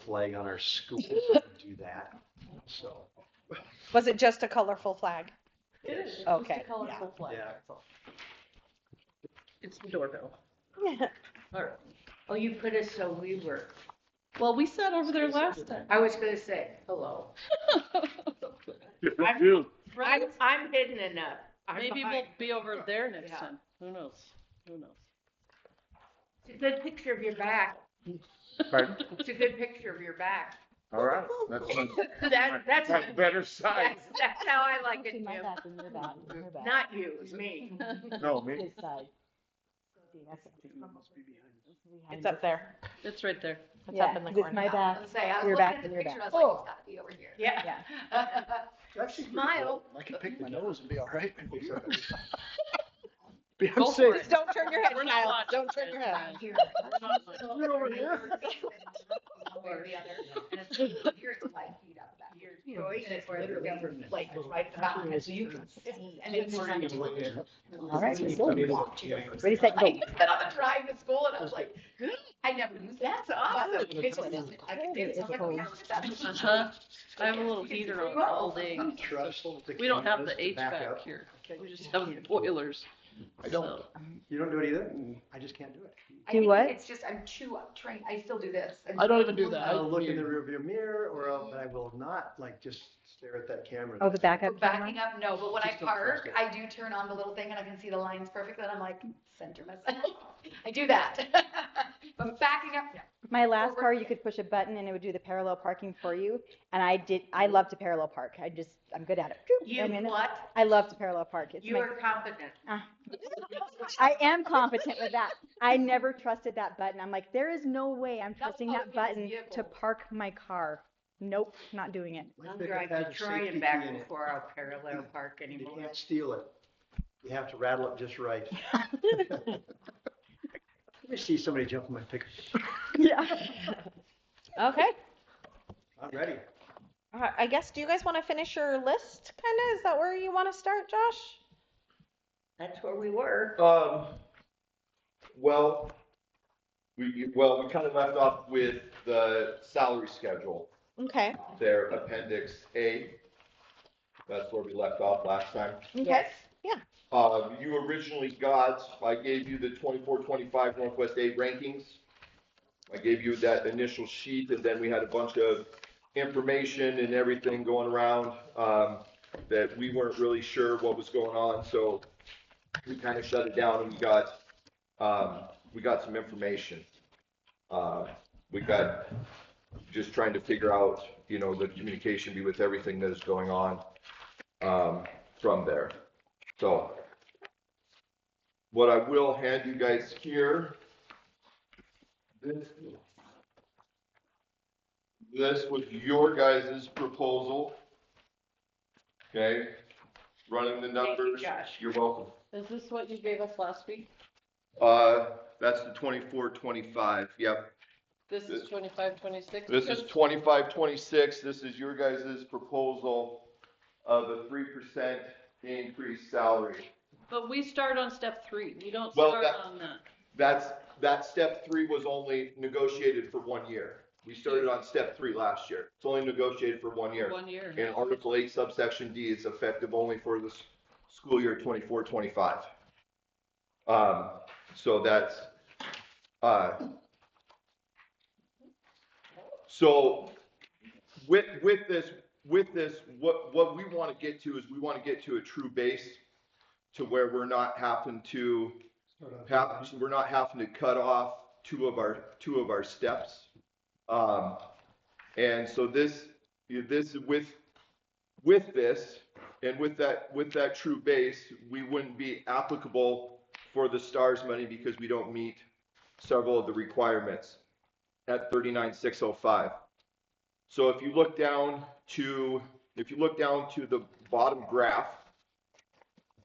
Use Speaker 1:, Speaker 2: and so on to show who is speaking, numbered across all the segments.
Speaker 1: flag on our school to do that. So.
Speaker 2: Was it just a colorful flag?
Speaker 3: It is. It's
Speaker 2: Okay,
Speaker 3: just a colorful flag.
Speaker 1: Yeah.
Speaker 3: That's all. It's the doorbell.
Speaker 2: Yeah.
Speaker 3: All right.
Speaker 4: Oh, you put us so we were,
Speaker 3: Well, we sat over there last time.
Speaker 4: I was gonna say, hello.
Speaker 3: Friends,
Speaker 4: I'm hidden enough. I'm
Speaker 3: maybe we'll
Speaker 4: behind.
Speaker 3: be over there next
Speaker 4: Yeah.
Speaker 3: time. Who knows? Who knows?
Speaker 4: It's a good picture of your back.
Speaker 5: Pardon?
Speaker 4: It's a good picture of your back.
Speaker 5: All right, that's
Speaker 4: That's
Speaker 5: better side.
Speaker 4: that's how I like it,
Speaker 6: See my
Speaker 4: Jim.
Speaker 6: back and your back and your back.
Speaker 4: Not you, it's me.
Speaker 5: No, me.
Speaker 6: His side. See, that's
Speaker 2: It's up there.
Speaker 3: It's right there.
Speaker 2: It's
Speaker 6: Yeah,
Speaker 2: up in the
Speaker 6: 'cause it's
Speaker 2: corner.
Speaker 6: my back,
Speaker 7: Say, I was
Speaker 6: your
Speaker 7: looking
Speaker 6: back
Speaker 7: at
Speaker 6: and
Speaker 7: the
Speaker 6: your
Speaker 7: picture,
Speaker 6: back.
Speaker 7: I was like, it's gotta be over here.
Speaker 4: Yeah.
Speaker 1: Actually,
Speaker 4: Smile.
Speaker 1: I can pick my nose and be all right.
Speaker 3: Go
Speaker 1: I'm
Speaker 3: for
Speaker 1: safe.
Speaker 3: it.
Speaker 2: Don't turn your head,
Speaker 3: We're not
Speaker 2: Kyle.
Speaker 3: watching
Speaker 2: Don't turn your head.
Speaker 4: Here.
Speaker 1: You're over here.
Speaker 7: One way or the other, and it's, here's the light feed up back.
Speaker 4: Your choice.
Speaker 7: And it's where the like goes right at the bottom, and so you can see, and it's.
Speaker 6: All right, let's go. Ready, set, go.
Speaker 7: I used that on the drive to school, and I was like, I never used that, so awesome. It's like, I can do this.
Speaker 3: Uh-huh. I have a little heater on all day. We don't have the HVAC here. We just have the boilers.
Speaker 1: I don't.
Speaker 3: So,
Speaker 1: You don't do it either? I just can't do it.
Speaker 7: I
Speaker 6: Do
Speaker 7: think
Speaker 6: what?
Speaker 7: It's just, I'm too trained, I still do this.
Speaker 3: I don't even do that.
Speaker 1: I'll look in the rearview mirror but I will not like just stare at that camera.
Speaker 6: Oh, the
Speaker 7: For
Speaker 6: backup
Speaker 7: backing
Speaker 6: camera?
Speaker 7: up, no, but when I
Speaker 1: Just don't trust
Speaker 7: park,
Speaker 1: it.
Speaker 7: I do turn on the little thing and I can see the lines perfectly, and I'm like, center myself. I do that. But backing up, no.
Speaker 6: My last car, you could push a button and it would do the parallel parking for you. And I love to parallel park. I'm good at it.
Speaker 4: You
Speaker 6: I'm in it.
Speaker 4: what?
Speaker 6: I love to parallel park. It's
Speaker 4: You
Speaker 6: my,
Speaker 4: are competent.
Speaker 6: I am competent with that. I never trusted that button. I'm like, there is no way I'm trusting that button to park my car. Nope, not doing it.
Speaker 1: My
Speaker 4: I'll
Speaker 1: pickup
Speaker 4: drive
Speaker 1: has
Speaker 4: to
Speaker 1: a
Speaker 4: Troy
Speaker 1: safety
Speaker 4: and back
Speaker 1: key in it.
Speaker 4: before I'll parallel park
Speaker 1: You
Speaker 4: anymore.
Speaker 1: can't steal it. You have to rattle it just right. Let me see somebody jump in my pickup.
Speaker 6: Yeah.
Speaker 2: Okay.
Speaker 1: I'm ready.
Speaker 2: I guess, do you guys want to finish your list, kind of? Is that where you want to start, Josh?
Speaker 4: That's where we were.
Speaker 8: Well, we kind of left off with the salary schedule
Speaker 2: Okay.
Speaker 8: there, Appendix A. That's where we left off last time.
Speaker 2: Okay.
Speaker 8: You originally I gave you the 24-25 Northwest 8 rankings. I gave you that initial sheet, and then we had a bunch of information and everything going around that we weren't really sure what was going on, so we kind of shut it down and we got some information. We got just trying to figure out, the communication with everything that is going on from there. So what I will hand you guys here, this was your guys' proposal. Okay, running the numbers.
Speaker 4: Josh.
Speaker 8: You're welcome.
Speaker 3: is this what you gave us last week?
Speaker 8: That's the 24-25. Yep.
Speaker 3: This is 25, 26?
Speaker 8: This is 25-26. This is your guys' proposal of a 3% increased salary.
Speaker 3: But we start on step 3. We don't
Speaker 8: Well,
Speaker 3: start
Speaker 8: that-
Speaker 3: on that.
Speaker 8: That step 3 was only negotiated for 1 year. We started on step 3 last year. It's only negotiated for 1 year.
Speaker 3: 1 year.
Speaker 8: And Article 8 subsection D is effective only for the school year 24-25. So that's, so with this, what we want to get to is we want to get to a true base to where we're not having to cut off two of our steps. And so this with this and with that true base, we wouldn't be applicable for the STARS money because we don't meet several of the requirements at 39,605. So if you look down to the bottom graph,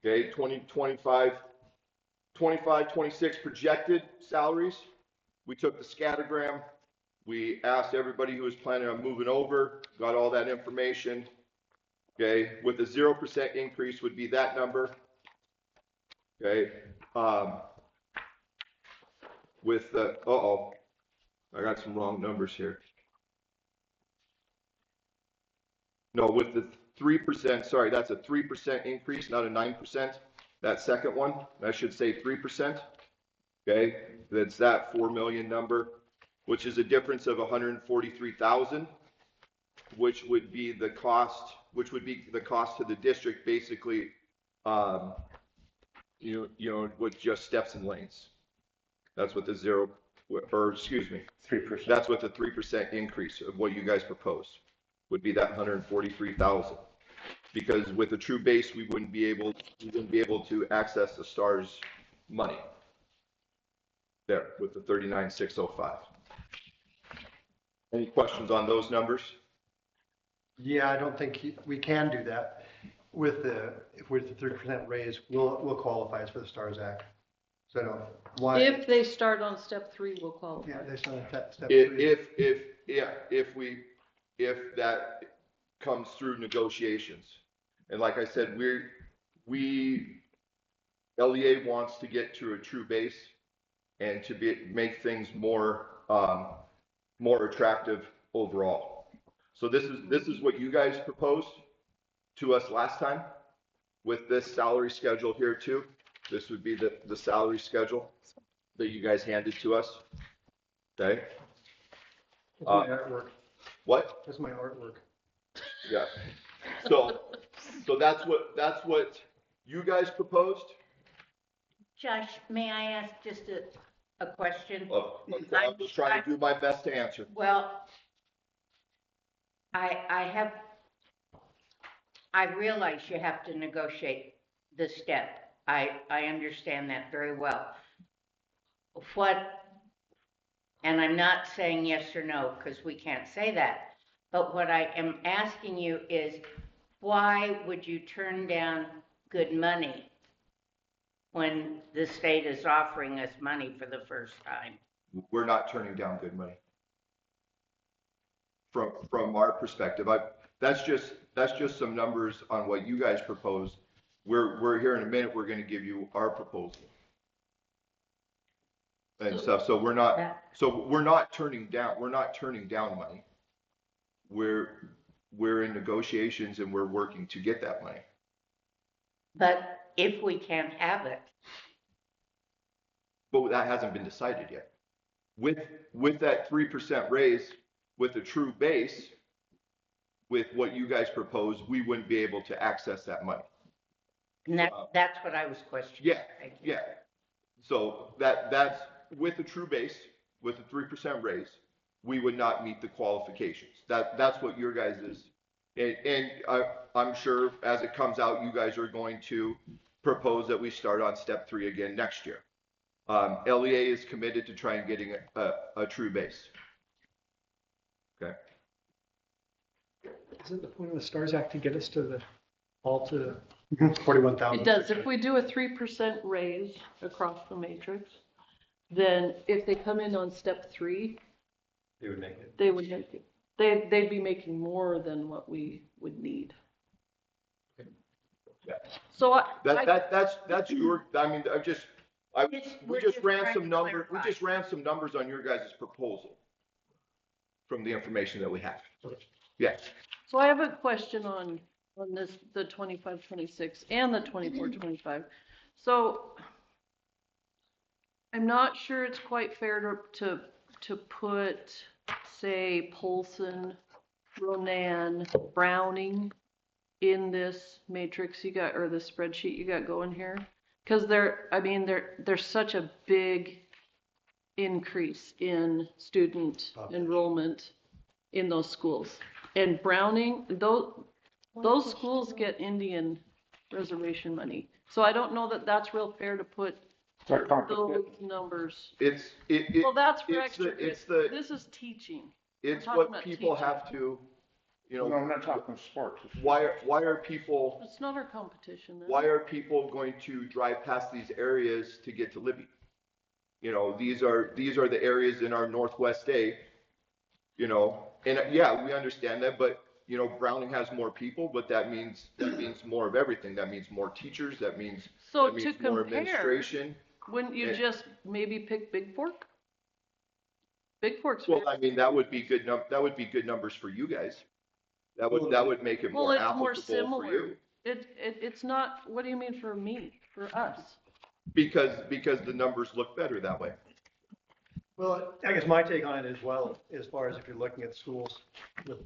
Speaker 8: okay, 25, 26 projected salaries. We took the scattergram. We asked everybody who was planning on moving over, got all that information. Okay, with a 0% increase would be that number. Okay, with the, I got some wrong numbers here. No, with the 3%, sorry, that's a 3% increase, not a 9%. That second one, I should say 3%. Okay, that's that 4 million number, which is a difference of 143,000, which would be the cost to the district, basically, with just steps and lanes. That's what the
Speaker 5: 3%.
Speaker 8: that's what the 3% increase of what you guys proposed would be, that 143,000. Because with a true base, we wouldn't be able to access the STARS money. There, with the 39,605. Any questions on those numbers?
Speaker 1: Yeah, I don't think we can do that with the 3% raise. We'll qualify for the STARS Act. So I don't know why.
Speaker 3: If they start on step 3, we'll qualify.
Speaker 1: Yeah, they still have that step 3.
Speaker 8: If that comes through negotiations, and like I said, LEA wants to get to a true base and to make things more attractive overall. So this is what you guys proposed to us last time with this salary schedule here too. This would be the salary schedule that you guys handed to us. Okay.
Speaker 1: That's my artwork.
Speaker 8: What?
Speaker 1: That's my artwork.
Speaker 8: Yeah. So that's what you guys proposed.
Speaker 4: Josh, may I ask just a question?
Speaker 8: I'm just trying to do my best to answer.
Speaker 4: Well, I realize you have to negotiate the step. I understand that very well. And I'm not saying yes or no, because we can't say that. But what I am asking you is, why would you turn down good money when the state is offering us money for the first time?
Speaker 8: We're not turning down good money. From our perspective, that's just some numbers on what you guys proposed. We're here in a minute. We're going to give you our proposal and stuff. So we're not turning down money. We're in negotiations and we're working to get that money.
Speaker 4: But if we can't have it,
Speaker 8: but that hasn't been decided yet. With that 3% raise, with a true base, with what you guys propose, we wouldn't be able to access that money.
Speaker 4: and that's what I was questioning.
Speaker 8: Yeah. So that's with a true base, with a 3% raise, we would not meet the qualifications. That's what your guys is. And I'm sure as it comes out, you guys are going to propose that we start on step 3 again next year. LEA is committed to try and getting a true base. Okay.
Speaker 9: Isn't the point of the STARS Act to get us to
Speaker 1: 41,000.
Speaker 3: It does. If we do a 3% raise across the matrix, then if they come in on step 3,
Speaker 1: They would make it.
Speaker 3: they would make it. They'd be making more than what we would need.
Speaker 8: Yeah.
Speaker 3: So
Speaker 8: that's your. I mean, we just ran
Speaker 4: trying
Speaker 8: some
Speaker 4: to
Speaker 8: numbers. We
Speaker 4: clarify.
Speaker 8: just ran some numbers on your guys' proposal from the information that we have. Yes.
Speaker 3: So I have a question on this, the 25-26 and the 24-25. So I'm not sure it's quite fair to put, say, Polson, Ronan, Browning in this matrix you got, or the spreadsheet you got going here, because there's such a big increase in student enrollment in those schools. And Browning, those schools get Indian reservation money. So I don't know that that's real fair to put those numbers. Well, that's for extra. This is teaching.
Speaker 8: It's
Speaker 3: talking
Speaker 8: what
Speaker 3: about
Speaker 8: people
Speaker 3: teaching.
Speaker 8: have to,
Speaker 5: No, I'm not talking sports.
Speaker 8: why are people,
Speaker 3: It's not our competition then.
Speaker 8: why are people going to drive past these areas to get to Libby? These are the areas in our Northwest A, and yeah, we understand that, but Browning has more people, but that means more of everything. That means more teachers. That means
Speaker 3: So
Speaker 8: that means
Speaker 3: to
Speaker 8: more
Speaker 3: compare,
Speaker 8: administration.
Speaker 3: wouldn't you
Speaker 8: Yeah.
Speaker 3: just maybe pick Big Fork? Big Fork's
Speaker 8: Well,
Speaker 3: fair.
Speaker 8: I mean, that would be good numbers for you guys. That would make it
Speaker 3: Well,
Speaker 8: more
Speaker 3: it's more
Speaker 8: applicable for
Speaker 3: similar.
Speaker 8: you.
Speaker 3: It's not, what do you mean for me, for us?
Speaker 8: Because the numbers look better that way.
Speaker 1: Well, I guess my take on it as well, as far as if you're looking at schools with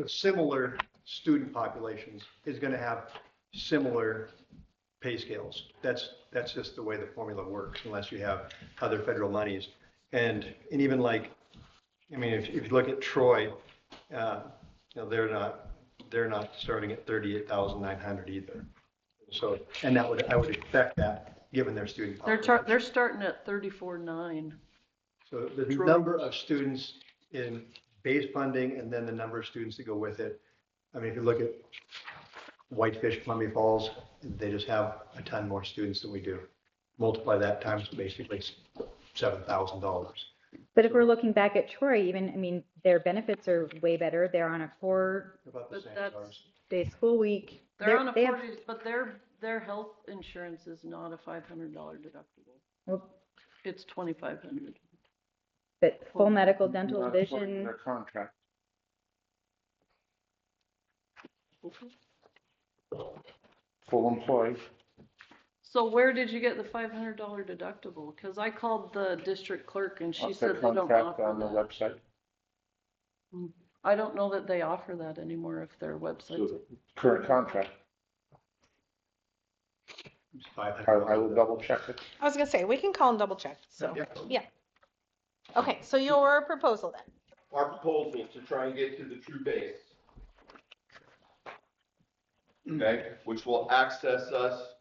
Speaker 1: similar student populations, is going to have similar pay scales. That's just the way the formula works, unless you have other federal monies. And even like, I mean, if you look at Troy, they're not starting at 38,900 either. So, and I would expect that given their student population.
Speaker 3: They're starting at 34.9.
Speaker 1: So the
Speaker 3: Troy.
Speaker 1: number of students in base funding and then the number of students that go with it. I mean, if you look at Whitefish, Columbia Falls, they just have a ton more students than we do. Multiply that times basically $7,000.
Speaker 6: But if we're looking back at Troy, even, I mean, their benefits are way better. They're on a 4-day
Speaker 1: About the
Speaker 3: But
Speaker 1: same
Speaker 3: that's-
Speaker 1: as ours.
Speaker 6: school week.
Speaker 3: They're on a
Speaker 6: they have-
Speaker 3: 40, but their health insurance is not a $500 deductible.
Speaker 6: well,
Speaker 3: It's 2,500.
Speaker 6: But full medical, dental,
Speaker 5: Not according to
Speaker 6: vision,
Speaker 5: Their contract. Full employee.
Speaker 3: So where did you get the $500 deductible? Because I called the district clerk and she
Speaker 5: What's their
Speaker 3: said they don't
Speaker 5: contract
Speaker 3: offer
Speaker 5: on the
Speaker 3: that.
Speaker 5: website?
Speaker 3: I don't know that they offer that anymore if their website's.
Speaker 5: Current contract.
Speaker 1: It's $500.
Speaker 5: I will double check it.
Speaker 2: I was gonna say, we can call and double check, so,
Speaker 1: Yeah.
Speaker 2: yeah. Okay, so your proposal then?
Speaker 8: Our proposal to try and get to the true base. Okay, which will access us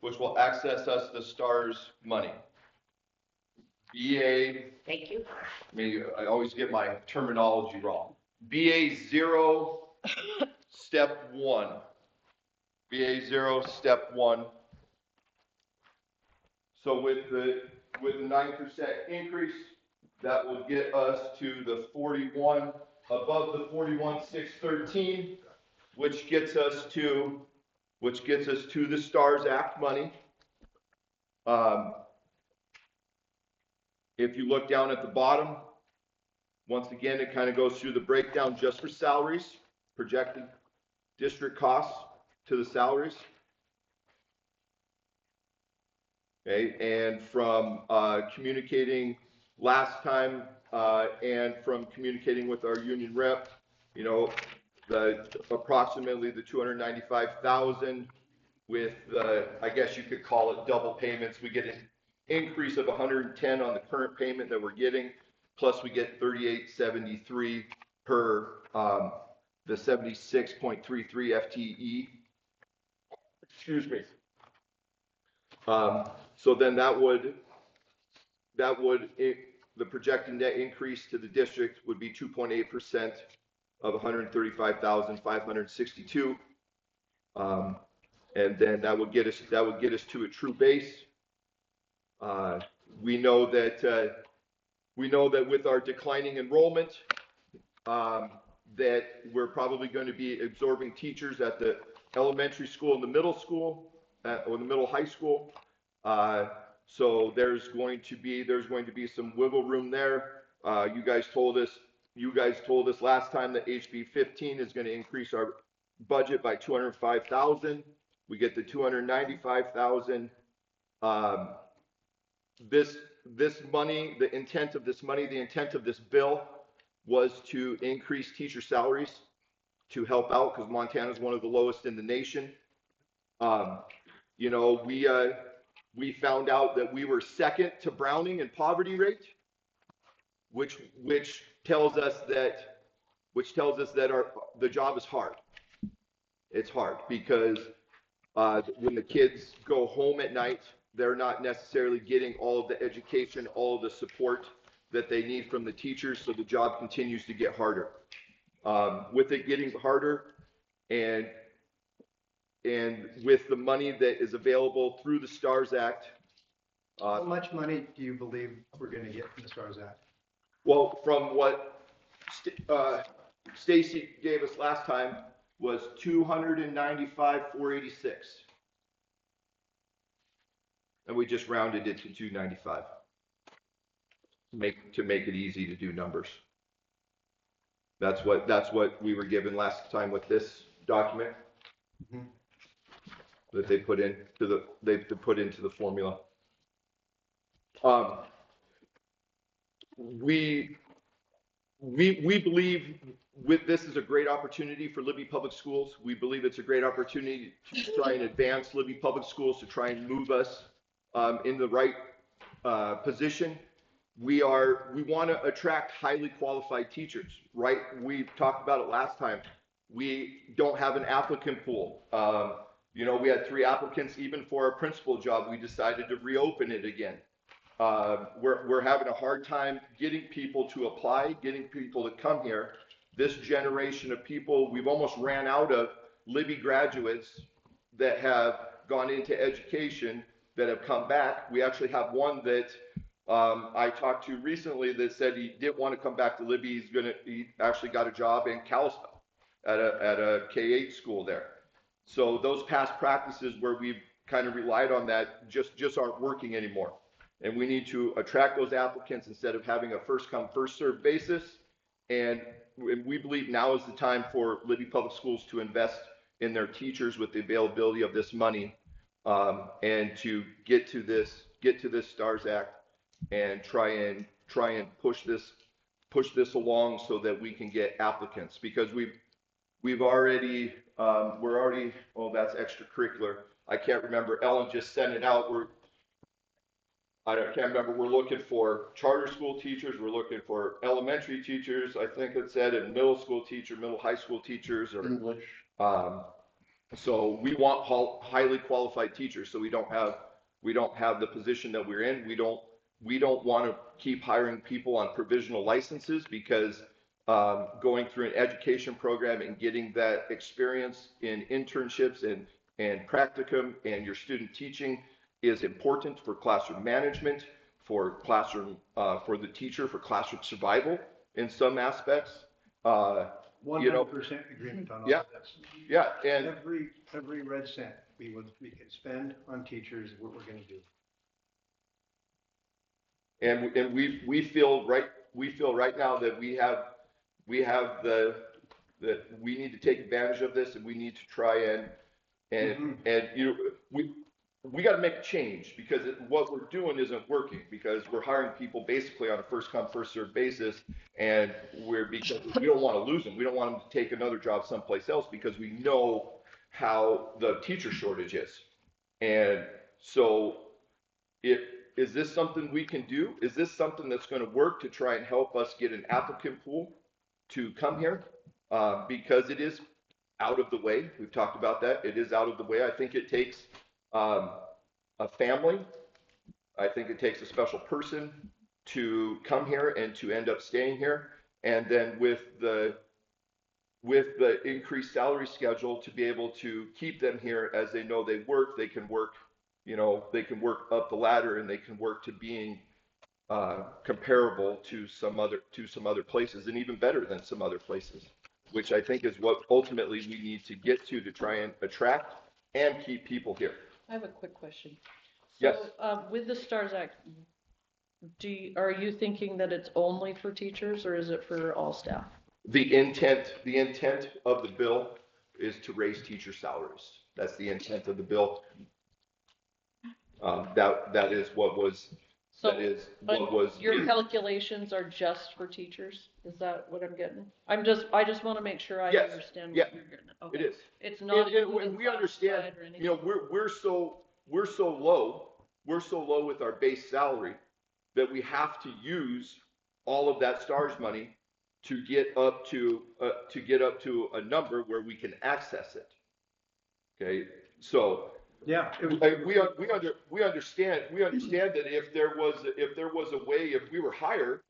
Speaker 8: the STARS money. BA,
Speaker 4: Thank you.
Speaker 8: I mean, I always get my terminology wrong. BA 0, step 1. BA 0, step 1. So with the 9% increase, that will get us to the 41, above the 41,613, which gets us to the STARS Act money. If you look down at the bottom, once again, it kind of goes through the breakdown just for salaries, projected district costs to the salaries. Okay, and from communicating last time and from communicating with our union rep, you know, approximately the 295,000 with I guess you could call it double payments. We get an increase of 110 on the current payment that we're getting, plus we get 3873 per the 76.33 FTE. Excuse me. So then the projected net increase to the district would be 2.8% of 135,562. And then that would get us to a true base. We know that with our declining enrollment, that we're probably going to be absorbing teachers at the elementary school and the middle school or the middle high school. So there's going to be some wiggle room there. You guys told us last time that HB 15 is going to increase our budget by 205,000. We get the 295,000. This money, the intent of this bill was to increase teacher salaries to help out because Montana is one of the lowest in the nation. You know, we found out that we were second to Browning in poverty rate, which tells us that the job is hard. It's hard because when the kids go home at night, they're not necessarily getting all of the education, all of the support that they need from the teachers, so the job continues to get harder. With it getting harder and with the money that is available through the STARS Act.
Speaker 1: How much money do you believe we're going to get from the STARS Act?
Speaker 8: Well, from what Stacy gave us last time was 295,486. And we just rounded it to 295 to make it easy to do numbers. That's what we were given last time with this document
Speaker 1: Mhm.
Speaker 8: that they put into the formula. Um, we believe this is a great opportunity for Libby Public Schools. We believe it's a great opportunity to try and advance Libby Public Schools, to try and move us in the right position. We want to attract highly qualified teachers, right? We talked about it last time. We don't have an applicant pool. We had 3 applicants even for our principal job. We decided to reopen it again. We're having a hard time getting people to apply, getting people to come here. This generation of people, we've almost ran out of Libby graduates that have gone into education that have come back. We actually have one that I talked to recently that said he didn't want to come back to Libby. He actually got a job in Kalispell at a K-8 school there. So those past practices where we've kind of relied on that just aren't working anymore. And we need to attract those applicants instead of having a first come, first served basis. And we believe now is the time for Libby Public Schools to invest in their teachers with the availability of this money, and to get to this STARS Act and try and push this along so that we can get applicants, because we're already, oh, that's extracurricular. I can't remember. Ellen just sent it out. I can't remember. We're looking for charter school teachers. We're looking for elementary teachers. I think it said, and middle school teacher, middle high school teachers, or
Speaker 5: English.
Speaker 8: so we want highly qualified teachers. So we don't have the position that we're in. We don't want to keep hiring people on provisional licenses, because going through an education program and getting that experience in internships and practicum and your student teaching is important for classroom management, for the teacher, for classroom survival in some aspects.
Speaker 1: 100% agreement on all
Speaker 8: Yeah.
Speaker 1: of this.
Speaker 8: Yeah, and
Speaker 1: Every red cent we can spend on teachers is what we're going to do.
Speaker 8: and we feel right now that we have that we need to take advantage of this, and we need to try and we got to make a change, because what we're doing isn't working, because we're hiring people basically on a first come, first served basis. And because we don't want to lose them. We don't want them to take another job someplace else, because we know how the teacher shortage is. And so is this something we can do? Is this something that's going to work to try and help us get an applicant pool to come here? Because it is out of the way. We've talked about that. It is out of the way. I think it takes a family. I think it takes a special person to come here and to end up staying here. And then with the increased salary schedule, to be able to keep them here as they know they can work, they can work up the ladder, and they can work to being comparable to some other places, and even better than some other places, which I think is what ultimately we need to get to try and attract and keep people here.
Speaker 3: I have a quick question.
Speaker 8: Yes.
Speaker 3: So, with the STARS Act, are you thinking that it's only for teachers, or is it for all staff?
Speaker 8: The intent of the bill is to raise teacher salaries. That's the intent of the bill. That is what was.
Speaker 3: Your calculations are just for teachers? Is that what I'm getting? I just want to make sure I understand what you're getting. Okay.
Speaker 8: It is.
Speaker 3: It's not.
Speaker 8: And we understand. We're so low with our base salary that we have to use all of that STARS money to get up to a number where we can access it. Okay, so
Speaker 1: yeah,
Speaker 8: we understand that if there was a way, if we were higher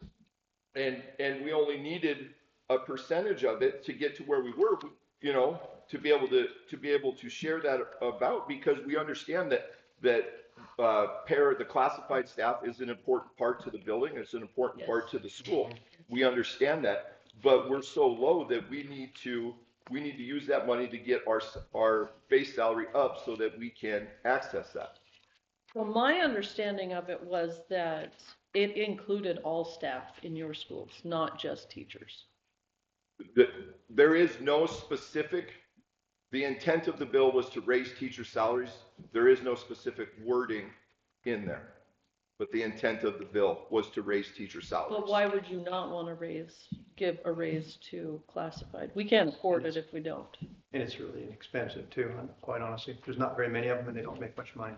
Speaker 8: and we only needed a percentage of it to get to where we were, to be able to share that about, because we understand that the classified staff is an important part to the building. It's an important part to the school. We understand that, but we're so low that we need to use that money to get our base salary up so that we can access that.
Speaker 3: Well, my understanding of it was that it included all staff in your schools, not just teachers.
Speaker 8: There is no specific, the intent of the bill was to raise teacher salaries. There is no specific wording in there. But the intent of the bill was to raise teacher salaries.
Speaker 3: But why would you not want to give a raise to classified? We can't afford it if we don't.
Speaker 1: And it's really inexpensive too, quite honestly. There's not very many of them and they don't make much money.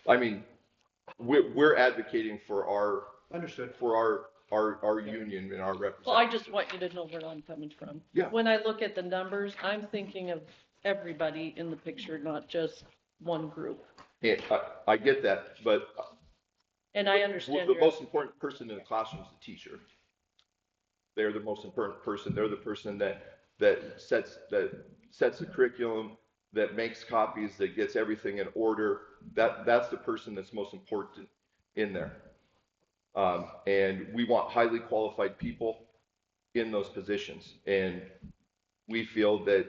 Speaker 8: I mean, we're advocating for
Speaker 1: Understood.
Speaker 8: our union and our representatives.
Speaker 3: Well, I just want you to know where I'm coming from.
Speaker 8: Yeah.
Speaker 3: When I look at the numbers, I'm thinking of everybody in the picture, not just one group.
Speaker 8: Yeah, I get that, but
Speaker 3: And I understand
Speaker 8: the
Speaker 3: your,
Speaker 8: most important person in the classroom is the teacher. They're the most important person. They're the person that sets the curriculum, that makes copies, that gets everything in order. That's the person that's most important in there. And we want highly qualified people in those positions. And we feel that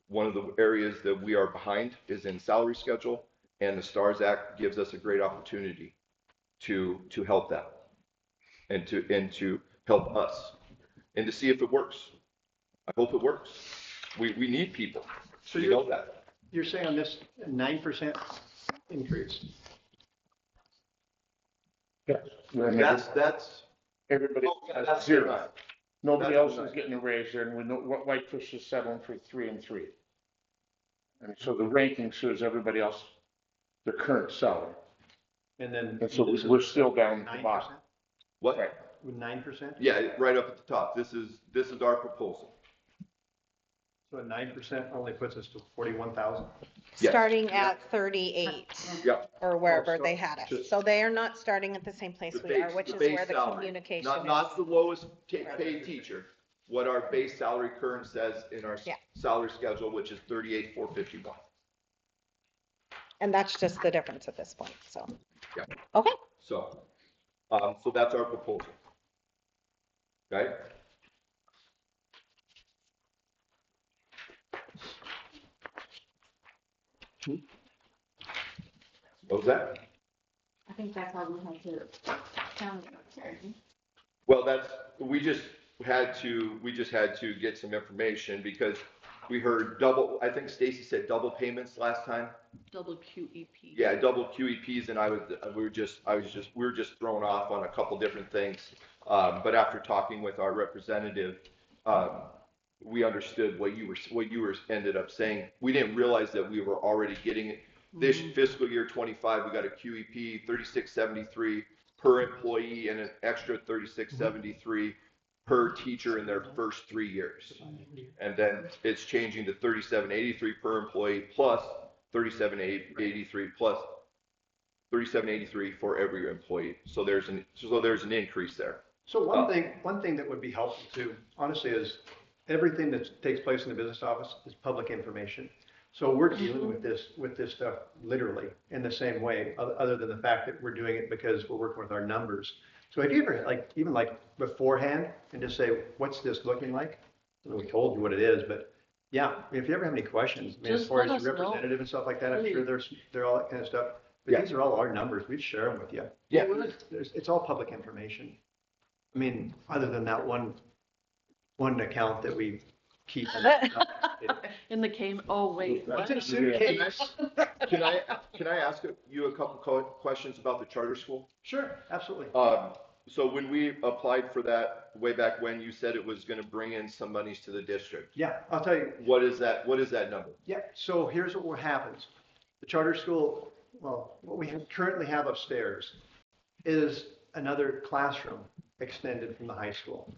Speaker 8: one of the areas that we are behind is in salary schedule, and the STARS Act gives us a great opportunity to help that and to help us and to see if it works. I hope it works. We need people.
Speaker 1: So
Speaker 8: you know that.
Speaker 1: You're saying on this 9% increase?
Speaker 5: Yeah.
Speaker 8: That's
Speaker 5: Everybody
Speaker 8: oh,
Speaker 5: has
Speaker 8: that's
Speaker 5: zero.
Speaker 8: right.
Speaker 5: Nobody
Speaker 8: That's
Speaker 5: else is
Speaker 8: right.
Speaker 5: getting a raise there, and we know what Whitefish is settling for 3 and 3. And so the ranking shows everybody else their current salary.
Speaker 1: And then.
Speaker 5: And so
Speaker 1: this is
Speaker 5: we're still down at the
Speaker 1: 9%?
Speaker 5: bottom.
Speaker 8: What?
Speaker 5: Right.
Speaker 1: With 9%?
Speaker 8: Yeah, right up at the top. This is our proposal.
Speaker 1: So 9% only puts us to 41,000.
Speaker 8: Yes.
Speaker 2: Starting at 38
Speaker 8: Yep.
Speaker 2: or wherever
Speaker 1: so
Speaker 2: they had us.
Speaker 8: just-
Speaker 2: So they are not starting at the same place we are, which is where the
Speaker 8: salary.
Speaker 2: communication
Speaker 8: Not
Speaker 2: is.
Speaker 8: the lowest paid teacher. What our base salary current says in our
Speaker 2: Yeah.
Speaker 8: salary schedule, which is 38,451.
Speaker 2: And that's just the difference at this point, so.
Speaker 8: Yeah.
Speaker 2: Okay,
Speaker 8: So that's our proposal. Okay? What was that?
Speaker 7: I think that's all we have to tell you.
Speaker 8: Well, we just had to get some information because we heard I think Stacy said double payments last time.
Speaker 3: double QEP.
Speaker 8: Yeah, double QEPs, and we were just thrown off on a couple different things. But after talking with our representative, we understood what you were ended up saying. We didn't realize that we were already getting it. This fiscal year 25, we got a QEP 3673 per employee and an extra 3673 per teacher in their first 3 years. And then it's changing to 3783 per employee plus 3783 plus 3783 for every employee. So there's an increase there.
Speaker 1: So one thing that would be helpful too, honestly, is everything that takes place in the business office is public information. So we're dealing with this stuff literally in the same way, other than the fact that we're doing it because we're working with our numbers. So if you ever even beforehand and just say, what's this looking like? I mean, we told you what it is, but yeah, if you ever have any questions, I mean, as
Speaker 3: Just
Speaker 1: far
Speaker 3: let
Speaker 1: as
Speaker 3: us
Speaker 1: the
Speaker 3: know.
Speaker 1: representative and stuff like that, I'm sure they're all that kind of stuff. But
Speaker 8: Yeah.
Speaker 1: these are all our numbers. We'd share them with you.
Speaker 8: Yeah.
Speaker 1: It's all public information. I mean, other than that one account that we keep.
Speaker 3: In the came, oh, wait.
Speaker 1: It's in a
Speaker 3: what?
Speaker 1: suitcase.
Speaker 8: Can I ask you a couple questions about the charter school?
Speaker 1: Sure, absolutely.
Speaker 8: So when we applied for that way back when, you said it was going to bring in some monies to the district.
Speaker 1: Yeah, I'll tell you.
Speaker 8: What is that number?
Speaker 1: Yeah, so here's what happens. The charter school, well, what we currently have upstairs is another classroom extended from the high school.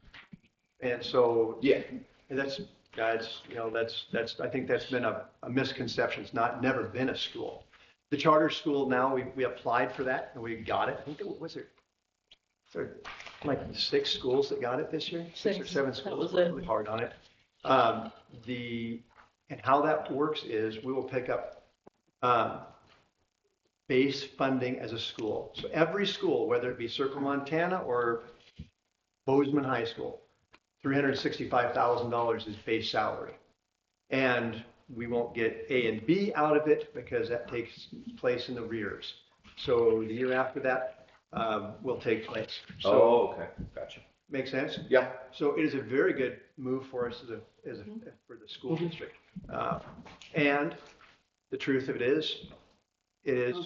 Speaker 1: And so,
Speaker 8: Yeah.
Speaker 1: that's, guys, I think that's been a misconception. It's never been a school. The charter school now, we applied for that and we got it. I think there like 6 schools that got it this year, 6 or 7 schools.
Speaker 3: was it.
Speaker 1: Really hard on it. And how that works is we will pick up base funding as a school. So every school, whether it be Circle Montana or Bozeman High School, $365,000 is base salary. And we won't get A and B out of it because that takes place in the rears. So the year after that will take place. So
Speaker 8: Oh, okay, gotcha.
Speaker 1: Make sense?
Speaker 8: Yeah.
Speaker 1: So it is a very good move for us for the school district. And the truth of it is, it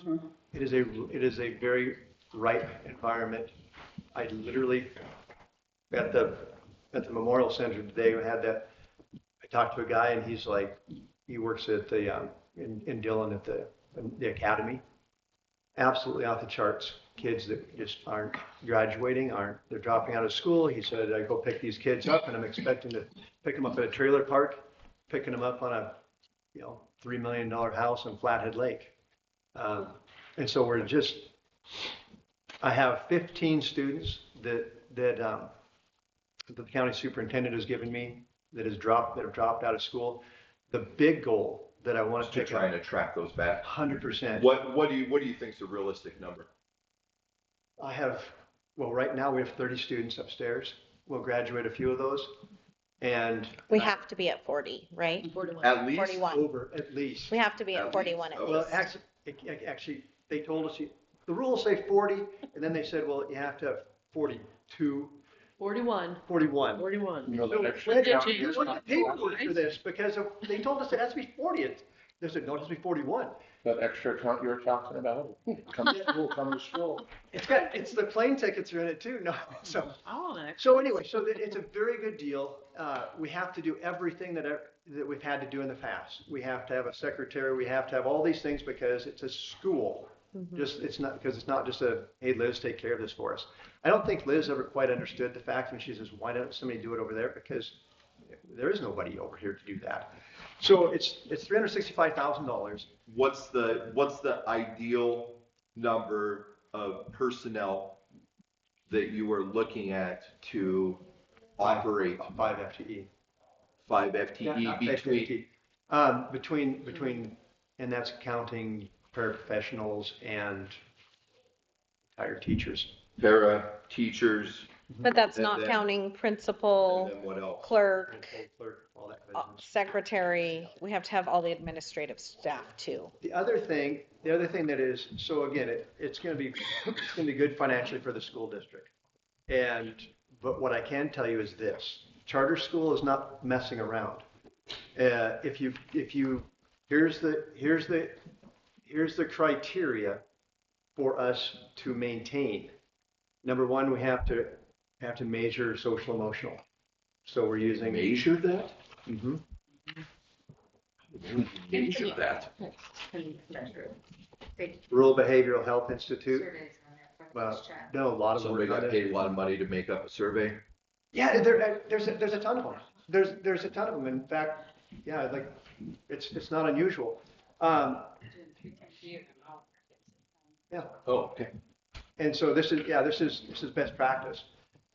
Speaker 1: is a very ripe environment. I literally, at the Memorial Center today, I talked to a guy and he's like, he works at in Dillon at the academy. Absolutely off the charts. Kids that just aren't graduating, they're dropping out of school. He said, I go pick these kids up and I'm expecting to pick them up at a trailer park, picking them up on a, $3 million house on Flathead Lake. And so I have 15 students that the county superintendent has given me that have dropped out of school. The big goal that I want to pick
Speaker 8: try and attract those back.
Speaker 1: 100%.
Speaker 8: What do you think is a realistic number?
Speaker 1: Right now we have 30 students upstairs. We'll graduate a few of those. And
Speaker 2: We have to be at 40, right?
Speaker 8: At least
Speaker 2: 41.
Speaker 1: at least.
Speaker 2: We have to be at
Speaker 8: At
Speaker 2: 41
Speaker 8: least.
Speaker 2: at
Speaker 1: Well,
Speaker 2: least.
Speaker 1: actually, they told us, the rules say 40, and then they said, well, you have to have 42,
Speaker 3: 41.
Speaker 1: 41.
Speaker 3: 41.
Speaker 5: You know,
Speaker 1: So
Speaker 5: that
Speaker 1: we
Speaker 5: extra
Speaker 1: had to
Speaker 5: count
Speaker 1: do
Speaker 5: is
Speaker 1: the
Speaker 5: not
Speaker 1: paperwork for this because they told us it has to be 40. They said, no, it has to be 41.
Speaker 5: that extra account you were talking about. Come to school, come to school.
Speaker 1: It's the plane tickets are in it too. No, so.
Speaker 3: I want an
Speaker 1: So anyway, it's a very good deal. We have to do everything that we've had to do in the past. We have to have a secretary. We have to have all these things because it's a school. It's not just hey, Liz, take care of this for us. I don't think Liz ever quite understood the fact when she says, why don't somebody do it over there? Because there is nobody over here to do that. So it's $365,000.
Speaker 8: What's the ideal number of personnel that you are looking at to operate
Speaker 1: 5 FTE.
Speaker 8: 5 FTE
Speaker 1: Between, and that's counting paraprofessionals and retired teachers.
Speaker 8: para teachers,
Speaker 2: But that's
Speaker 8: And
Speaker 2: not
Speaker 8: then-
Speaker 2: counting
Speaker 8: and
Speaker 2: principal,
Speaker 8: then what else?
Speaker 2: clerk,
Speaker 1: Clerk, all that kind of business.
Speaker 2: secretary. We have to have all the administrative staff too.
Speaker 1: The other thing that is, so again, it's going to be good financially for the school district. But what I can tell you is this: charter school is not messing around. Here's the criteria for us to maintain. Number one, we have to measure social emotional. So we're using.
Speaker 8: Measure that?
Speaker 1: Mhm.
Speaker 8: Measure that?
Speaker 1: Rural Behavioral Health Institute. Well, no, a lot of
Speaker 8: Somebody
Speaker 1: work on
Speaker 8: got
Speaker 1: this.
Speaker 8: paid a lot of money to make up a survey?
Speaker 1: Yeah, there's a ton of them. There's a ton of them. In fact, yeah, like it's not unusual. Yeah,
Speaker 8: Oh, okay.
Speaker 1: and so this is best practice.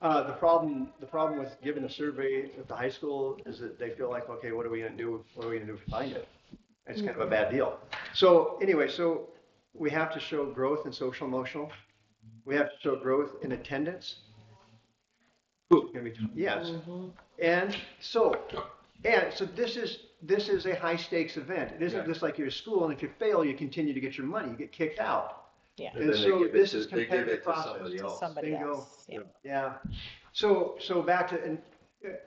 Speaker 1: The problem with giving a survey at the high school is that they feel like, okay, what are we going to do? What are we going to do to find it? It's kind of a bad deal. So anyway, so we have to show growth in social emotional. We have to show growth in attendance. Yes. And so this is a high stakes event. It isn't just like your school, and if you fail, you continue to get your money. You get kicked out.
Speaker 2: Yeah.
Speaker 1: And so this is
Speaker 8: they give
Speaker 1: competitive
Speaker 8: it to
Speaker 1: process.
Speaker 8: somebody else.
Speaker 2: Somebody
Speaker 1: Bingo.
Speaker 2: else. Yeah.
Speaker 1: Yeah. So back to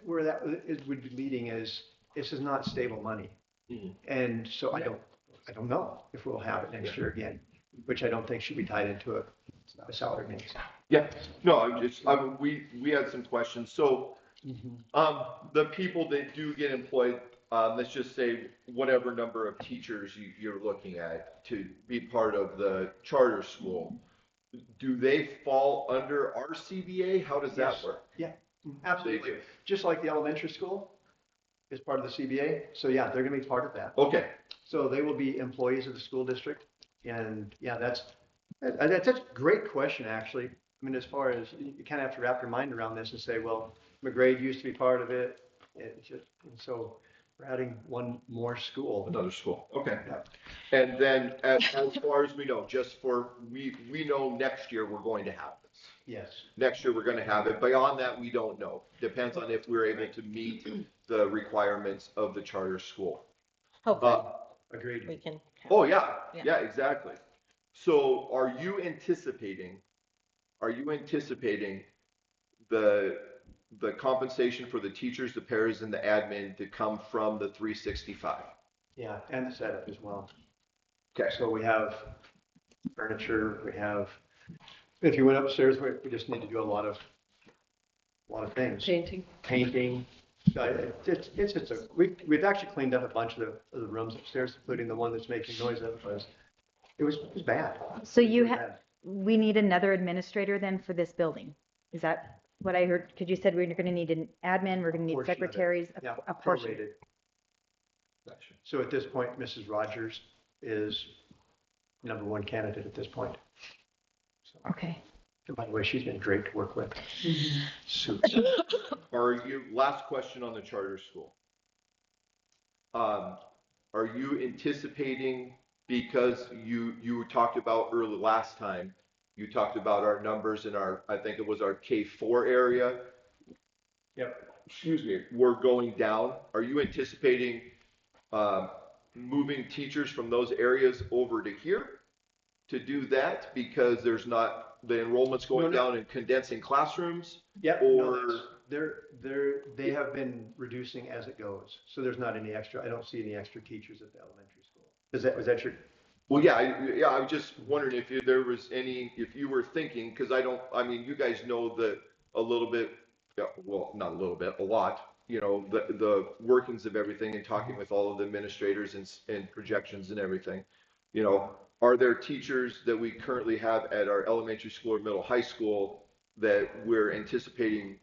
Speaker 1: where that would be leading is this is not stable money,
Speaker 8: Mhm.
Speaker 1: and so I don't know if we'll have it next year again, which I don't think should be tied into a salary base.
Speaker 8: Yeah, no, we had some questions. So, the people that do get employed, let's just say whatever number of teachers you're looking at to be part of the charter school, do they fall under our CBA? How does that
Speaker 1: Yes.
Speaker 8: work?
Speaker 1: Yeah, absolutely.
Speaker 8: They do.
Speaker 1: Just like the elementary school is part of the CBA. So yeah, they're going to be part of that.
Speaker 8: Okay,
Speaker 1: So they will be employees of the school district. And yeah, that's a great question, actually. I mean, as far as you kind of have to wrap your mind around this and say, well, McGrade used to be part of it. And so we're adding one more school.
Speaker 8: another school, okay.
Speaker 1: Yeah.
Speaker 8: And then as far as we know, we know next year we're going to have this.
Speaker 1: Yes.
Speaker 8: Next year, we're going to have it. Beyond that, we don't know. Depends on if we're able to meet the requirements of the charter school.
Speaker 2: Hopefully
Speaker 1: Agreed.
Speaker 2: we can.
Speaker 8: Oh, yeah,
Speaker 2: Yeah.
Speaker 8: yeah, exactly. So are you anticipating the the compensation for the teachers, the paras, and the admin to come from the 365.
Speaker 1: Yeah, and the setup as well.
Speaker 8: Okay.
Speaker 1: So we have furniture, we have, if you went upstairs, we just need to do a lot of things.
Speaker 3: Painting.
Speaker 1: Painting. We've actually cleaned up a bunch of the rooms upstairs, including the one that's making noise. It was bad.
Speaker 6: So
Speaker 1: It
Speaker 6: you
Speaker 1: was
Speaker 6: have,
Speaker 1: bad.
Speaker 6: we need another administrator then for this building. Is that what I heard? Because you said we're going to need an admin, we're going to need
Speaker 1: Portion of it.
Speaker 6: secretaries,
Speaker 1: Yeah,
Speaker 6: a portion.
Speaker 1: prorated. So at this point, Mrs. Rogers is number one candidate at this point. So,
Speaker 6: Okay.
Speaker 1: and by the way, she's been great to work with.
Speaker 6: Mm-hmm.
Speaker 1: Suits.
Speaker 8: Last question on the charter school. Are you anticipating, because you talked about early last time, you talked about our numbers in I think it was our K4 area.
Speaker 1: Yep.
Speaker 8: Excuse me, we're going down. Are you anticipating moving teachers from those areas over to here to do that because there's not, the enrollment's going down and condensing classrooms?
Speaker 1: Yep.
Speaker 8: Or
Speaker 1: they have been reducing as it goes. So there's not any extra, I don't see any extra teachers at the elementary school. Was that your?
Speaker 8: Well, yeah, I was just wondering if there was any, if you were thinking, because you guys know a little bit, well, not a little bit, a lot, the workings of everything and talking with all of the administrators and projections and everything. Are there teachers that we currently have at our elementary school or middle high school that we're anticipating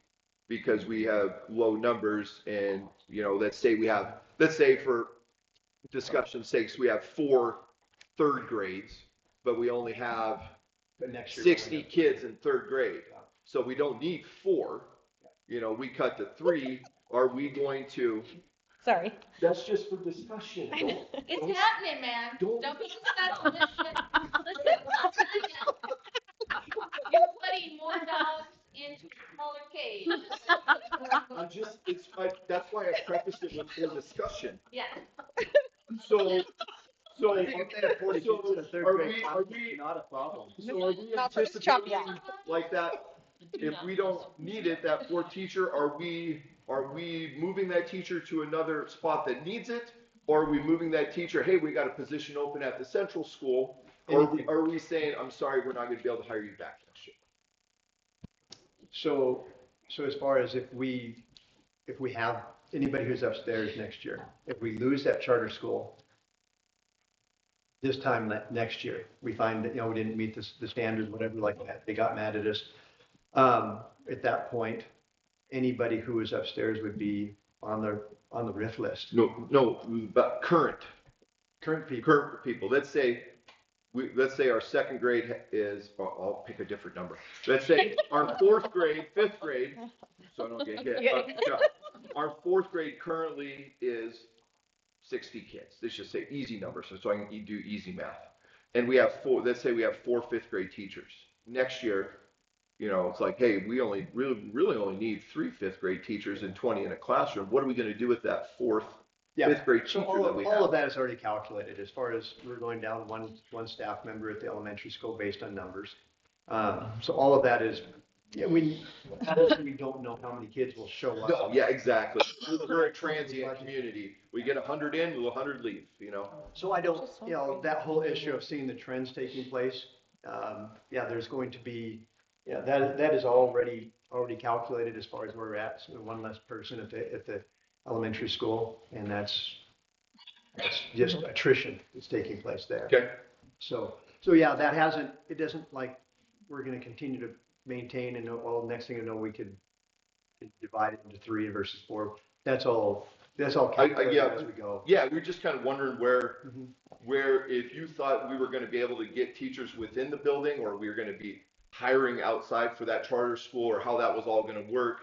Speaker 8: because we have low numbers and, let's say for discussion's sakes, we have 4 third grades, but we only have 60 kids in third grade. So we don't need 4, we cut to 3. Are we going to?
Speaker 2: Sorry.
Speaker 8: That's just for discussion.
Speaker 7: It's happening, man.
Speaker 8: Don't-
Speaker 7: Don't get stuck on this shit. Listen, you're putting more dogs into a smaller cage.
Speaker 8: That's why I prefaced it with for discussion.
Speaker 7: Yeah.
Speaker 8: So,
Speaker 1: I think they have 40 kids in the third grade class, it's not a problem.
Speaker 8: So are we
Speaker 2: Not for this chop,
Speaker 8: anticipating like that, if we don't need it, that 4th teacher, are we moving that teacher to another spot that needs it? Or are we moving that teacher, hey, we got a position open at the central school? Or are we saying, I'm sorry, we're not gonna be able to hire you back next year?
Speaker 1: So as far as if we have anybody who's upstairs next year, if we lose that charter school this time next year, we find that, we didn't meet the standards, whatever like that, they got mad at us. At that point, anybody who is upstairs would be on the RIF list.
Speaker 8: No, but current
Speaker 1: people.
Speaker 8: Let's say our 2nd grade is, I'll pick a different number. Let's say our 4th grade, 5th grade, so I don't get hit. Our 4th grade currently is 60 kids. Let's just say easy numbers, so I can do easy math. And we have 4, let's say we have 4 5th grade teachers. Next year, it's like, hey, we really only need 3 5th grade teachers and 20 in a classroom. What are we going to do with that 4th, 5th grade teacher that we have?
Speaker 1: All of that is already calculated as far as we're going down one staff member at the elementary school based on numbers. So all of that is, we don't know how many kids will show up.
Speaker 8: No, yeah, exactly. We're a transient community. We get 100 in, 100 leave,
Speaker 1: So I don't, that whole issue of seeing the trends taking place, there's going to be, that is already calculated as far as where we're at. So one less person at the elementary school, and that's just attrition that's taking place there.
Speaker 8: Okay.
Speaker 1: So it doesn't like we're going to continue to maintain and next thing you know, we could divide it into 3 versus 4. That's all calculated as we go.
Speaker 8: Yeah, we're just kind of wondering where if you thought we were going to be able to get teachers within the building, or we were going to be hiring outside for that charter school, or how that was all going to work,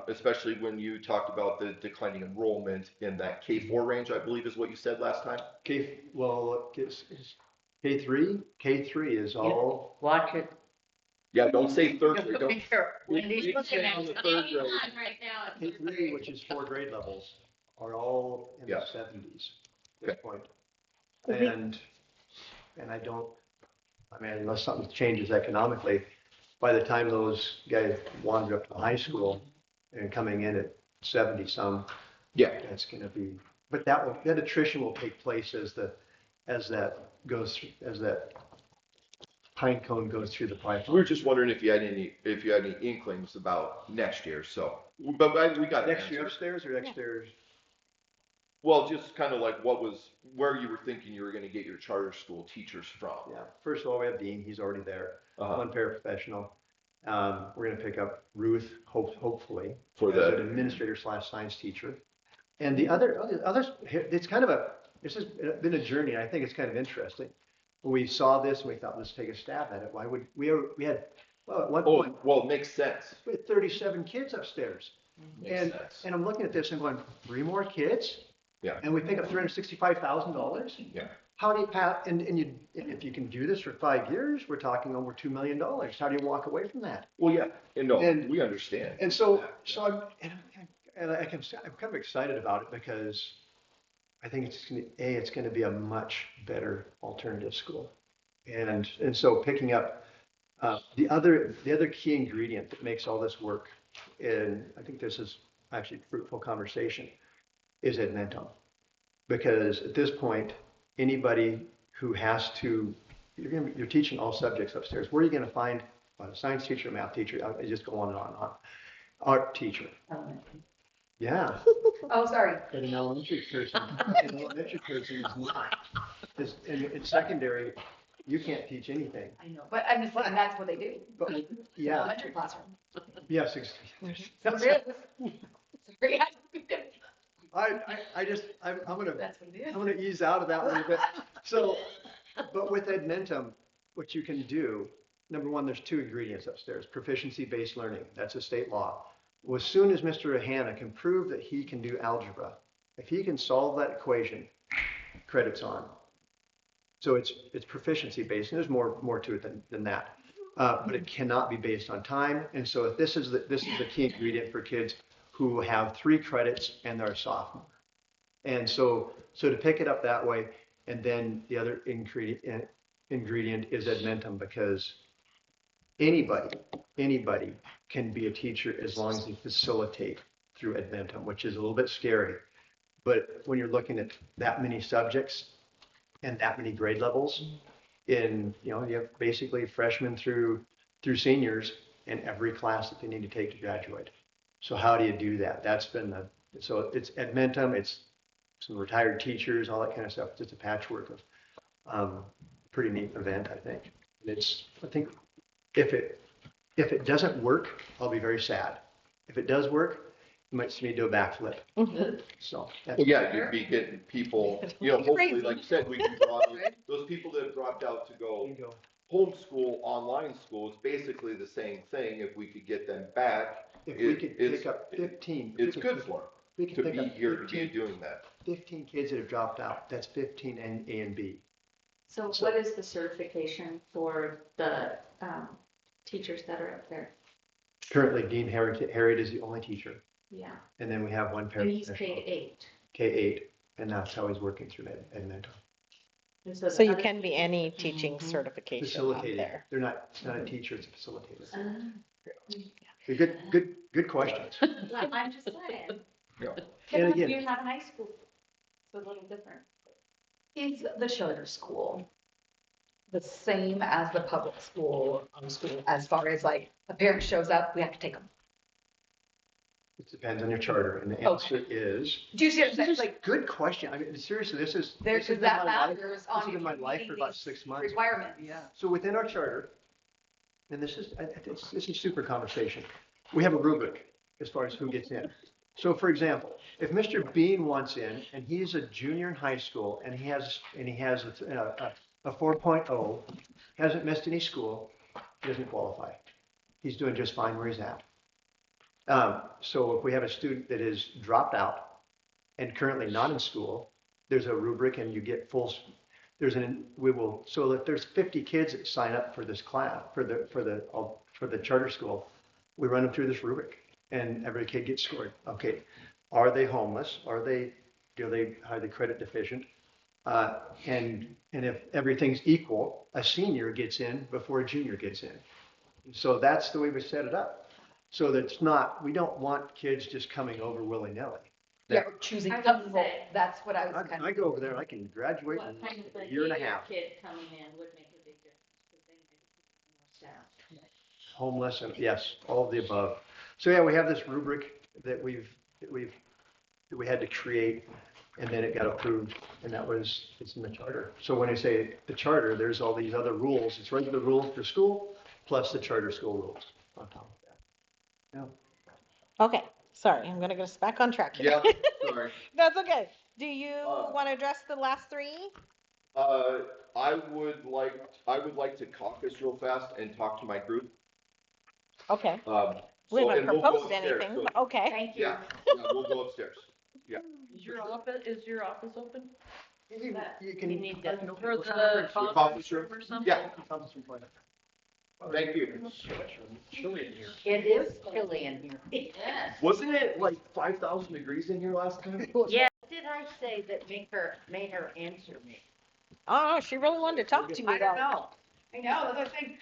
Speaker 8: especially when you talked about the declining enrollment in that K4 range, I believe is what you said last time.
Speaker 1: K3 is all.
Speaker 4: Watch it.
Speaker 8: Yeah, don't say 3rd grade. Don't.
Speaker 4: Be careful. Wendy's looking at
Speaker 8: On the
Speaker 4: you.
Speaker 8: 3rd grade.
Speaker 7: Right now.
Speaker 1: K3, which is 4 grade levels, are all in
Speaker 8: Yeah.
Speaker 1: the 70s at this point. And unless something changes economically, by the time those guys wander up to the high school, and coming in at 70 some,
Speaker 8: Yeah.
Speaker 1: that's gonna be, but that attrition will take place as that goes through, as that pine cone goes through the
Speaker 8: We
Speaker 1: pipeline.
Speaker 8: were just wondering if you had any inklings about next year, so, but we got an
Speaker 1: Next year
Speaker 8: answer.
Speaker 1: upstairs or upstairs?
Speaker 8: Well, just kind of like where you were thinking you were gonna get your charter school teachers from.
Speaker 1: Yeah, first of all, we have Dean, he's already there,
Speaker 8: Uh-huh.
Speaker 1: one paraprofessional. We're gonna pick up Ruth, hopefully,
Speaker 8: For
Speaker 1: as an
Speaker 8: the,
Speaker 1: administrator slash science teacher. And the others, it's this has been a journey, and I think it's kind of interesting. When we saw this and we thought, let's take a stab at it, why would, we had, well, at one point,
Speaker 8: well, it makes sense.
Speaker 1: we had 37 kids upstairs.
Speaker 8: Makes
Speaker 1: And,
Speaker 8: sense.
Speaker 1: and I'm looking at this and going, 3 more kids?
Speaker 8: Yeah.
Speaker 1: And we pick up $365,000?
Speaker 8: Yeah.
Speaker 1: How do you if you can do this for 5 years, we're talking over $2 million. How do you walk away from that?
Speaker 8: Well, yeah, and no,
Speaker 1: And-
Speaker 8: we understand.
Speaker 1: And so I'm kind of excited about it because I think it's gonna be a much better alternative school. And so picking up, the other key ingredient that makes all this work, and I think this is actually fruitful conversation, is Edmentum. Because at this point, anybody who has to, you're teaching all subjects upstairs. Where are you gonna find a science teacher, a math teacher? I just go on and on and on. Art teacher. Yeah.
Speaker 7: Oh, sorry.
Speaker 1: But an elementary person is not. In secondary, you can't teach anything.
Speaker 7: I know, but I'm just saying that's what they do.
Speaker 1: But, yeah,
Speaker 7: Elementary classroom.
Speaker 1: yes.
Speaker 7: So it is. Sorry,
Speaker 1: I'm gonna
Speaker 7: that's what it is.
Speaker 1: I'm going to ease out of that a little bit. So, but with Edmentum, what you can do, number one, there's 2 ingredients upstairs, proficiency-based learning. That's a state law. Well, as soon as Mr. Hanna can prove that he can do algebra, if he can solve that equation, credit's on. So it's proficiency-based, and there's more to it than that. But it cannot be based on time. And so if this is the key ingredient for kids who have 3 credits and they're a sophomore. And so to pick it up that way, and then the other ingredient is Edmentum, because anybody can be a teacher as long as they facilitate through Edmentum, which is a little bit scary. But when you're looking at that many subjects and that many grade levels, you have basically freshmen through seniors in every class that they need to take to graduate. So how do you do that? So it's Edmentum, it's some retired teachers, all that kind of stuff. It's just a patchwork of pretty neat event, I think. And I think if it doesn't work, I'll be very sad. If it does work, you might see me do a backflip. So that's,
Speaker 8: Well, yeah, you'd be getting people, hopefully, like you said, we can draw those people that have dropped out to go
Speaker 1: bingo.
Speaker 8: homeschool, online school. It's basically the same thing. If we could get them back,
Speaker 1: If we could pick up 15.
Speaker 8: it's good for
Speaker 1: We
Speaker 8: them
Speaker 1: could
Speaker 8: to
Speaker 1: pick
Speaker 8: be
Speaker 1: up
Speaker 8: here, to
Speaker 1: 15
Speaker 8: be doing that.
Speaker 1: 15 kids that have dropped out. That's 15 and A and B.
Speaker 10: So what is the certification for the teachers that are up there?
Speaker 1: Currently, Dean Harriet is the only teacher.
Speaker 10: Yeah,
Speaker 1: And then we have one
Speaker 10: and he's
Speaker 1: paraprofessional,
Speaker 10: K-8.
Speaker 1: K8, and that's how he's working through Edmentum.
Speaker 10: And so
Speaker 2: So
Speaker 10: the
Speaker 2: you
Speaker 10: other
Speaker 2: can be
Speaker 10: teachers-
Speaker 2: any teaching certification up
Speaker 1: Facilitating.
Speaker 2: there.
Speaker 1: It's not a teacher, it's a facilitator.
Speaker 10: Ah.
Speaker 1: Good questions.
Speaker 10: I'm just saying.
Speaker 1: And again,
Speaker 10: You have high school, so a little different.
Speaker 7: Is the charter school the same as the public school, as far as like a parent shows up, we have to take them?
Speaker 1: it depends on your charter, and the answer is,
Speaker 7: Do you see what I'm saying?
Speaker 1: this is
Speaker 7: Like,
Speaker 1: good question. I mean, seriously, this has
Speaker 7: there's
Speaker 1: been
Speaker 7: that
Speaker 1: my life.
Speaker 7: matters
Speaker 1: This
Speaker 7: on
Speaker 1: has
Speaker 7: if
Speaker 1: been my
Speaker 7: you're
Speaker 1: life
Speaker 7: meeting
Speaker 1: for about
Speaker 7: these
Speaker 1: 6 months.
Speaker 7: requirements.
Speaker 1: So within our charter, and this is super conversation, we have a rubric as far as who gets in. So for example, if Mr. Bean wants in and he's a junior in high school and he has a 4.0, hasn't missed any school, he doesn't qualify. He's doing just fine where he's at. So if we have a student that is dropped out and currently not in school, there's a rubric and you get so if there's 50 kids that sign up for this class, for the charter school, we run them through this rubric and every kid gets scored. Okay, are they homeless? Are they credit deficient? And if everything's equal, a senior gets in before a junior gets in. So that's the way we set it up. So that it's not, we don't want kids just coming over willy-nilly.
Speaker 7: Yeah, or choosing
Speaker 10: I was
Speaker 7: some
Speaker 10: gonna
Speaker 7: role.
Speaker 10: say.
Speaker 7: That's what I was kind
Speaker 1: I
Speaker 7: of.
Speaker 1: go over there, I can graduate
Speaker 10: What kind of
Speaker 1: in
Speaker 10: a
Speaker 1: a year and a
Speaker 10: year
Speaker 1: half.
Speaker 10: kid coming in would make a big difference, because they might be more staff.
Speaker 1: Homeless and, yes, all of the above. So yeah, we have this rubric that we had to create, and then it got approved, and it's in the charter. So when I say the charter, there's all these other rules. It's regular rules for school, plus the charter school rules on top of that. Yeah.
Speaker 2: Okay, sorry, I'm gonna get us back on track here.
Speaker 8: Yeah, sorry.
Speaker 2: That's okay. Do you
Speaker 8: Uh,
Speaker 2: want to address the last three?
Speaker 8: I would like to caucus real fast and talk to my group.
Speaker 2: Okay, we
Speaker 8: So,
Speaker 2: haven't
Speaker 8: and we'll go
Speaker 2: proposed
Speaker 8: upstairs,
Speaker 2: anything,
Speaker 8: so-
Speaker 2: but okay.
Speaker 4: Thank you.
Speaker 8: Yeah, we'll go upstairs.
Speaker 3: Is your office open?
Speaker 1: You can.
Speaker 4: You need to-
Speaker 3: For the
Speaker 8: The
Speaker 3: conference
Speaker 8: conference room?
Speaker 3: room or something?
Speaker 8: Yeah,
Speaker 1: Conference room plan.
Speaker 8: thank you.
Speaker 9: Chilly in here.
Speaker 4: It is chilly in here.
Speaker 10: Yes.
Speaker 8: Wasn't it like 5,000 degrees in here last time?
Speaker 4: Yeah, what did I say that made her answer me?
Speaker 2: Oh, she really wanted to talk to me
Speaker 7: I don't
Speaker 2: though.
Speaker 7: know. I know, the other thing,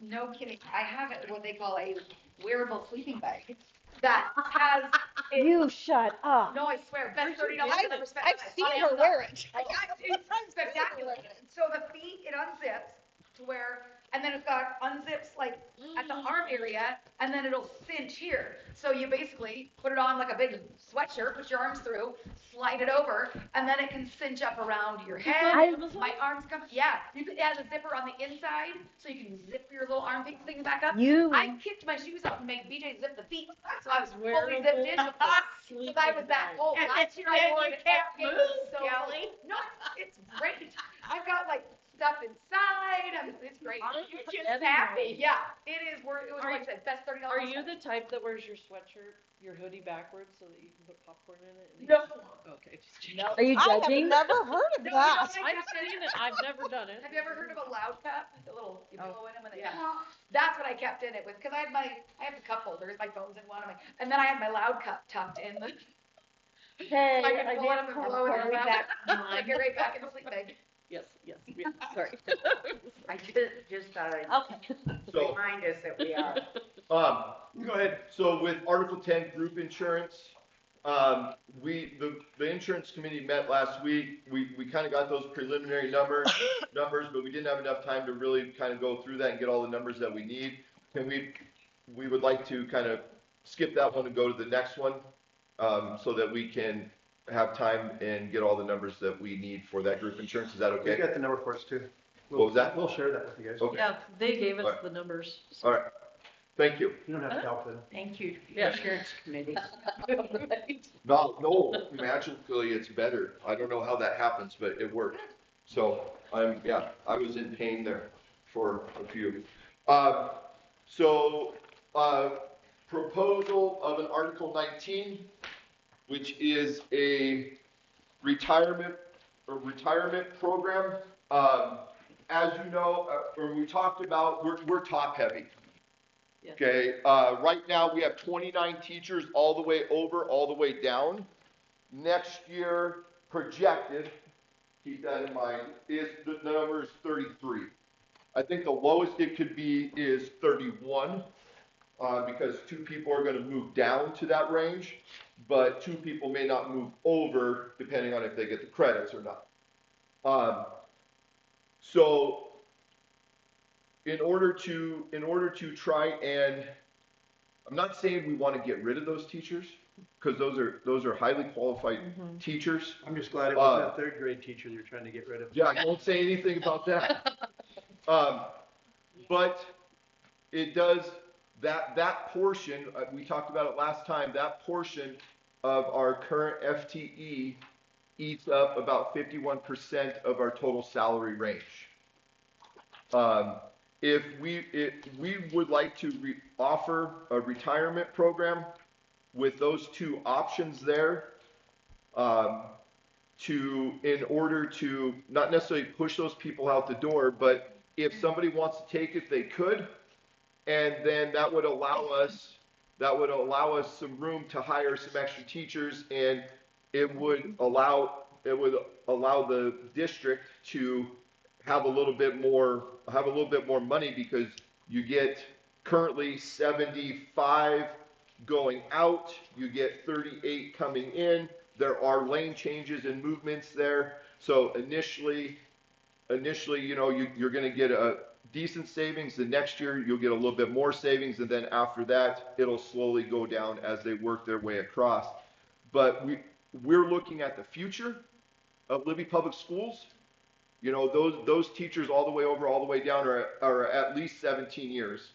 Speaker 7: no kidding, I have what they call a wearable sleeping bag that has,
Speaker 6: You shut up.
Speaker 7: no, I swear, best $30 I've ever spent.
Speaker 2: I've seen her wear it.
Speaker 7: It's spectacular. So the feet, it unzips to where, and then it's got unzips like at the arm area, and then it'll cinch here. So you basically put it on like a big sweatshirt, put your arms through, slide it over, and then it can cinch up around your head. My arms come, yeah, it has a zipper on the inside, so you can zip your little armpit thing back up. I kicked my shoes off and made BJ zip the feet, so I was fully zipped in. Because I was that cold. Last year I wore it. It was so
Speaker 4: Kelly.
Speaker 7: no, it's great. I've got like stuff inside. It's great.
Speaker 4: You're just happy.
Speaker 7: Yeah, it is. It was like I said, best $30.
Speaker 3: Are you the type that wears your sweatshirt, your hoodie backwards so that you can put popcorn in it?
Speaker 7: No.
Speaker 3: Okay, just checking.
Speaker 7: No.
Speaker 6: Are you
Speaker 2: I have
Speaker 6: judging?
Speaker 2: never heard of
Speaker 7: No,
Speaker 2: that.
Speaker 7: no,
Speaker 3: I've seen it, I've never done it.
Speaker 7: Have you ever heard of a loud cup? The little, you
Speaker 3: Oh.
Speaker 7: blow in them and they,
Speaker 4: Yeah.
Speaker 7: that's what I kept in it with, because I have the cup holders, my phone's in one of my, and then I had my loud cup tucked in the,
Speaker 6: Hey,
Speaker 7: I can pull it up and blow it in
Speaker 4: totally
Speaker 7: the
Speaker 4: back
Speaker 7: I get right back in the sleep bag.
Speaker 3: Yes, sorry.
Speaker 4: I just thought I'd
Speaker 2: Okay.
Speaker 8: So,
Speaker 4: remind us that we are.
Speaker 8: go ahead. So with Article 10 group insurance, the insurance committee met last week. We kind of got those preliminary numbers, but we didn't have enough time to really kind of go through that and get all the numbers that we need. And we would like to kind of skip that one and go to the next one, so that we can have time and get all the numbers that we need for that group insurance. Is that
Speaker 1: We
Speaker 8: okay?
Speaker 1: got the number for us too.
Speaker 8: What was that?
Speaker 1: We'll share that with you guys.
Speaker 8: Okay.
Speaker 3: Yeah, they gave us
Speaker 8: Alright.
Speaker 3: the numbers.
Speaker 8: All right. Thank you.
Speaker 1: You don't have to help them.
Speaker 4: Thank you,
Speaker 3: Yeah.
Speaker 4: insurance committee.
Speaker 8: No, magically it's better. I don't know how that happens, but it worked. So I was in pain there for a few. Proposal of an Article 19, which is a retirement program. As you know, or we talked about, we're top heavy.
Speaker 3: Yeah.
Speaker 8: Okay, right now we have 29 teachers all the way over, all the way down. Next year, projected, keep that in mind, is the number is 33. I think the lowest it could be is 31, because 2 people are going to move down to that range, but 2 people may not move over depending on if they get the credits or not. So in order to try and, I'm not saying we want to get rid of those teachers, because those are highly qualified teachers.
Speaker 1: I'm just glad it wasn't that 3rd grade teacher you're trying to get rid of.
Speaker 8: Yeah, don't say anything about that. But it does, that portion, we talked about it last time, that portion of our current FTE eats up about 51% of our total salary range. If we would like to offer a retirement program with those 2 options there, in order to not necessarily push those people out the door, but if somebody wants to take it, they could, and then that would allow us some room to hire some extra teachers, and it would allow the district to have a little bit more money, because you get currently 75 going out, you get 38 coming in. There are lane changes and movements there. So initially, you know, you're going to get a decent savings. The next year, you'll get a little bit more savings. And then after that, it'll slowly go down as they work their way across. But we're looking at the future of Libby Public Schools. You know, those teachers all the way over, all the way down are at least 17 years.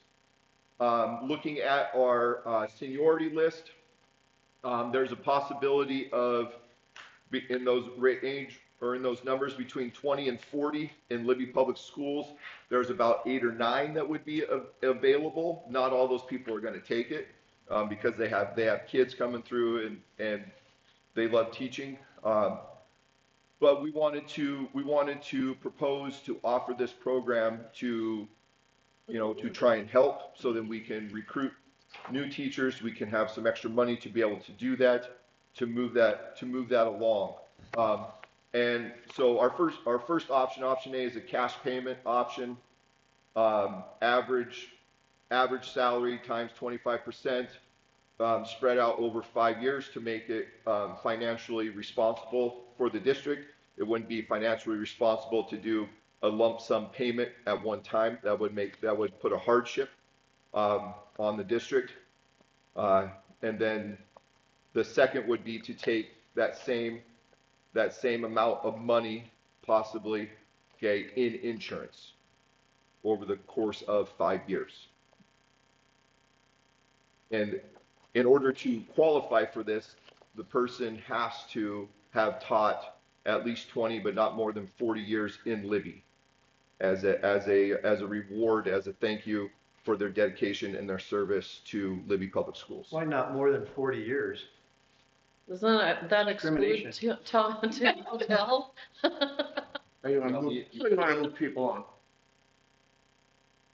Speaker 8: Looking at our seniority list, there's a possibility of in those range or in those numbers between 20 and 40 in Libby Public Schools. There's about 8 or 9 that would be available. Not all those people are going to take it because they have kids coming through and they love teaching. But we wanted to propose to offer this program to, you know, to try and help so that we can recruit new teachers. We can have some extra money to be able to do that, to move that along. And so our first option A, is a cash payment option. Average salary times 25%, spread out over 5 years to make it financially responsible for the district. It wouldn't be financially responsible to do a lump sum payment at one time. That would put a hardship on the district. And then the second would be to take that same amount of money, possibly, okay, in insurance over the course of 5 years. And in order to qualify for this, the person has to have taught at least 20, but not more than 40 years in Libby as a reward, as a thank you for their dedication and their service to Libby Public Schools.
Speaker 1: Why not more than 40 years?
Speaker 3: Doesn't that exclude hotel?
Speaker 5: You want to move people on.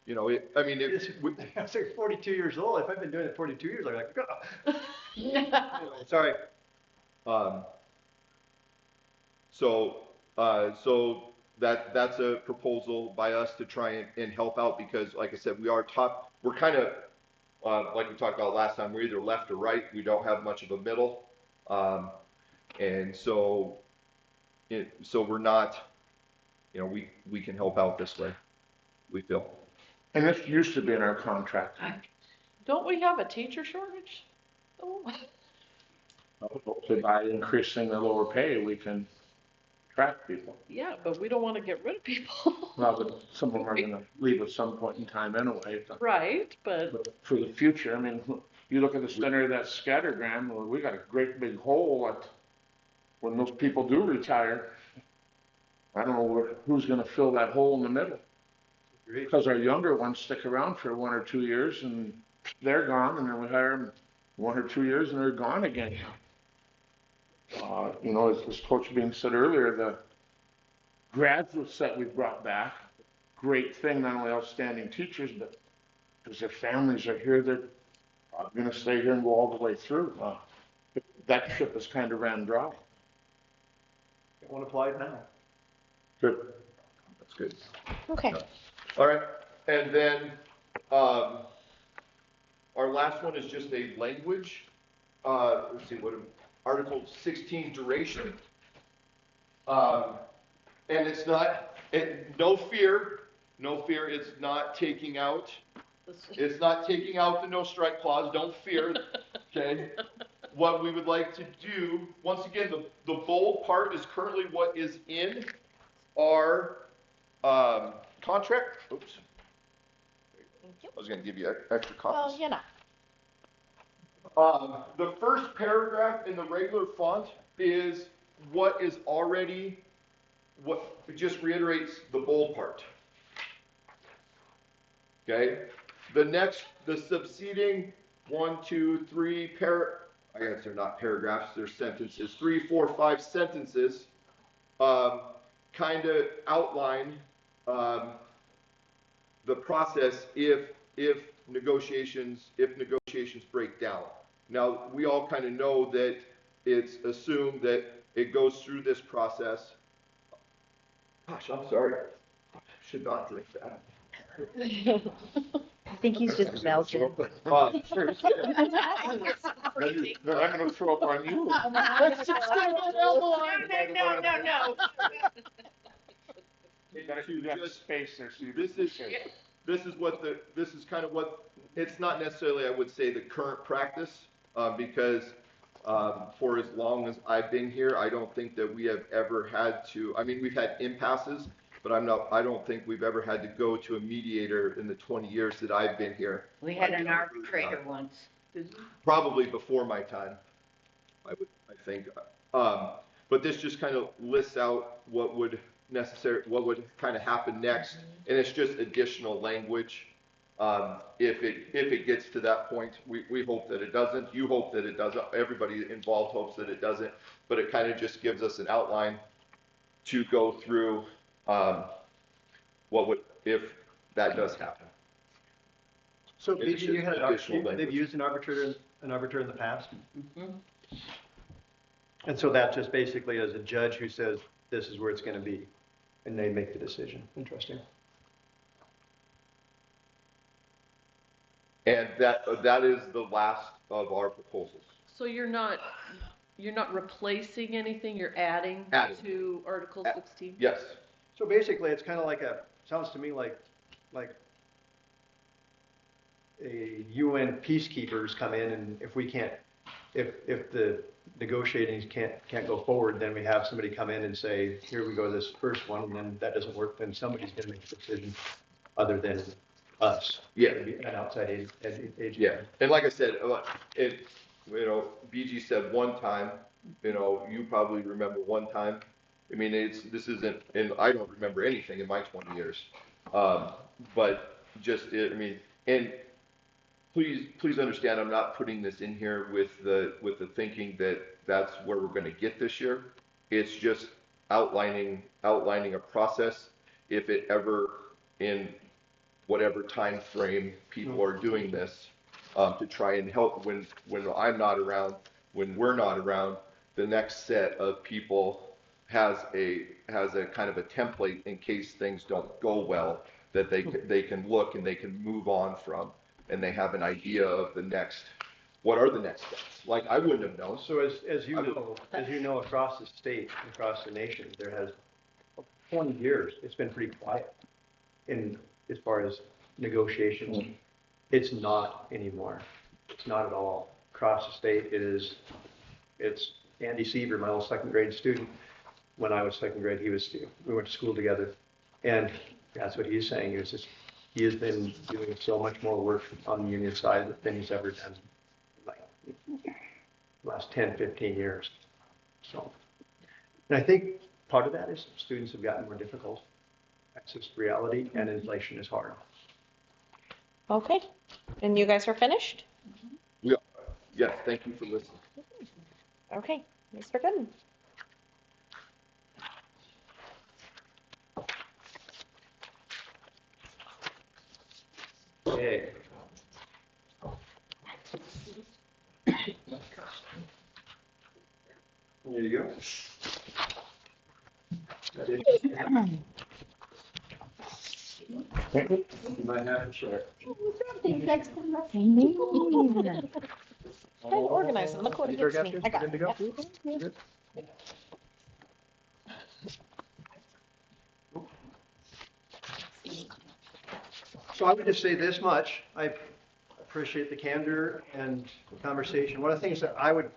Speaker 8: You know,
Speaker 1: I say 42 years old. If I've been doing it 42 years, I'm like, oh. Sorry.
Speaker 8: So that's a proposal by us to try and help out because, like I said, we're kind of, like we talked about last time, we're either left or right. We don't have much of a middle. And so we're not, you know, we can help out this way, we feel.
Speaker 5: And this used to be in our contract.
Speaker 3: Don't we have a teacher shortage? Oh.
Speaker 5: Hopefully by increasing the lower pay, we can attract people.
Speaker 3: Yeah, but we don't want to get rid of people.
Speaker 5: Well, but some of them are going to leave at some point in time anyway.
Speaker 3: Right, but
Speaker 5: for the future, I mean, you look at the center of that scattergram, well, we got a great big hole at, when those people do retire. I don't know who's going to fill that hole in the middle. Because our younger ones stick around for 1 or 2 years and they're gone, and then we hire them 1 or 2 years and they're gone again. You know, as Coach Bean said earlier, the graduates that we've brought back, great thing, not only outstanding teachers, but because their families are here, they're going to stay here and go all the way through. That ship has kind of ran dry.
Speaker 1: I want to apply it now.
Speaker 8: Good. That's good.
Speaker 2: Okay.
Speaker 8: All right, and then our last one is just a language. Let's see, Article 16 duration. And it's not, no fear, it's not taking out the no strike clause, don't fear, okay? What we would like to do, once again, the bold part is currently what is in our contract. Oops.
Speaker 2: Thank you.
Speaker 8: I was going to give you extra copies.
Speaker 2: Well, you know.
Speaker 8: The first paragraph in the regular font is what is already, what it just reiterates the bold part. Okay. The succeeding 1, 2, 3 I guess they're not paragraphs, they're sentences. 3, 4, 5 sentences kind of outline the process if negotiations break down. Now, we all kind of know that it's assumed that it goes through this process. Gosh, I'm sorry. I should not drink that.
Speaker 6: I think he's just Belgian.
Speaker 5: Then I'm gonna throw up on you.
Speaker 4: No.
Speaker 5: You got space there, so you
Speaker 8: This is, this is kind of what, it's not necessarily, I would say, the current practice, because, for as long as I've been here, I don't think that we have ever had to, I mean, we've had impasses, but I don't think we've ever had to go to a mediator in the 20 years that I've been here.
Speaker 4: We had an arbitrator once.
Speaker 8: Probably before my time, I think. But this just kind of lists out what would kind of happen next, and it's just additional language. If it gets to that point, we hope that it doesn't. You hope that it doesn't. Everybody involved hopes that it doesn't. But it kind of just gives us an outline to go through what would, if that does happen.
Speaker 1: So
Speaker 8: It's
Speaker 1: BG, you had
Speaker 8: additional language.
Speaker 1: they've used an arbitrator in the past? And so that just basically is a judge who says, this is where it's gonna be, and they make the decision. Interesting.
Speaker 8: And that is the last of our proposals.
Speaker 3: So you're not replacing anything, you're adding
Speaker 8: Adding.
Speaker 3: to Article 16?
Speaker 8: Yes.
Speaker 1: So basically, it's kind of like sounds to me like a UN peacekeepers come in, and if the negotiating can't go forward, then we have somebody come in and say, here we go, this first one, and then that doesn't work, then somebody's gonna make a decision other than us.
Speaker 8: Yeah.
Speaker 1: An outside agent.
Speaker 8: Yeah, and like I said, BG said one time, you probably remember one time. I mean, this isn't, and I don't remember anything in my 20 years. But and please understand, I'm not putting this in here with the thinking that that's where we're gonna get this year. It's just outlining a process, if it ever, in whatever time frame people are doing this, to try and help when I'm not around, when we're not around, the next set of people has a kind of a template in case things don't go well, that they can look and they can move on from, and they have an idea of what are the next steps. Like, I wouldn't have known.
Speaker 1: So as you know, across the state, across the nation, there has 20 years, it's been pretty quiet as far as negotiations. It's not anymore. It's not at all. Across the state, it's Andy Seaver, my old second grade student. When I was second grade, we went to school together, and that's what he's saying. He has been doing so much more work on the union side than he's ever done, like, last 10, 15 years. So, and I think part of that is students have gotten more difficult. That's just reality, and inflation is hard.
Speaker 2: Okay, and you guys are finished?
Speaker 8: Yes, thank you for listening.
Speaker 2: Okay, Mr. Gooden.
Speaker 1: Okay. There you go. That is- You might have to share.
Speaker 2: I'm organizing. Look what it
Speaker 1: These are
Speaker 2: gets me. I got
Speaker 1: good
Speaker 2: it.
Speaker 1: to go?
Speaker 2: Yep.
Speaker 1: Good. So I would just say this much. I appreciate the candor and the conversation. One of the things that I would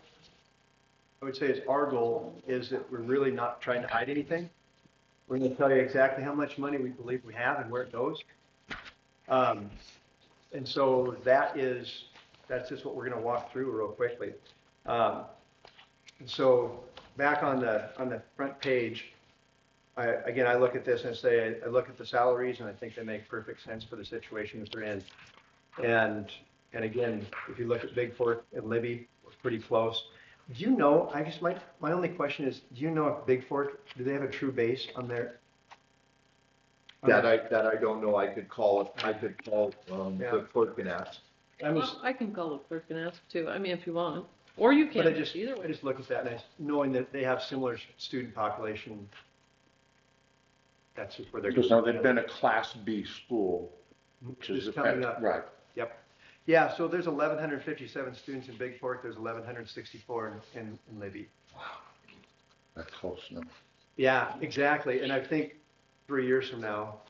Speaker 1: say is our goal is that we're really not trying to hide anything. We're going to tell you exactly how much money we believe we have and where it goes. And so that's just what we're going to walk through real quickly. And so back on the front page, I look at this and say, I look at the salaries and I think they make perfect sense for the situation that they're in. And again, if you look at Big Fork and Libby, we're pretty close. Do you know, I guess my only question is, do you know if Big Fork, do they have a true base on their?
Speaker 8: That I don't know. I could call the clerk and ask.
Speaker 3: I can call the clerk and ask too, I mean, if you want, or you can,
Speaker 1: But
Speaker 3: either
Speaker 1: I
Speaker 3: way.
Speaker 1: just look at that and knowing that they have similar student population, that's just where they're.
Speaker 5: Because now they've been a Class B school which is
Speaker 1: Just coming
Speaker 5: at-
Speaker 1: up.
Speaker 5: Right.
Speaker 1: Yep. Yeah, so there's 1,157 students in Big Fork, there's 1,164 in Libby.
Speaker 5: That's close enough.
Speaker 1: Yeah, exactly, and I think 3 years from now,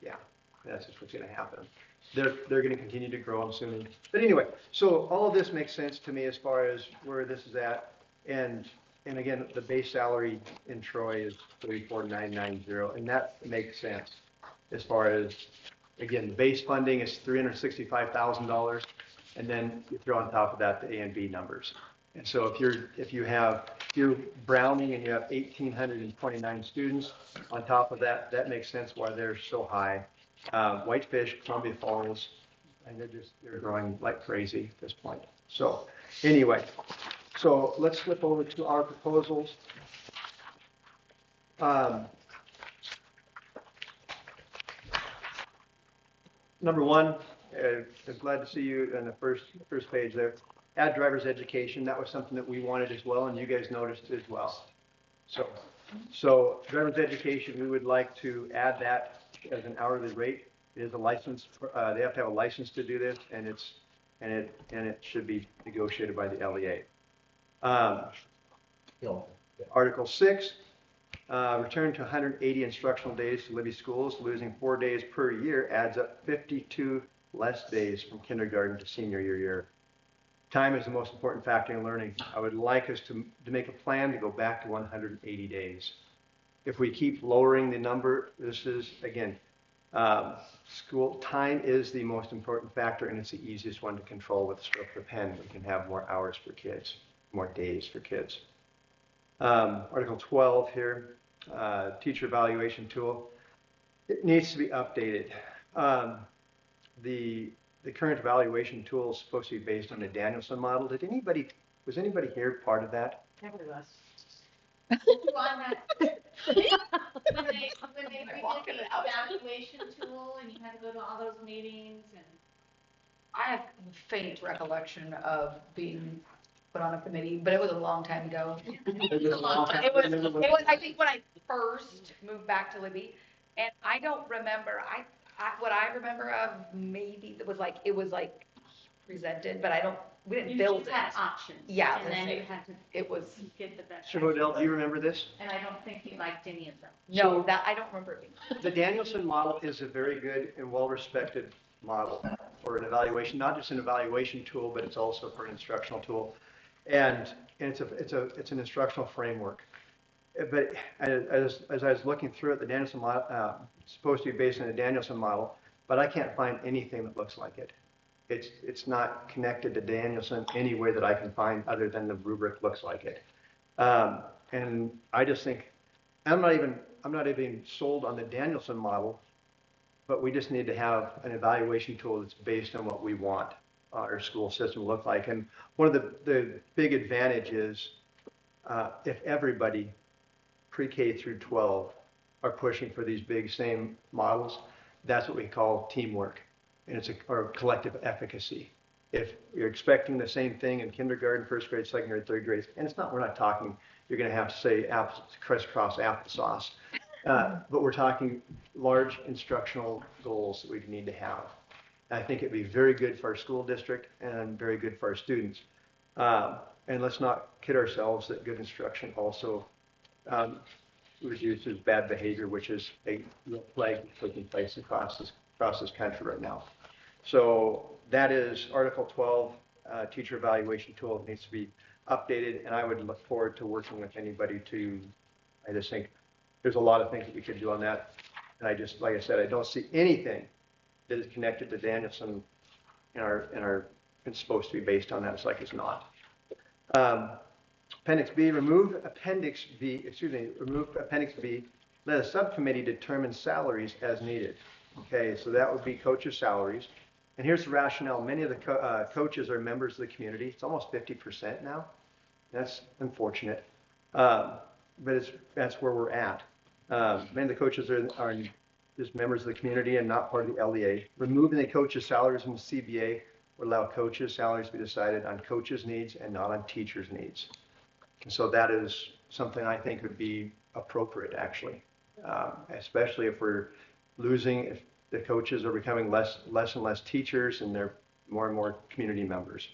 Speaker 1: yeah, that's just what's gonna happen. They're gonna continue to grow, I'm assuming. But anyway, so all of this makes sense to me as far as where this is at. And again, the base salary in Troy is 34,990, and that makes sense as far as, again, base funding is $365,000, and then you throw on top of that the A and B numbers. And so if you're Browning and you have 1,829 students, on top of that, that makes sense why they're so high. Whitefish, Columbia Falls, and they're growing like crazy at this point. So anyway, so let's flip over to our proposals. Number one, I'm glad to see you on the first page there. Add driver's education. That was something that we wanted as well, and you guys noticed as well. So driver's education, we would like to add that as an hourly rate. It is a license. They have to have a license to do this, and it should be negotiated by the LEA. Article 6, return to 180 instructional days to Libby schools. Losing 4 days per year adds up 52 less days from kindergarten to senior year. Time is the most important factor in learning. I would like us to make a plan to go back to 180 days. If we keep lowering the number, this is, again, school time is the most important factor, and it's the easiest one to control with a stroke of a pen. We can have more hours for kids, more days for kids. Article 12 here, teacher evaluation tool. It needs to be updated. The current evaluation tool is supposed to be based on the Danielson model. Was anybody here part of that?
Speaker 10: Never was.
Speaker 11: When they redid the evaluation tool and you had to go to all those meetings and.
Speaker 7: I have faint recollection of being put on a committee, but it was a long time ago. It was, I think when I first moved back to Libby, and I don't remember, what I remember of maybe it was like presented, but we didn't build it.
Speaker 10: You just had options.
Speaker 7: Yeah,
Speaker 10: And then you had to
Speaker 7: it was,
Speaker 10: get the best.
Speaker 1: Mr. Hodel, do you remember this?
Speaker 10: And I don't think you liked any of them.
Speaker 7: no, that, I don't remember it.
Speaker 1: The Danielson model is a very good and well-respected model for an evaluation, not just an evaluation tool, but it's also for an instructional tool. And it's an instructional framework. But as I was looking through it, the Danielson model is supposed to be based on the Danielson model, but I can't find anything that looks like it. It's not connected to Danielson any way that I can find other than the rubric looks like it. And I just think, I'm not even sold on the Danielson model, but we just need to have an evaluation tool that's based on what we want our school system to look like. And one of the big advantages, if everybody pre-K through 12 are pushing for these big same models, that's what we call teamwork, and or collective efficacy. If you're expecting the same thing in kindergarten, first grade, second grade, third grade, and we're not talking, you're going to have to say crisscross applesauce, but we're talking large instructional goals that we need to have. I think it'd be very good for our school district and very good for our students. And let's not kid ourselves that good instruction also reduces bad behavior, which is a real plague taking place across this country right now. So that is Article 12, teacher evaluation tool. It needs to be updated, and I would look forward to working with anybody I just think there's a lot of things that we could do on that. And like I said, I don't see anything that is connected to Danielson it's supposed to be based on that. It's like it's not. Appendix B, remove Appendix B. Let a subcommittee determine salaries as needed. Okay, so that would be coaches' salaries. And here's the rationale. Many of the coaches are members of the community. It's almost 50% now. That's unfortunate. But that's where we're at. Many of the coaches are just members of the community and not part of the LEA. Removing the coaches' salaries from the CBA would allow coaches' salaries to be decided on coaches' needs and not on teachers' needs. And so that is something I think would be appropriate, actually, especially if we're losing. the coaches are becoming less and less teachers, and they're more and more community members.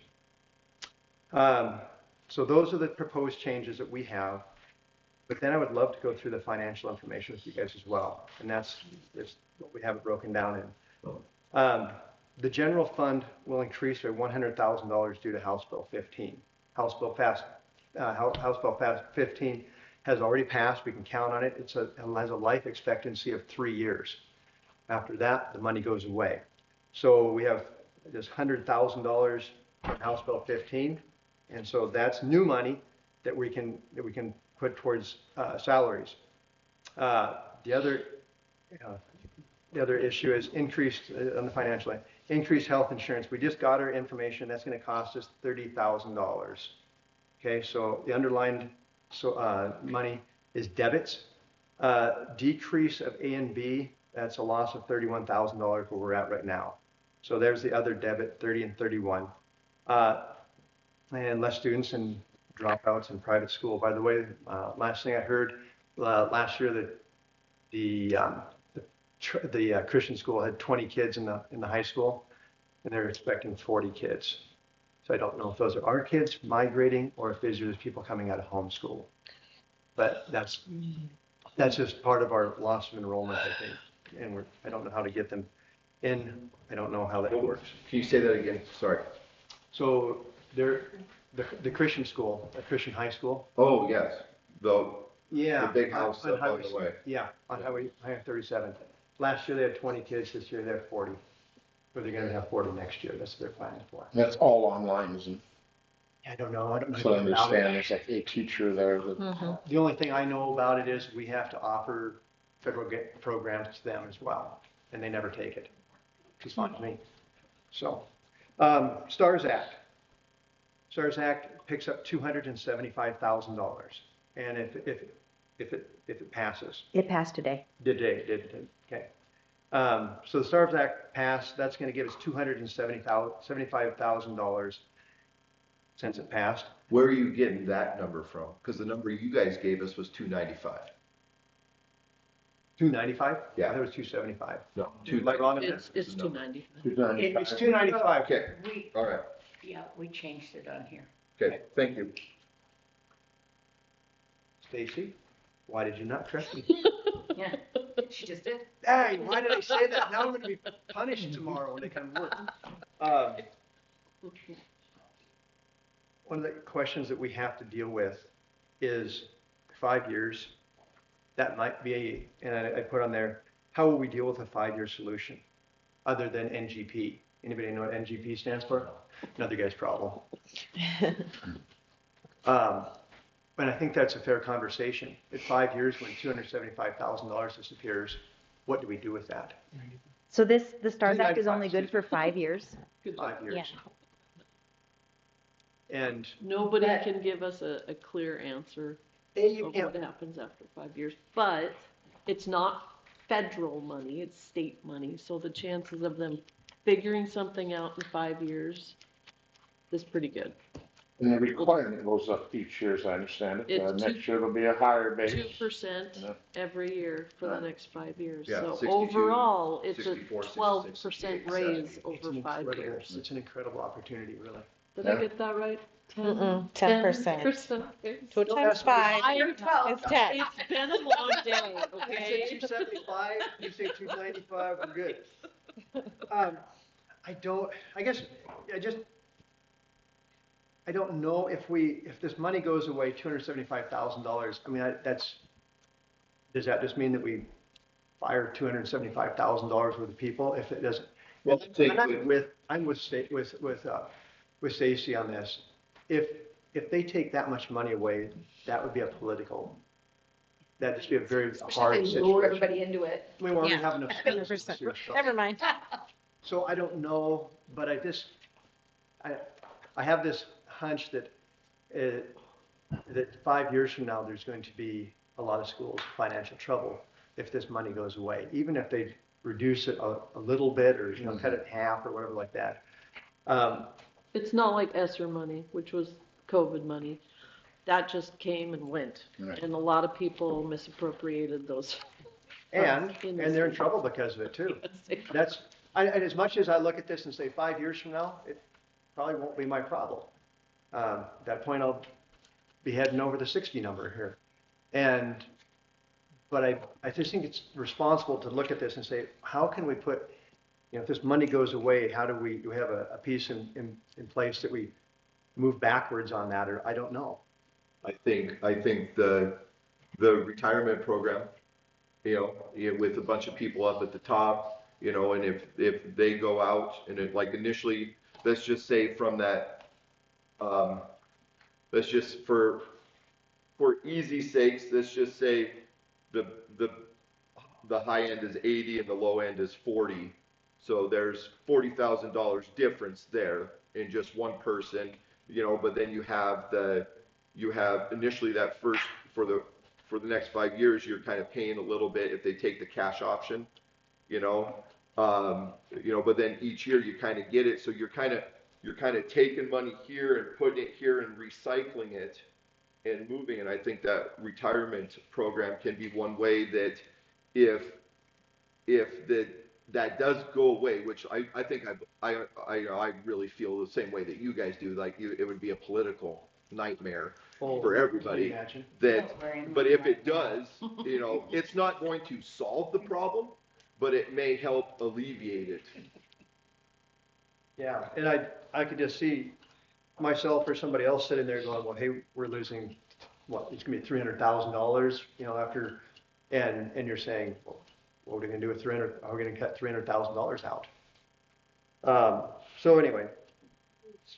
Speaker 1: So those are the proposed changes that we have. But then I would love to go through the financial information with you guys as well, and that's what we have it broken down in. The general fund will increase by $100,000 due to House Bill 15. House Bill 15 has already passed. We can count on it. It has a life expectancy of 3 years. After that, the money goes away. So we have this $100,000 from House Bill 15, and so that's new money that we can put towards salaries. The other issue is increased on the financial end. Increased health insurance. We just got our information. That's going to cost us $30,000. Okay, so the underlined money is debits. Decrease of A and B. That's a loss of $31,000 where we're at right now. So there's the other debit, 30 and 31. And less students and dropouts in private school. By the way, last thing I heard last year that the Christian school had 20 kids in the high school, and they're expecting 40 kids. So I don't know if those are our kids migrating or if these are just people coming out of homeschool. But that's just part of our loss of enrollment, I think. And I don't know how to get them in. I don't know how that works.
Speaker 8: Can you say that again? Sorry.
Speaker 1: So the Christian school, a Christian high school.
Speaker 8: Oh, yes. The big house
Speaker 1: on
Speaker 8: up on the way.
Speaker 1: Yeah, on Highway 37. Last year they had 20 kids. This year they have 40. Or they're going to have 40 next year. That's what they're planning for.
Speaker 5: That's all online, isn't it?
Speaker 1: I don't know. I don't know.
Speaker 5: So I understand there's like a teacher there that.
Speaker 1: The only thing I know about it is we have to offer federal programs to them as well, and they never take it. It's fine to me. So, STARS Act. STARS Act picks up $275,000, and if it passes.
Speaker 6: It passed today.
Speaker 1: Did okay. So the STARS Act passed. That's going to give us $275,000 since it passed.
Speaker 8: Where are you getting that number from? Because the number you guys gave us was 295.
Speaker 1: 295?
Speaker 8: Yeah.
Speaker 1: I thought it was 275.
Speaker 8: No,
Speaker 1: Like wrong
Speaker 3: It's 290.
Speaker 1: It's 295.
Speaker 8: Okay. All right.
Speaker 4: Yeah, we changed it on here.
Speaker 8: Okay. Thank you.
Speaker 1: Stacy, why did you not trust me?
Speaker 7: Yeah, she just did.
Speaker 1: Hey, why did I say that? Now I'm going to be punished tomorrow when they come to work. One of the questions that we have to deal with is 5 years. That might be, and I put on there, how will we deal with a 5-year solution other than NGP? Anybody know what NGP stands for? Another guy's problem. But I think that's a fair conversation. At 5 years, when $275,000 disappears, what do we do with that?
Speaker 6: So the STARS Act is only good for 5 years?
Speaker 1: 5 years.
Speaker 6: Yeah.
Speaker 1: And
Speaker 3: Nobody can give us a clear answer of what happens after 5 years, but it's not federal money, it's state money, so the chances of them figuring something out in 5 years is pretty good.
Speaker 5: And the requirement goes up each year, as I understand it.
Speaker 3: It's
Speaker 5: Next year it'll be a higher base.
Speaker 3: 2%
Speaker 5: Yeah.
Speaker 3: every year for the next 5 years.
Speaker 8: Yeah,
Speaker 3: So
Speaker 8: 62,
Speaker 3: overall, it's a
Speaker 8: 64,
Speaker 3: 12%
Speaker 8: 68,
Speaker 3: raise over 5 years.
Speaker 1: It's an incredible opportunity, really.
Speaker 3: Did I get that right?
Speaker 2: 10%. 2 times 5 is 10.
Speaker 3: It's been a long day,
Speaker 1: You
Speaker 3: okay?
Speaker 1: say 275, you say 295, we're good. I don't know if this money goes away, $275,000, I mean, does that just mean that we fire $275,000 worth of people if it doesn't?
Speaker 8: Well, I think
Speaker 1: I'm with Stacy on this. If they take that much money away, that would be that'd just be a very hard
Speaker 7: Lure
Speaker 1: situation.
Speaker 7: everybody into it.
Speaker 1: We weren't
Speaker 2: Yeah.
Speaker 1: having enough schools this year, so.
Speaker 2: Never mind.
Speaker 1: So I don't know, but I have this hunch that 5 years from now, there's going to be a lot of schools in financial trouble if this money goes away, even if they reduce it a little bit or cut it in half or whatever like that.
Speaker 3: It's not like ESSER money, which was COVID money. That just came and went.
Speaker 5: Right.
Speaker 3: And a lot of people misappropriated those.
Speaker 1: And,
Speaker 3: funds in the
Speaker 1: and they're in
Speaker 3: city.
Speaker 1: trouble because of it too.
Speaker 3: Let's say-
Speaker 1: That's, and as much as I look at this and say 5 years from now, it probably won't be my problem. At that point, I'll be heading over the 60 number here. But I just think it's responsible to look at this and say, how can we put, if this money goes away, how do we have a piece in place that we move backwards on that, or I don't know.
Speaker 8: I think the retirement program, with a bunch of people up at the top, and if they go out and like initially, let's just say from that, let's just for easy sakes, let's just say the high end is 80 and the low end is 40. So there's $40,000 difference there in just one person, but then you have initially that first for the next 5 years, you're kind of paying a little bit if they take the cash option, but then each year you kind of get it. So you're kind of taking money here and putting it here and recycling it and moving. And I think that retirement program can be one way that if that does go away, which I think I really feel the same way that you guys do. Like it would be a political nightmare for everybody. But if it does, it's not going to solve the problem, but it may help alleviate it.
Speaker 1: Yeah, and I could just see myself or somebody else sitting there going, well, hey, we're losing, it's gonna be $300,000, after, and you're saying, well, what are we gonna do with how are we gonna cut $300,000 out? So anyway,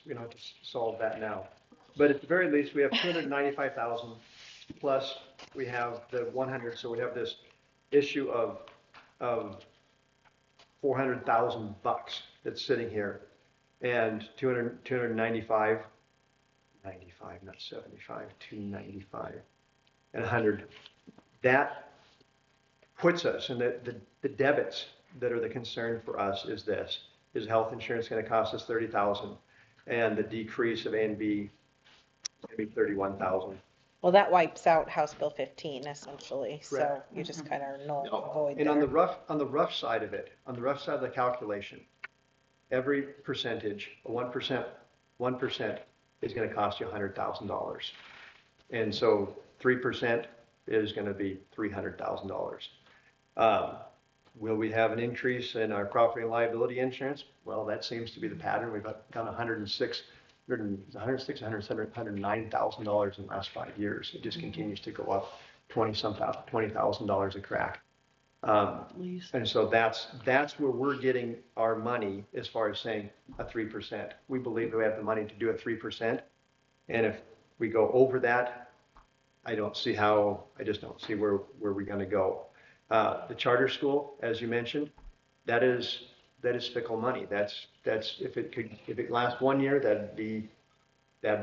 Speaker 1: we don't have to solve that now. But at the very least, we have 295,000 plus we have the 100, so we have this issue of $400,000 that's sitting here, and 295, not 75, 295, and 100. That puts us, and the debits that are the concern for us is this: is health insurance going to cost us $30,000, and the decrease of A and B is going to be $31,000.
Speaker 2: Well, that wipes out House Bill 15 essentially. So
Speaker 1: Correct.
Speaker 2: you just kind of null
Speaker 1: No.
Speaker 2: void
Speaker 1: And
Speaker 2: there.
Speaker 1: on the rough side of it, on the rough side of the calculation, every percentage, 1% is going to cost you $100,000. And so 3% is going to be $300,000. Will we have an increase in our property and liability insurance? Well, that seems to be the pattern. We've done $109,000 in the last 5 years. It just continues to go up $20,000 a crack.
Speaker 3: At least.
Speaker 1: And so that's where we're getting our money as far as saying a 3%. We believe that we have the money to do a 3%. And if we go over that, I just don't see where we're going to go. The charter school, as you mentioned, that is fickle money. That's if it lasts 1 year, that'd be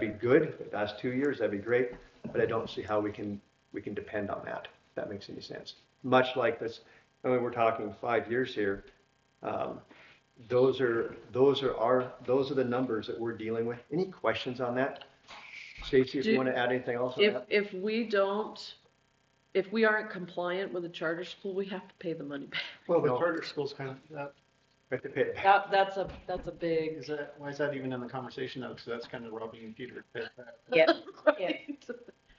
Speaker 1: good. If it lasts 2 years, that'd be great. But I don't see how we can depend on that. If that makes any sense. Much like this, we're talking 5 years here. Those are the numbers that we're dealing with. Any questions on that? Stacey, if you want to add anything else on that?
Speaker 3: If we aren't compliant with the charter school, we have to pay the money back.
Speaker 9: Well, the charter school's kind of,
Speaker 1: We have to pay it back.
Speaker 3: That's a big.
Speaker 9: why is that even in the conversation though? Because that's kind of robbing Peter to pay it back.
Speaker 4: Yep.
Speaker 3: Right.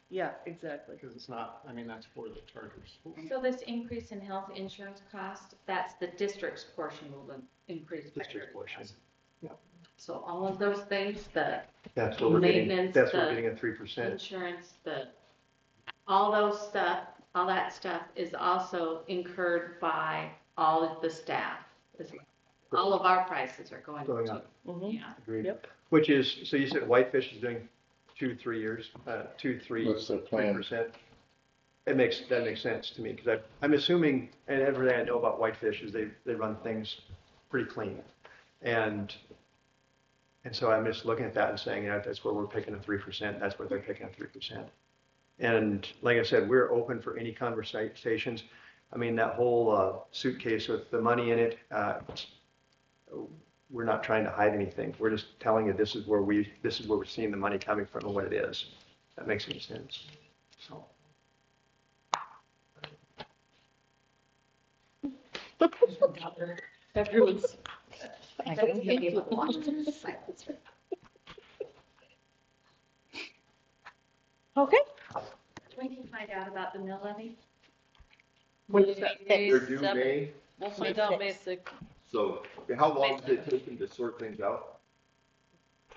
Speaker 3: Yeah, exactly.
Speaker 9: Because it's not, that's for the charter school.
Speaker 10: So this increase in health insurance cost, that's the district's portion will increase. by
Speaker 1: District portion.
Speaker 10: 30,000.
Speaker 1: Yeah.
Speaker 10: So all of those things, the
Speaker 1: That's what we're getting.
Speaker 10: Maintenance,
Speaker 1: That's what
Speaker 10: the
Speaker 1: we're getting at 3%.
Speaker 10: insurance, all that stuff is also incurred by all of the staff. All of our prices are going
Speaker 1: Going
Speaker 10: up.
Speaker 1: up.
Speaker 10: Yeah.
Speaker 1: Agreed.
Speaker 3: Yep.
Speaker 1: Which is, so you said Whitefish is doing 2-3 years, 2-3%.
Speaker 5: What's their plan?
Speaker 1: That makes sense to me because I'm assuming, and everything I know about Whitefish is they run things pretty clean, and so I'm just looking at that and saying, that's where we're picking a 3%. That's where they're picking a 3%. And like I said, we're open for any conversations. That whole suitcase with the money in it, we're not trying to hide anything. We're just telling you this is where we're seeing the money coming from and what it is. That makes any sense. So.
Speaker 3: Everyone's.
Speaker 2: Okay.
Speaker 11: When can you find out about the mill levy?
Speaker 3: May
Speaker 8: They're due
Speaker 3: 7th.
Speaker 8: May,
Speaker 3: We'll find out May 6th.
Speaker 8: so how long does it take them to sort things out?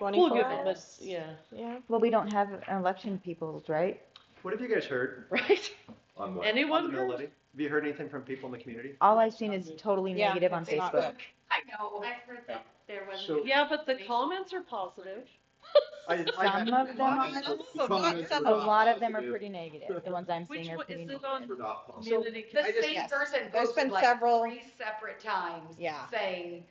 Speaker 3: We'll
Speaker 2: 24
Speaker 3: give them
Speaker 2: hours.
Speaker 3: a, yeah,
Speaker 2: Yeah.
Speaker 6: Well, we don't have election peoples, right?
Speaker 1: What have you guys heard
Speaker 3: right?
Speaker 8: On what?
Speaker 1: on
Speaker 3: Anyone
Speaker 1: the mill
Speaker 3: heard?
Speaker 1: levy? Have you heard anything from people in the community?
Speaker 6: All I've seen is totally
Speaker 2: Yeah,
Speaker 6: negative on
Speaker 2: it's not
Speaker 6: Facebook.
Speaker 7: I know.
Speaker 11: I've heard that there wasn't.
Speaker 1: So-
Speaker 3: Yeah, but the comments are positive.
Speaker 6: Some of them are,
Speaker 8: The comments
Speaker 6: a
Speaker 8: were not
Speaker 6: lot of them are
Speaker 8: positive.
Speaker 6: pretty negative. The ones I'm
Speaker 3: Which
Speaker 6: seeing are
Speaker 3: one,
Speaker 6: pretty
Speaker 3: is it
Speaker 6: negative.
Speaker 3: on
Speaker 8: Were not positive.
Speaker 3: community?
Speaker 7: The
Speaker 1: I just-
Speaker 7: same
Speaker 2: Yes.
Speaker 7: person
Speaker 2: There's
Speaker 7: posted
Speaker 2: been
Speaker 7: like
Speaker 2: several-
Speaker 7: 3 separate times
Speaker 2: Yeah.
Speaker 7: saying,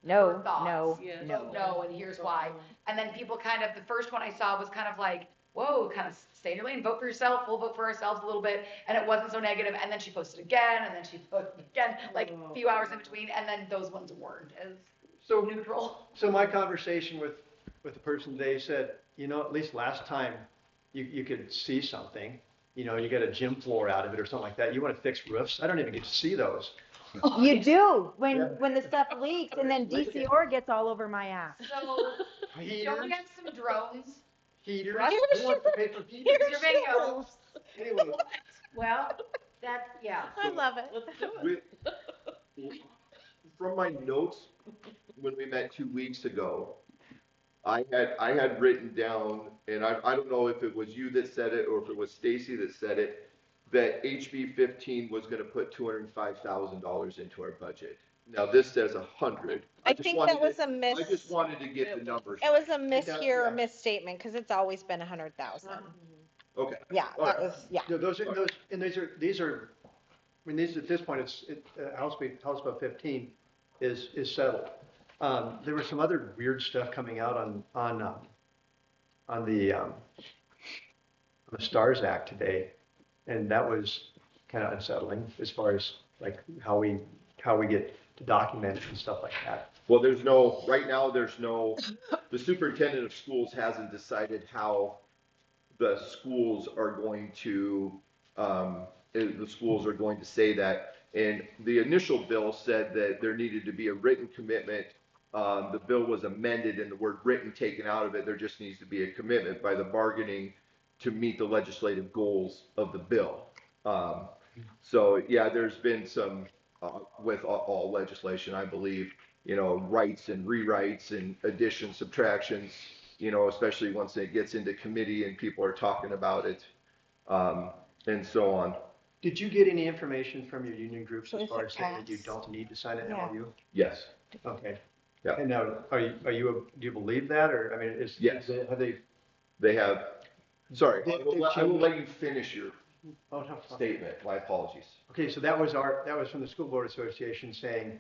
Speaker 6: No,
Speaker 7: thoughts.
Speaker 6: no,
Speaker 3: Yeah.
Speaker 6: no.
Speaker 7: no, and here's why. And then people kind of, the first one I saw was kind of like, whoa, kind of stay in your lane, vote for yourself, we'll vote for ourselves a little bit. And it wasn't so negative. And then she posted again, and then she posted again, like a few hours in between. And then those ones weren't as
Speaker 1: So,
Speaker 7: neutral.
Speaker 1: so my conversation with the person, they said, you know, at least last time you could see something, you know, you get a gym floor out of it or something like that. You want to fix roofs? I don't even get to see those.
Speaker 6: You do, when,
Speaker 1: Yeah.
Speaker 6: when the stuff leaks and then DCR gets all over my ass.
Speaker 7: So don't we
Speaker 1: Heaters,
Speaker 7: have some drones?
Speaker 1: heaters,
Speaker 2: Here's
Speaker 1: who wants to pay for heaters?
Speaker 7: Here's your video.
Speaker 1: Anyway,
Speaker 4: Well, that, yeah.
Speaker 2: I love it.
Speaker 3: Let's do it.
Speaker 8: With- From my notes, when we met 2 weeks ago, I had written down, and I don't know if it was you that said it or if it was Stacy that said it, that HB 15 was gonna put $205,000 into our budget. Now, this says 100.
Speaker 2: I
Speaker 8: just
Speaker 2: think
Speaker 8: wanted
Speaker 2: that was
Speaker 8: to-
Speaker 2: a miss.
Speaker 8: I just wanted to get the numbers.
Speaker 2: It was a mishear or
Speaker 1: yeah.
Speaker 2: misstatement because it's always been 100,000.
Speaker 8: Okay.
Speaker 2: Yeah,
Speaker 8: All
Speaker 2: that
Speaker 8: right.
Speaker 2: was, yeah.
Speaker 1: no, those, and these are, I mean, these, at this point, House Bill 15 is settled. There was some other weird stuff coming out on the STARS Act today, and that was kind of unsettling as far as like how we get to document it and stuff like that.
Speaker 8: Well, right now, the superintendent of schools hasn't decided how the schools are going to, say that. And the initial bill said that there needed to be a written commitment. The bill was amended and the word written taken out of it. There just needs to be a commitment by the bargaining to meet the legislative goals of the bill. So yeah, there's been some, with all legislation, I believe, you know, rights and rewrites and additions, subtractions, you know, especially once it gets into committee and people are talking about it, and so on.
Speaker 1: Did you get any information from your union groups
Speaker 2: So
Speaker 1: as
Speaker 2: if
Speaker 1: far
Speaker 2: it
Speaker 1: as saying that you
Speaker 2: passed-
Speaker 1: don't need to sign an
Speaker 2: Yeah.
Speaker 1: MOU?
Speaker 8: Yes.
Speaker 1: Okay.
Speaker 8: Yeah.
Speaker 1: And now, do you believe that, or, I mean,
Speaker 8: Yes.
Speaker 1: have they?
Speaker 8: They have, sorry,
Speaker 1: They-
Speaker 8: I will
Speaker 1: they've
Speaker 8: let you finish your
Speaker 1: Oh, no.
Speaker 8: statement. My apologies.
Speaker 1: Okay, so that was from the School Board Association saying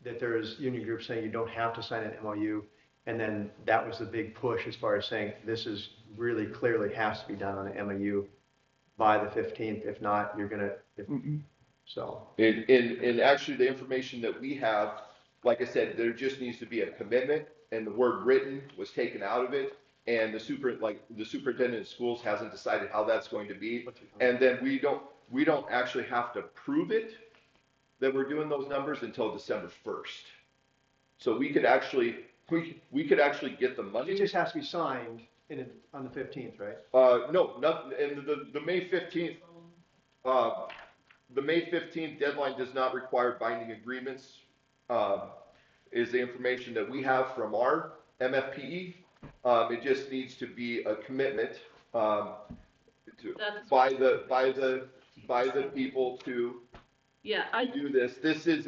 Speaker 1: that there's union groups saying you don't have to sign an MOU. And then that was the big push as far as saying this is really clearly has to be done on an MOU by the 15th. If not, you're gonna, so.
Speaker 8: And actually, the information that we have, like I said, there just needs to be a commitment, and the word written was taken out of it. And the superintendent of schools hasn't decided how that's going to be. And then we don't actually have to prove it that we're doing those numbers until December 1st. So we could actually get the money.
Speaker 1: It just has to be signed on the 15th, right?
Speaker 8: No, nothing, and the May 15th, the May 15th deadline does not require binding agreements, is the information that we have from our MFPE. It just needs to be a commitment, by the people to
Speaker 3: Yeah,
Speaker 8: do this. This is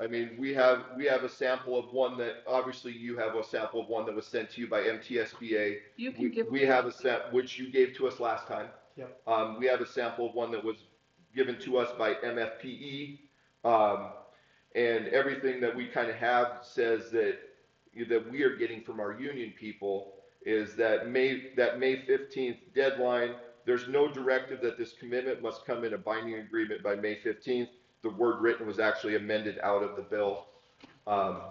Speaker 8: I mean, we have a sample of one that, obviously you have a sample of one that was sent to you by MTSBA.
Speaker 3: you can give.
Speaker 8: We have which you gave to us last time.
Speaker 1: Yep.
Speaker 8: We have a sample of one that was given to us by MFPE. And everything that we kind of have says that we are getting from our union people is that May 15th deadline. There's no directive that this commitment must come in a binding agreement by May 15th. The word written was actually amended out of the bill.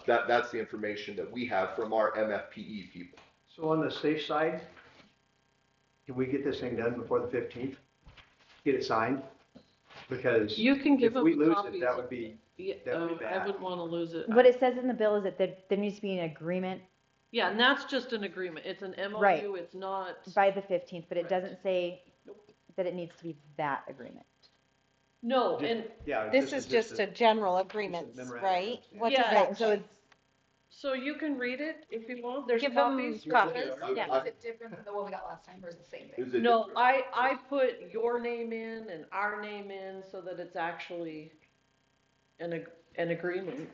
Speaker 8: That's the information that we have from our MFPE people.
Speaker 1: So on the safe side, can we get this thing done before the 15th? Get it signed? Because
Speaker 3: You can give
Speaker 1: if
Speaker 3: them
Speaker 1: we lose
Speaker 3: copies.
Speaker 1: it, that would be,
Speaker 3: Yeah,
Speaker 1: that would be
Speaker 3: I
Speaker 1: bad.
Speaker 3: wouldn't wanna lose it.
Speaker 6: What it says in the bill is that there needs to be an agreement
Speaker 3: Yeah, and that's just an agreement. It's an
Speaker 6: Right.
Speaker 3: MOU, it's not.
Speaker 6: by the 15th, but it doesn't say that it needs to be that agreement.
Speaker 3: No,
Speaker 1: Just-
Speaker 3: and
Speaker 1: Yeah.
Speaker 2: This is just a general agreements,
Speaker 1: memorandum
Speaker 2: right?
Speaker 1: of understanding.
Speaker 2: What does
Speaker 3: Yeah,
Speaker 2: that
Speaker 6: Right, so
Speaker 2: say?
Speaker 6: it's,
Speaker 3: so you can read it if you want. There's
Speaker 2: Give 'em
Speaker 3: copies.
Speaker 2: copies.
Speaker 7: Yeah, is it different than the one we got last time, or is it the same thing?
Speaker 8: Is it
Speaker 3: No,
Speaker 8: different?
Speaker 3: I put your name in and our name in so that it's actually an agreement.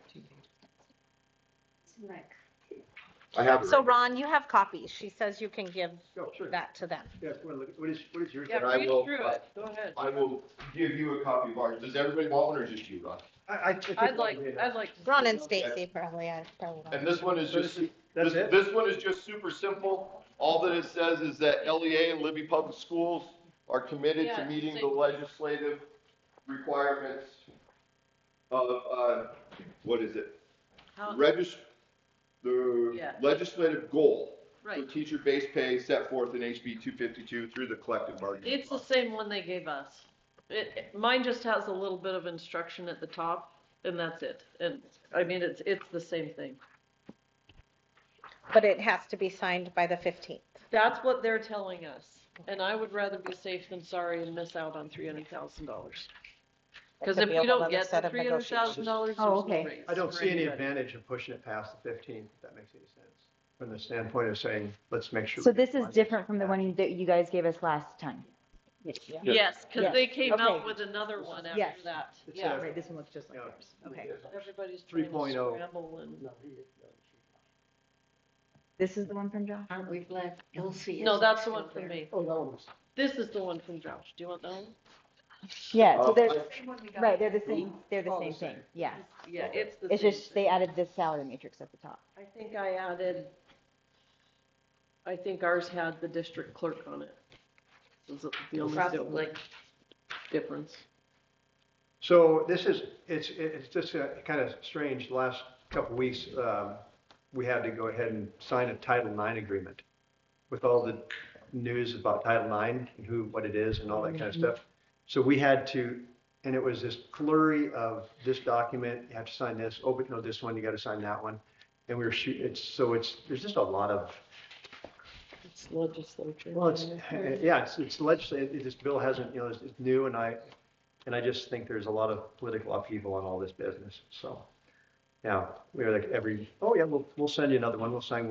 Speaker 8: I have it.
Speaker 2: So
Speaker 8: right
Speaker 2: Ron, you have copies. She says you can give
Speaker 1: Oh, sure.
Speaker 2: that to them.
Speaker 1: Yeah, what is yours?
Speaker 3: Yeah,
Speaker 8: And I
Speaker 3: read
Speaker 8: will-
Speaker 3: through it. Go ahead.
Speaker 8: I will give you a copy of ours. Does everybody want one or just you, Ron?
Speaker 3: I'd like to.
Speaker 2: Ron
Speaker 3: see
Speaker 2: and
Speaker 3: those.
Speaker 2: Stacy probably, I probably don't.
Speaker 8: And this one is just,
Speaker 1: That's
Speaker 8: this,
Speaker 1: it?
Speaker 8: this one is just super simple. All that it says is that LEA and Libby Public Schools are committed
Speaker 3: Yeah,
Speaker 8: to meeting the
Speaker 3: same.
Speaker 8: legislative requirements of, what is it?
Speaker 3: How-
Speaker 8: The
Speaker 3: Yeah.
Speaker 8: legislative goal for
Speaker 3: Right.
Speaker 8: teacher base pay set forth in HB 252 through the collective bargaining.
Speaker 3: It's the same one they gave us. Mine just has a little bit of instruction at the top, and that's it. And, I mean, it's the same thing.
Speaker 2: But it has to be signed by the 15th.
Speaker 3: That's what they're telling us. And I would rather be safe than sorry and miss out on $300,000. Because
Speaker 2: That
Speaker 3: if
Speaker 2: could be a
Speaker 3: we
Speaker 2: whole
Speaker 3: don't
Speaker 2: other
Speaker 3: get
Speaker 2: set
Speaker 3: the
Speaker 2: of
Speaker 3: $300,000, there's
Speaker 6: Oh,
Speaker 3: no
Speaker 6: okay.
Speaker 3: raise.
Speaker 1: I don't
Speaker 3: for
Speaker 1: see any
Speaker 3: anybody.
Speaker 1: advantage of pushing it past the 15th, if that makes any sense. From the standpoint of saying, let's make sure.
Speaker 6: so
Speaker 1: we
Speaker 6: this
Speaker 1: get
Speaker 6: is
Speaker 1: funding.
Speaker 6: different from the one that you guys gave us last time.
Speaker 3: Yes, because
Speaker 6: Yes.
Speaker 3: they came out
Speaker 6: Okay.
Speaker 3: with another one
Speaker 6: Yes.
Speaker 3: after that.
Speaker 1: It's
Speaker 3: Yeah,
Speaker 1: a-
Speaker 6: Right, this one looks just like
Speaker 1: Yeah.
Speaker 6: yours. Okay.
Speaker 3: everybody's trying to
Speaker 1: 3.0.
Speaker 3: scramble and.
Speaker 6: This is the one from Josh?
Speaker 4: Aren't we glad Elsie is?
Speaker 3: No, that's the
Speaker 4: still
Speaker 3: one from
Speaker 4: there?
Speaker 3: me.
Speaker 1: Oh, that one was.
Speaker 3: This is the one from Josh. Do you want that one?
Speaker 6: Yeah, so
Speaker 8: Uh,
Speaker 6: they're,
Speaker 8: I-
Speaker 7: Same one we got.
Speaker 6: right, they're the same
Speaker 3: Oh, the
Speaker 6: thing, yeah.
Speaker 3: Yeah, it's the
Speaker 6: It's
Speaker 3: same
Speaker 6: just,
Speaker 3: thing.
Speaker 6: they added this salary matrix at the top.
Speaker 3: I think I think ours had the district clerk on it. Was the only
Speaker 4: Probably.
Speaker 3: difference.
Speaker 1: So this is, it's just kind of strange. The last couple of weeks, we had to go ahead and sign a Title IX agreement with all the news about Title IX and what it is and all that kind of stuff. So we had to, and it was this flurry of this document, you have to sign this, oh, but no, this one, you got to sign that one. And we were shooting, there's just a lot of,
Speaker 3: It's legislature.
Speaker 1: well, it's legislative, this bill hasn't, it's new, and I just think there's a lot of political upheaval on all this business, so. Yeah, we're like oh yeah, we'll send you another one, we'll sign,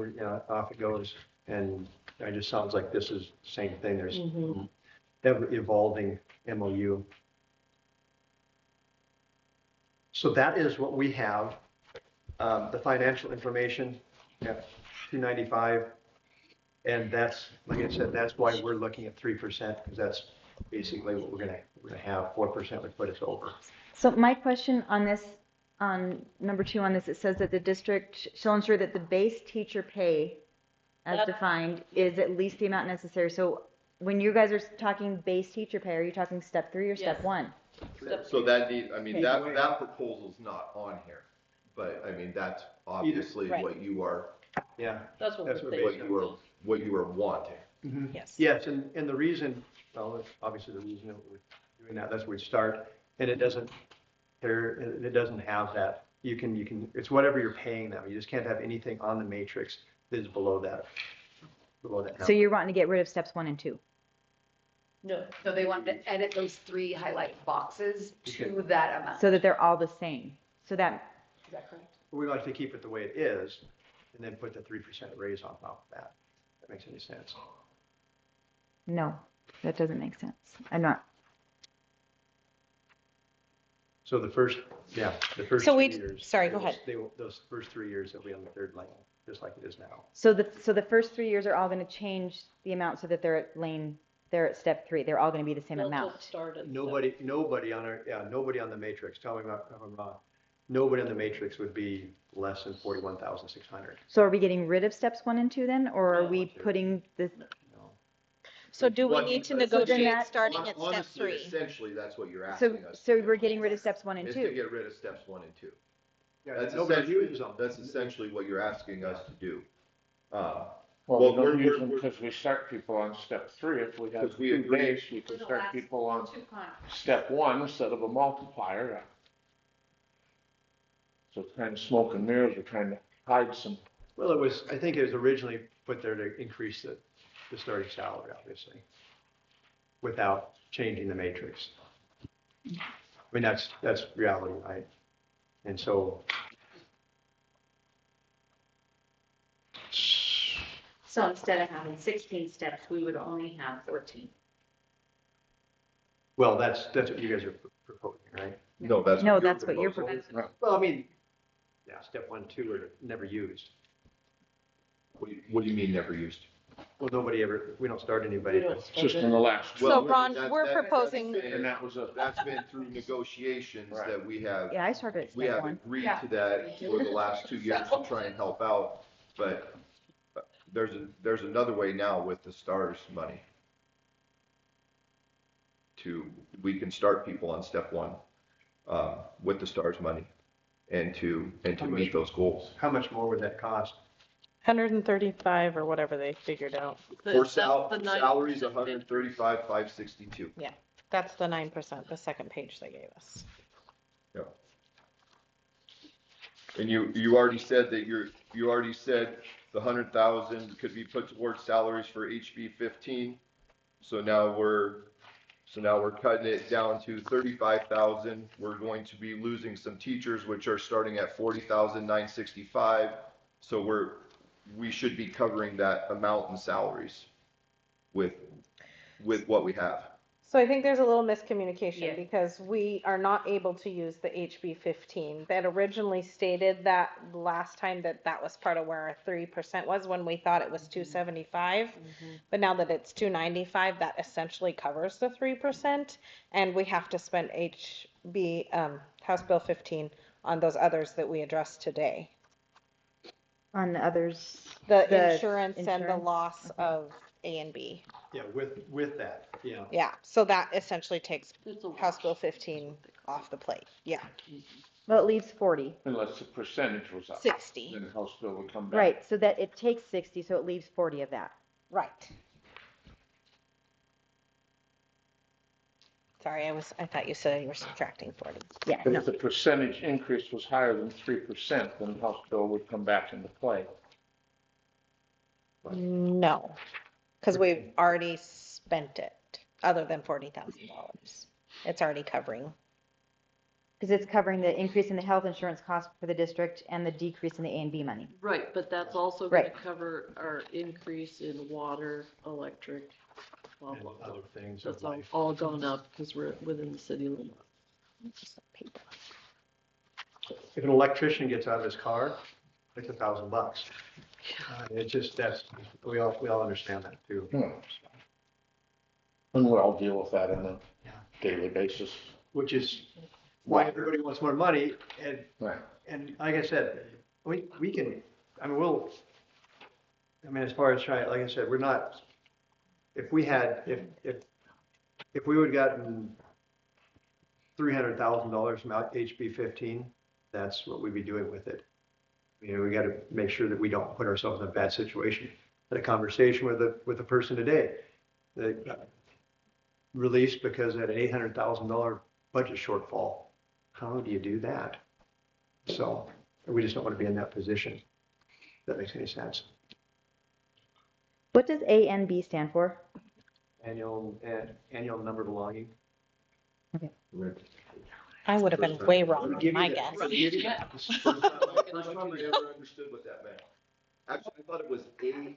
Speaker 1: off it goes, and it just sounds like this is the same thing, there's ever evolving MOU. So that is what we have, the financial information, 295. And that's, like I said, that's why we're looking at 3%, because that's basically what we're gonna have. 4% would put us over.
Speaker 6: So my question on this, on number 2 on this, it says that the district shall ensure that the base teacher pay as
Speaker 3: That-
Speaker 6: defined is at least the amount necessary. So when you guys are talking base teacher pay, are you talking step 3 or step
Speaker 3: Yes.
Speaker 6: 1?
Speaker 8: So that I mean,
Speaker 6: Okay.
Speaker 8: that proposal's not on here, but I mean, that's obviously
Speaker 2: Right.
Speaker 8: what you are,
Speaker 1: Yeah.
Speaker 3: That's what
Speaker 1: That's
Speaker 3: we're
Speaker 1: what
Speaker 3: thinking.
Speaker 8: what you are wanting.
Speaker 2: Yes.
Speaker 1: Yes, and the reason, well, obviously the reason that we're doing that's where we start, and it doesn't have that. You can, it's whatever you're paying them. You just can't have anything on the matrix that is below that.
Speaker 6: So you're wanting to get rid of steps 1 and 2?
Speaker 3: No,
Speaker 7: So they want to edit those 3 highlight boxes to that amount.
Speaker 6: So that they're all the same. So that,
Speaker 7: Is that correct?
Speaker 1: We like to keep it the way it is, and then put the 3% raise on top of that. That makes any sense?
Speaker 6: no, that doesn't make sense. I'm not,
Speaker 1: So the first
Speaker 2: So
Speaker 1: 3
Speaker 2: we-
Speaker 1: years.
Speaker 2: sorry, go ahead.
Speaker 1: Those first 3 years will be on the third line, just like it is now.
Speaker 6: so the first 3 years are all going to change the amount so that they're at step 3. They're all going to be the same
Speaker 3: they'll
Speaker 6: amount.
Speaker 3: just start at
Speaker 1: Nobody on the matrix, tell me if I'm wrong, nobody on the matrix would be less than 41,600.
Speaker 6: So are we getting rid of steps 1 and 2 then, or are
Speaker 1: No.
Speaker 6: we putting this?
Speaker 1: No.
Speaker 2: So do we
Speaker 8: What-
Speaker 2: need to
Speaker 8: so then
Speaker 2: negotiate
Speaker 6: that-
Speaker 2: starting at step
Speaker 8: Honestly,
Speaker 2: 3?
Speaker 8: essentially, that's what you're
Speaker 6: So
Speaker 8: asking us.
Speaker 6: so
Speaker 8: to do,
Speaker 6: we're getting rid of steps 1 and
Speaker 8: is to
Speaker 6: 2.
Speaker 8: get rid of steps 1 and 2.
Speaker 1: Yeah,
Speaker 8: That's
Speaker 1: nobody
Speaker 8: essentially,
Speaker 1: uses them.
Speaker 8: that's essentially what you're asking us to do.
Speaker 5: Well,
Speaker 8: Well,
Speaker 5: we don't
Speaker 8: we're-
Speaker 5: use them
Speaker 8: we're-
Speaker 5: because we start people on step 3. If we have
Speaker 8: 'Cause we
Speaker 5: 2
Speaker 8: agree.
Speaker 5: days, we can start people on step 1 instead of a multiplier. So it's kind of smoke and mirrors, we're trying to hide some.
Speaker 1: Well, I think it was originally put there to increase the starting salary, obviously, without changing the matrix. I mean, that's reality, right? And so,
Speaker 10: So instead of having 16 steps, we would only have 14.
Speaker 1: well, that's what you guys are proposing, right?
Speaker 8: No, that's.
Speaker 6: No,
Speaker 8: what you're
Speaker 6: that's what you're
Speaker 8: proposing.
Speaker 1: Well, I mean, yeah, step 1, 2 are never used.
Speaker 8: What do you mean never used?
Speaker 1: Well, we don't start anybody.
Speaker 3: don't
Speaker 5: Just in the last
Speaker 1: Well,
Speaker 2: So Ron,
Speaker 8: that's-
Speaker 2: we're
Speaker 8: that's
Speaker 2: proposing,
Speaker 8: been-
Speaker 5: and that was a,
Speaker 8: That's been through negotiations
Speaker 5: Right.
Speaker 8: that we have,
Speaker 6: Yeah, I started at
Speaker 8: we
Speaker 6: step
Speaker 8: have
Speaker 6: 1.
Speaker 8: agreed to that for the last 2 years to try and help out. But there's another way now with the STARS money. We can start people on step 1, with the STARS money and to meet those goals.
Speaker 1: How much more would that cost?
Speaker 2: 135 or whatever they figured out.
Speaker 8: For
Speaker 3: That's the 9%
Speaker 8: salaries, 135,562.
Speaker 2: That's the 9%, the second page they gave us.
Speaker 8: Yeah. And you already said that you already said the 100,000 could be put towards salaries for HB 15. So now we're cutting it down to 35,000. We're going to be losing some teachers, which are starting at 40,965. So we should be covering that amount in salaries with what we have.
Speaker 2: So I think there's a little miscommunication
Speaker 10: Yeah.
Speaker 2: because we are not able to use the HB 15. That originally stated that last time that was part of where our 3% was when we thought it was 275. But now that it's 295, that essentially covers the 3%. And we have to spend House Bill 15 on those others that we addressed today.
Speaker 6: On the others,
Speaker 2: The insurance and the
Speaker 6: insurance?
Speaker 2: loss of A and B.
Speaker 1: Yeah, with that, yeah.
Speaker 2: Yeah, so that essentially takes
Speaker 3: it's a
Speaker 2: House
Speaker 3: wash.
Speaker 2: Bill 15 off the plate. Yeah,
Speaker 6: well, it leaves 40.
Speaker 5: unless the percentage was up.
Speaker 2: 60.
Speaker 5: Then the House bill would come back.
Speaker 6: Right, so that it takes 60, so it leaves 40 of that.
Speaker 2: Right. Sorry, I thought you said you were subtracting 40.
Speaker 6: Yeah,
Speaker 5: But
Speaker 6: no.
Speaker 5: if the percentage increase was higher than 3%, then the House bill would come back into play.
Speaker 2: No, because we've already spent it, other than $40,000. It's already covering.
Speaker 6: Because it's covering the increase in the health insurance cost for the district and the decrease in the A and B money.
Speaker 3: Right, but that's also gonna
Speaker 6: Right.
Speaker 3: cover our increase in water, electric, blah,
Speaker 1: And
Speaker 3: blah, blah.
Speaker 1: other things
Speaker 3: That's
Speaker 1: of
Speaker 3: all,
Speaker 1: life.
Speaker 3: all gone up because we're within the city limits.
Speaker 1: If an electrician gets out of his car, it's $1,000. It's just, we all understand that too.
Speaker 5: And we all deal with that on a
Speaker 1: Yeah.
Speaker 5: daily basis.
Speaker 1: Which is why everybody wants more money,
Speaker 5: Right.
Speaker 1: and like I said, we can, I mean, as far as trying, like I said, we're not, if we would've gotten $300,000 from HB 15, that's what we'd be doing with it. You know, we gotta make sure that we don't put ourselves in a bad situation. Had a conversation with a person today that got released because they had an $800,000 budget shortfall. How do you do that? So we just don't want to be in that position. If that makes any sense.
Speaker 6: What does A and B stand for?
Speaker 1: Annual number belonging.
Speaker 6: Okay.
Speaker 2: I would have been way wrong on my guess.
Speaker 8: First time I ever understood what that meant. Actually, I thought it was A and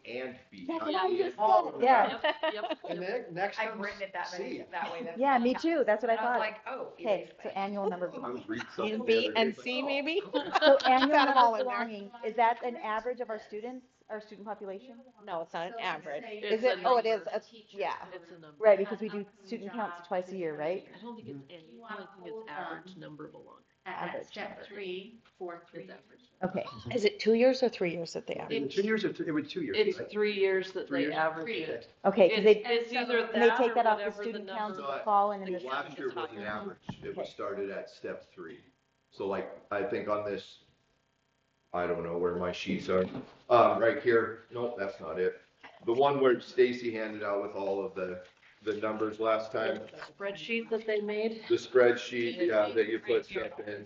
Speaker 8: B.
Speaker 6: That's
Speaker 8: not
Speaker 6: what I
Speaker 8: A
Speaker 6: just
Speaker 8: and
Speaker 6: said. Yeah.
Speaker 3: Yep.
Speaker 1: And then next
Speaker 7: I've
Speaker 1: comes
Speaker 7: written it that
Speaker 1: C.
Speaker 7: way. That's-
Speaker 6: Yeah, me too. That's what I
Speaker 7: And I was
Speaker 6: thought.
Speaker 7: like, oh.
Speaker 6: Okay, so annual number.
Speaker 8: I was reading something.
Speaker 2: And
Speaker 8: the
Speaker 2: B
Speaker 8: other day,
Speaker 2: and
Speaker 8: it's like,
Speaker 2: C
Speaker 8: oh.
Speaker 2: maybe?
Speaker 6: So annual
Speaker 2: Got 'em all
Speaker 6: number
Speaker 2: in there.
Speaker 6: belonging, is that an average of our students, our student population?
Speaker 2: No, it's not an average.
Speaker 3: It's
Speaker 2: Is it?
Speaker 3: a
Speaker 2: Oh, it is.
Speaker 3: number.
Speaker 2: Yeah.
Speaker 3: It's a number.
Speaker 6: Right, because we do student counts twice a year, right?
Speaker 3: I don't think it's annual, I think it's average number belonging.
Speaker 6: Average.
Speaker 10: Step 3, 4, 3.
Speaker 3: It's average.
Speaker 6: Okay,
Speaker 2: Is it 2 years or 3 years that they average?
Speaker 1: It was 2 years, it was 2 years.
Speaker 3: It's
Speaker 1: right?
Speaker 3: 3 years that
Speaker 1: 3
Speaker 3: they
Speaker 1: years?
Speaker 3: average it.
Speaker 6: okay, because they,
Speaker 3: It's either
Speaker 6: and they
Speaker 3: that
Speaker 6: take
Speaker 3: or
Speaker 6: that off the
Speaker 3: whatever
Speaker 6: student
Speaker 3: the
Speaker 6: counts
Speaker 3: number.
Speaker 6: in the fall and in the.
Speaker 8: Last year was an average. It was
Speaker 6: Okay.
Speaker 8: started at step 3. So like, I think on this I don't know where my sheets are. Right here. Nope, that's not it. The one where Stacy handed out with all of the numbers last time.
Speaker 3: Spreadsheet that they made.
Speaker 8: The spreadsheet, yeah, that you put stuff in.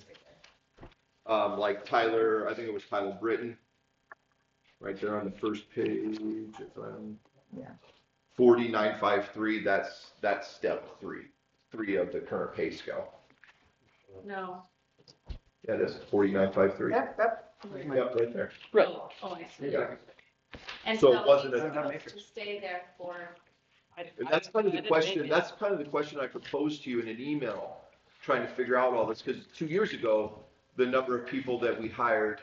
Speaker 8: Like Tyler, I think it was Tyler Britton. Right there on the first page, if I'm.
Speaker 6: Yeah.
Speaker 8: 4953, that's step three of the current pay scale.
Speaker 10: No.
Speaker 8: Yeah, that's 4953.
Speaker 7: Yep, yep.
Speaker 8: Yep, right there.
Speaker 3: Right.
Speaker 10: Oh, I see.
Speaker 8: Yeah.
Speaker 10: And
Speaker 8: So
Speaker 10: so
Speaker 8: it wasn't
Speaker 10: he's
Speaker 8: a-
Speaker 10: supposed to stay there for,
Speaker 8: And that's kind of the question, that's kind of the question I proposed to you in an email, trying to figure out all this, because 2 years ago, the number of people that we hired.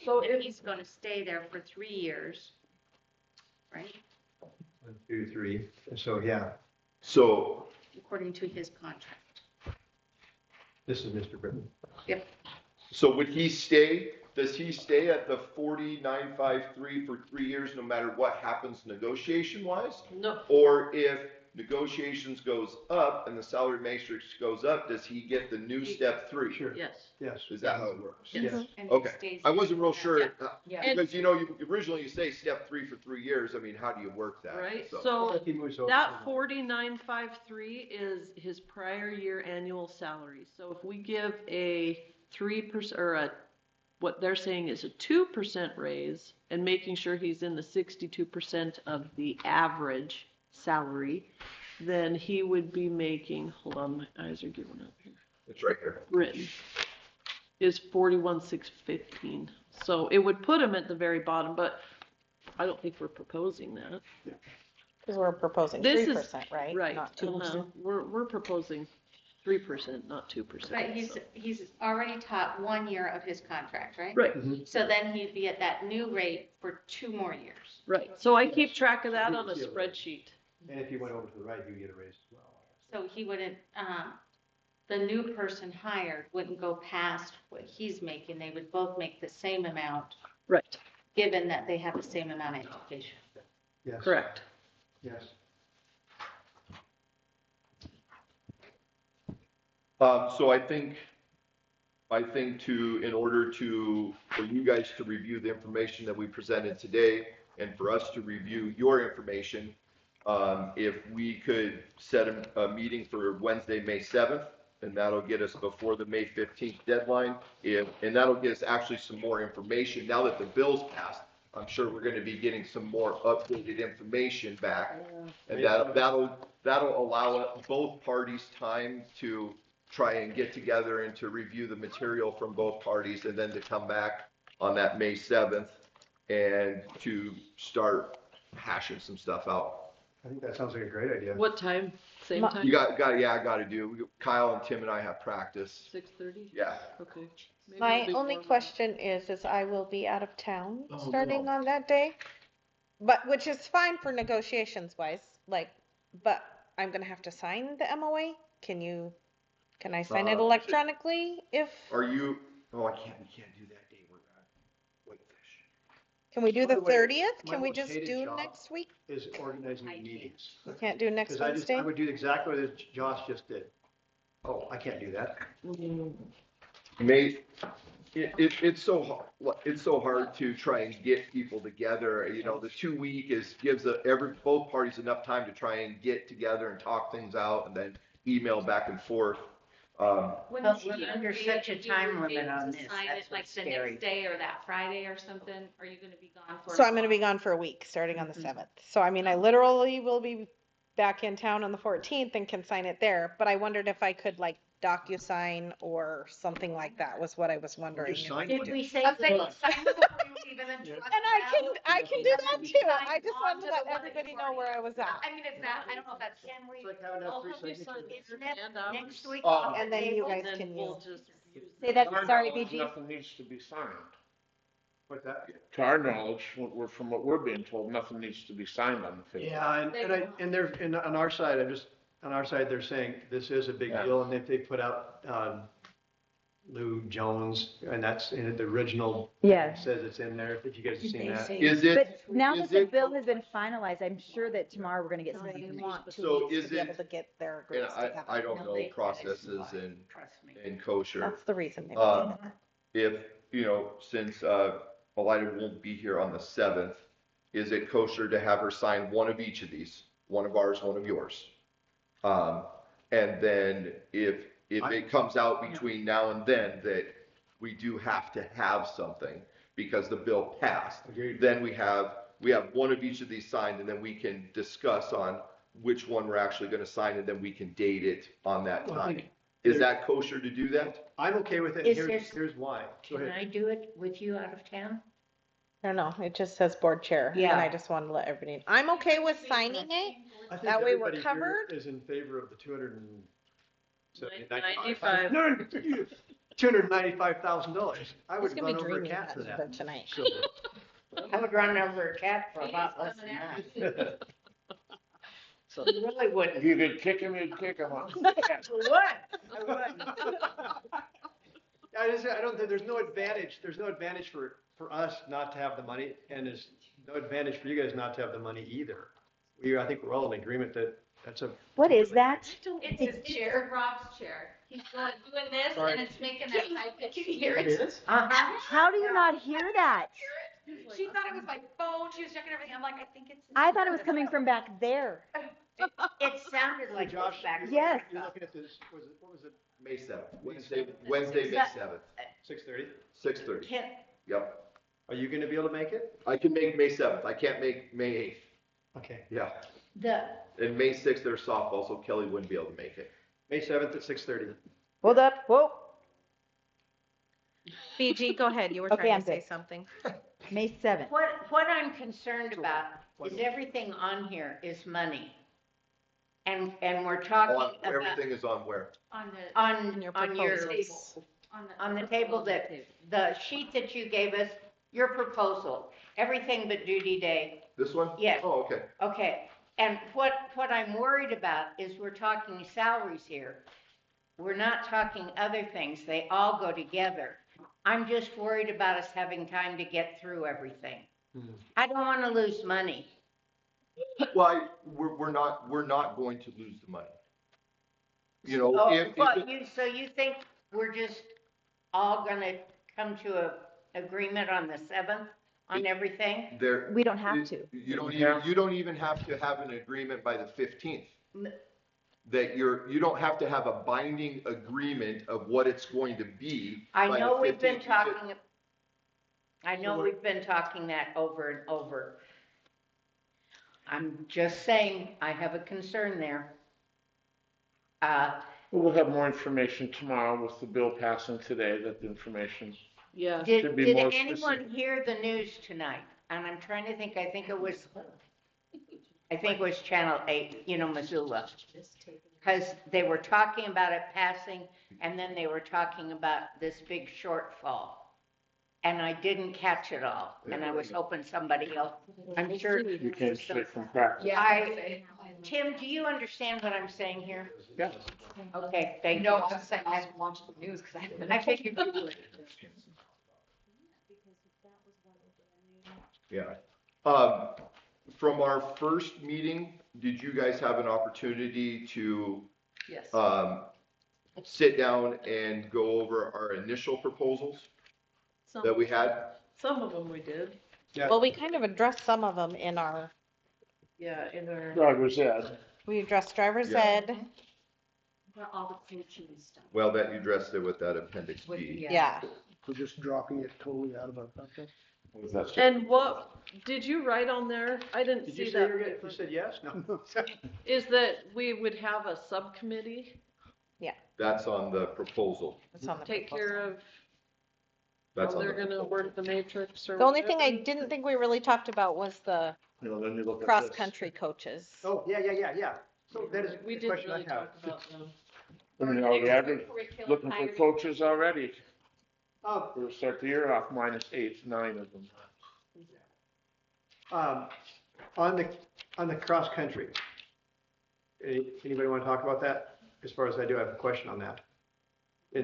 Speaker 3: So
Speaker 4: And
Speaker 3: if,
Speaker 4: he's gonna stay there for 3 years, right?
Speaker 1: 1, 2, 3. So, yeah,
Speaker 8: So,
Speaker 4: According to his contract.
Speaker 1: this is Mr. Britton.
Speaker 8: so would he stay, does he stay at the 4953 for 3 years, no matter what happens negotiation wise?
Speaker 3: no,
Speaker 8: Or if negotiations goes up and the salary matrix goes up, does he get the new step 3?
Speaker 1: Sure.
Speaker 3: yes.
Speaker 1: Yes.
Speaker 8: Is that how it works?
Speaker 1: Yes.
Speaker 10: and he
Speaker 8: Okay.
Speaker 10: stays.
Speaker 8: I wasn't real sure,
Speaker 7: Yeah.
Speaker 8: because you originally you say step 3 for 3 years, I mean, how do you work that?
Speaker 3: Right,
Speaker 8: So-
Speaker 3: so
Speaker 1: He moves over
Speaker 3: that
Speaker 1: to-
Speaker 3: 4953 is his prior year annual salary. So if we give a 3% or what they're saying is a 2% raise and making sure he's in the 62% of the average salary, then he would be making, hold on, my eyes are giving up here.
Speaker 8: It's right here.
Speaker 3: Written is 41,615. So it would put him at the very bottom, but I don't think we're proposing that.
Speaker 2: Cause we're proposing
Speaker 3: This
Speaker 2: 3%, right?
Speaker 3: Right,
Speaker 2: Not 2%.
Speaker 3: we're proposing 3%, not 2%.
Speaker 11: But he's already taught 1 year of his contract, right?
Speaker 3: Right,
Speaker 11: So then he'd be at that new rate for 2 more years.
Speaker 3: right. So I keep track of that on a spreadsheet.
Speaker 1: And if you went over to the right, you get a raise as well.
Speaker 11: So he wouldn't, the new person hired wouldn't go past what he's making. They would both make the same amount,
Speaker 3: Right,
Speaker 11: given that they have the same amount of education.
Speaker 1: Yes.
Speaker 3: correct.
Speaker 1: Yes.
Speaker 8: So I think in order for you guys to review the information that we presented today and for us to review your information, if we could set a meeting for Wednesday, May 7th, and that'll get us before the May 15th deadline. And that'll get us actually some more information. Now that the bill's passed, I'm sure we're gonna be getting some more updated information back. And that'll allow both parties time to try and get together and to review the material from both parties, and then to come back on that May 7th and to start hashing some stuff out.
Speaker 1: I think that sounds like a great idea.
Speaker 3: What time? Same
Speaker 2: Ma-
Speaker 3: time?
Speaker 8: You I gotta do, Kyle and Tim and I have practice.
Speaker 3: 6:30?
Speaker 8: Yeah.
Speaker 3: Okay. Maybe
Speaker 2: My
Speaker 3: it'll be
Speaker 2: only
Speaker 3: more-
Speaker 2: question is I will be out of town
Speaker 8: Oh,
Speaker 2: starting
Speaker 8: no.
Speaker 2: on that day. But, which is fine for negotiations wise, but I'm gonna have to sign the MOA. Can I sign it electronically if,
Speaker 8: Are you, we can't do that day, we're at Whitefish.
Speaker 2: can we do
Speaker 1: By
Speaker 2: the
Speaker 1: the way,
Speaker 2: 30th?
Speaker 1: my
Speaker 2: Can we
Speaker 1: most
Speaker 2: just
Speaker 1: hated
Speaker 2: do
Speaker 1: job
Speaker 2: next week?
Speaker 1: Is organizing the meetings.
Speaker 2: Can't do next
Speaker 1: Because I
Speaker 2: Wednesday?
Speaker 1: would do exactly what Josh just did. Oh, I can't do that.
Speaker 8: It's so hard to try and get people together, the 2 week gives both parties enough time to try and get together and talk things out and then email back and forth.
Speaker 4: But we're under such a time limit on this,
Speaker 10: Sign
Speaker 4: that's
Speaker 10: it like
Speaker 4: what's
Speaker 10: the
Speaker 4: scary.
Speaker 10: next day or that Friday or something? Are you gonna be gone for?
Speaker 2: So I'm gonna be gone for a week, starting on the 7th. So I mean, I literally will be back in town on the 14th and can sign it there, but I wondered if I could DocuSign or something like that was what I was wondering.
Speaker 1: Just
Speaker 2: if I
Speaker 1: sign
Speaker 2: could
Speaker 4: Did
Speaker 2: do.
Speaker 4: we say
Speaker 7: Let's say
Speaker 4: book?
Speaker 7: sign the before you leave and then trust
Speaker 2: And I can do that too.
Speaker 7: Sign
Speaker 2: I just
Speaker 7: on
Speaker 2: wanted
Speaker 7: to
Speaker 2: to let
Speaker 7: the one that
Speaker 2: everybody
Speaker 7: you've
Speaker 2: know where I
Speaker 7: already-
Speaker 2: was at.
Speaker 7: I mean, it's that, I don't know if that's.
Speaker 4: Can we,
Speaker 3: I'll have you sign
Speaker 4: it's
Speaker 3: your
Speaker 4: next,
Speaker 3: and ours.
Speaker 4: next week?
Speaker 2: And then you guys
Speaker 3: And then
Speaker 2: can
Speaker 3: we'll
Speaker 2: use.
Speaker 3: just use
Speaker 6: Say that,
Speaker 5: To our
Speaker 6: sorry,
Speaker 5: knowledge,
Speaker 6: BG.
Speaker 5: Nothing needs to be signed.
Speaker 1: What's that?
Speaker 5: To our knowledge, from what we're being told, nothing needs to be signed on the 15th.
Speaker 1: Yeah, on our side, on our side, they're saying this is a big
Speaker 5: Yeah.
Speaker 1: deal, and if they put out, Lou Jones, and that's in the original.
Speaker 6: Yeah.
Speaker 1: Says it's in there, if you guys have seen that.
Speaker 8: Is it,
Speaker 6: But now
Speaker 8: is
Speaker 6: that the
Speaker 8: it-
Speaker 6: bill has been finalized, I'm sure that tomorrow we're gonna get some
Speaker 2: They
Speaker 6: information.
Speaker 2: want 2
Speaker 8: So
Speaker 2: weeks
Speaker 8: is
Speaker 2: to be able
Speaker 8: it-
Speaker 2: to get their
Speaker 8: and
Speaker 2: agreements together.
Speaker 8: I don't know processes
Speaker 4: Trust me.
Speaker 8: in kosher.
Speaker 2: That's the reason they would do that.
Speaker 8: If, you know, since, Elida won't be here on the 7th, is it kosher to have her sign one of each of these? One of ours, one of yours? And then if it comes out between now and then that we do have to have something because the bill passed,
Speaker 1: Agreed.
Speaker 8: then we have one of each of these signed, and then we can discuss on which one we're actually gonna sign, and then we can date it on that
Speaker 1: Well, I
Speaker 8: time.
Speaker 1: think
Speaker 8: Is that kosher to do that?
Speaker 1: I'm okay with it,
Speaker 4: Is
Speaker 1: and
Speaker 4: there-
Speaker 1: here's why. Go
Speaker 4: Can
Speaker 1: ahead.
Speaker 4: I do it with you out of town?
Speaker 2: I don't know, it just says board chair, and
Speaker 4: Yeah.
Speaker 2: I just wanted to let everybody, I'm okay with signing it.
Speaker 1: I think
Speaker 2: That way we're
Speaker 1: everybody here
Speaker 2: covered.
Speaker 1: is in favor of the 295.
Speaker 3: 95.
Speaker 1: $295,000. I
Speaker 2: Who's
Speaker 1: would
Speaker 2: gonna
Speaker 1: run
Speaker 2: be
Speaker 1: over a
Speaker 2: dreaming
Speaker 1: cat
Speaker 2: that
Speaker 1: for
Speaker 2: number
Speaker 1: that.
Speaker 2: tonight?
Speaker 4: I would run over a cat for about less than that. You really
Speaker 5: If
Speaker 4: wouldn't.
Speaker 5: you could kick him, you'd kick him.
Speaker 4: What?
Speaker 1: I don't think, there's no advantage for us not to have the money, and there's no advantage for you guys not to have the money either. I think we're all in agreement that that's a.
Speaker 6: What is that?
Speaker 11: It's his chair. Rob's chair. He's doing this
Speaker 1: Sorry.
Speaker 11: and it's making that high pitched.
Speaker 7: Can you hear
Speaker 1: It
Speaker 7: it?
Speaker 1: is?
Speaker 4: Uh-huh.
Speaker 6: How do you not hear that?
Speaker 7: She thought it was my phone, she was checking everything, I'm like, I think it's.
Speaker 6: I thought it was coming from back there.
Speaker 4: It sounded like
Speaker 1: Josh,
Speaker 4: back.
Speaker 6: Yes.
Speaker 1: You're looking at this, what was it,
Speaker 8: May 7th, Wednesday, May 7th,
Speaker 1: 6:30?
Speaker 8: 6:30.
Speaker 4: Can,
Speaker 8: Yep.
Speaker 1: Are you gonna be able to make it?
Speaker 8: I can make May 7th. I can't make May 8th.
Speaker 1: Okay.
Speaker 8: Yeah.
Speaker 4: the,
Speaker 8: And May 6th, there's softball, so Kelly wouldn't be able to make it.
Speaker 1: May 7th at 6:30.
Speaker 6: Hold up, whoa,
Speaker 2: BG, go ahead, you were
Speaker 6: Okay,
Speaker 2: trying
Speaker 6: I'm
Speaker 2: to say
Speaker 6: good.
Speaker 2: something.
Speaker 6: May 7th.
Speaker 4: what I'm concerned about is everything on here is money. And we're talking
Speaker 8: On,
Speaker 4: about,
Speaker 8: everything is on where?
Speaker 11: On the,
Speaker 4: on
Speaker 2: your
Speaker 4: your
Speaker 2: proposals.
Speaker 4: on the table that, the sheet that you gave us, your proposal, everything but duty day.
Speaker 8: This one?
Speaker 4: Yes.
Speaker 8: Oh, okay.
Speaker 4: Okay, and what I'm worried about is we're talking salaries here. We're not talking other things, they all go together. I'm just worried about us having time to get through everything. I don't wanna lose money.
Speaker 8: Well, we're not going to lose the money. You know,
Speaker 4: Oh,
Speaker 8: if
Speaker 4: but
Speaker 8: it-
Speaker 4: so you think we're just all gonna come to a agreement on the 7th on everything?
Speaker 8: there.
Speaker 6: We don't have to.
Speaker 8: You don't even have to have an agreement by the 15th. That you don't have to have a binding agreement of what it's going to be.
Speaker 4: I
Speaker 8: by the
Speaker 4: know we've been
Speaker 8: 15th.
Speaker 4: talking, I know we've been talking that over and over. I'm just saying, I have a concern there.
Speaker 5: We'll have more information tomorrow with the bill passing today, that the information.
Speaker 3: Yeah.
Speaker 5: Should be
Speaker 4: Did
Speaker 5: more
Speaker 4: anyone
Speaker 5: specific.
Speaker 4: hear the news tonight? And I'm trying to think, I think it was Channel 8, Missoula. Because they were talking about it passing, and then they were talking about this big shortfall. And I didn't catch it all, and I was hoping somebody else, I'm sure.
Speaker 5: You came straight from practice.
Speaker 4: Tim, do you understand what I'm saying here?
Speaker 5: Yeah.
Speaker 4: Okay, thank you.
Speaker 7: No, I'm saying I haven't watched the news because I haven't.
Speaker 4: I figured you would.
Speaker 8: Yeah. From our first meeting, did you guys have an opportunity to,
Speaker 3: Yes.
Speaker 8: sit down and go over our initial proposals that we had?
Speaker 3: Some of them we did.
Speaker 1: Yeah.
Speaker 2: Well, we kind of addressed some of them in our,
Speaker 3: Yeah, in our.
Speaker 5: Driver's ed.
Speaker 2: we addressed driver's
Speaker 8: Yeah.
Speaker 2: ed,
Speaker 11: all the pension stuff.
Speaker 8: Well, that you addressed it with that appendix B.
Speaker 2: yeah.
Speaker 9: We're just dropping it totally out of our budget.
Speaker 5: What was that?
Speaker 3: And what, did you write on there? I didn't
Speaker 1: Did you
Speaker 3: see
Speaker 1: say
Speaker 3: that.
Speaker 1: you said yes? No.
Speaker 3: Is that we would have a subcommittee
Speaker 8: That's on the proposal.
Speaker 2: It's on the
Speaker 3: take
Speaker 2: proposal.
Speaker 3: care of
Speaker 8: That's
Speaker 3: how
Speaker 8: on
Speaker 3: they're
Speaker 8: the
Speaker 3: gonna work the matrix or
Speaker 2: The only thing I
Speaker 3: whatever?
Speaker 2: didn't think we really talked about was the
Speaker 5: You know, then you look at this.
Speaker 2: cross-country coaches.
Speaker 1: Oh, yeah. So that is
Speaker 3: We
Speaker 1: the
Speaker 3: didn't
Speaker 1: question I
Speaker 3: really
Speaker 1: have.
Speaker 3: talk about them.
Speaker 5: I mean, the average, looking for coaches already.
Speaker 1: Um,
Speaker 5: We'll start the year off minus 8, 9 of them.
Speaker 1: On the cross-country, anybody want to talk about that? As far as I do, I have a question on that.
Speaker 8: I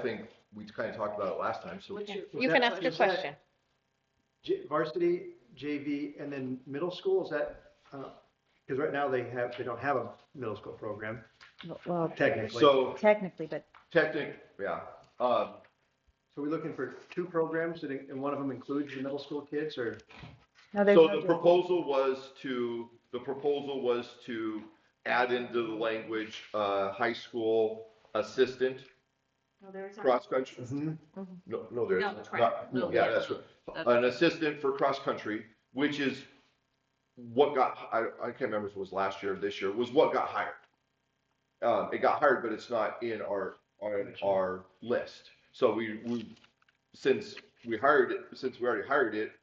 Speaker 8: think we kind of talked about it last time, so.
Speaker 3: What's your?
Speaker 2: You can ask your
Speaker 1: was that-
Speaker 2: question.
Speaker 1: Varsity, JV, and then middle school, is that, because right now they don't have a middle school program,
Speaker 6: Well,
Speaker 1: technically.
Speaker 8: So
Speaker 6: technically, but
Speaker 8: yeah,
Speaker 1: So we're looking for two programs, and one of them includes the middle school kids, or?
Speaker 6: no, there's
Speaker 8: so
Speaker 6: no.
Speaker 8: the proposal was to add into the language, high school assistant,
Speaker 11: No, there's.
Speaker 8: cross country. No, there's
Speaker 11: No,
Speaker 8: not,
Speaker 3: no,
Speaker 8: yeah,
Speaker 3: yeah.
Speaker 8: that's right. An assistant for cross country, which is what got, I can't remember if it was last year or this year, was what got hired. It got hired, but it's not in our list. So since we already hired it,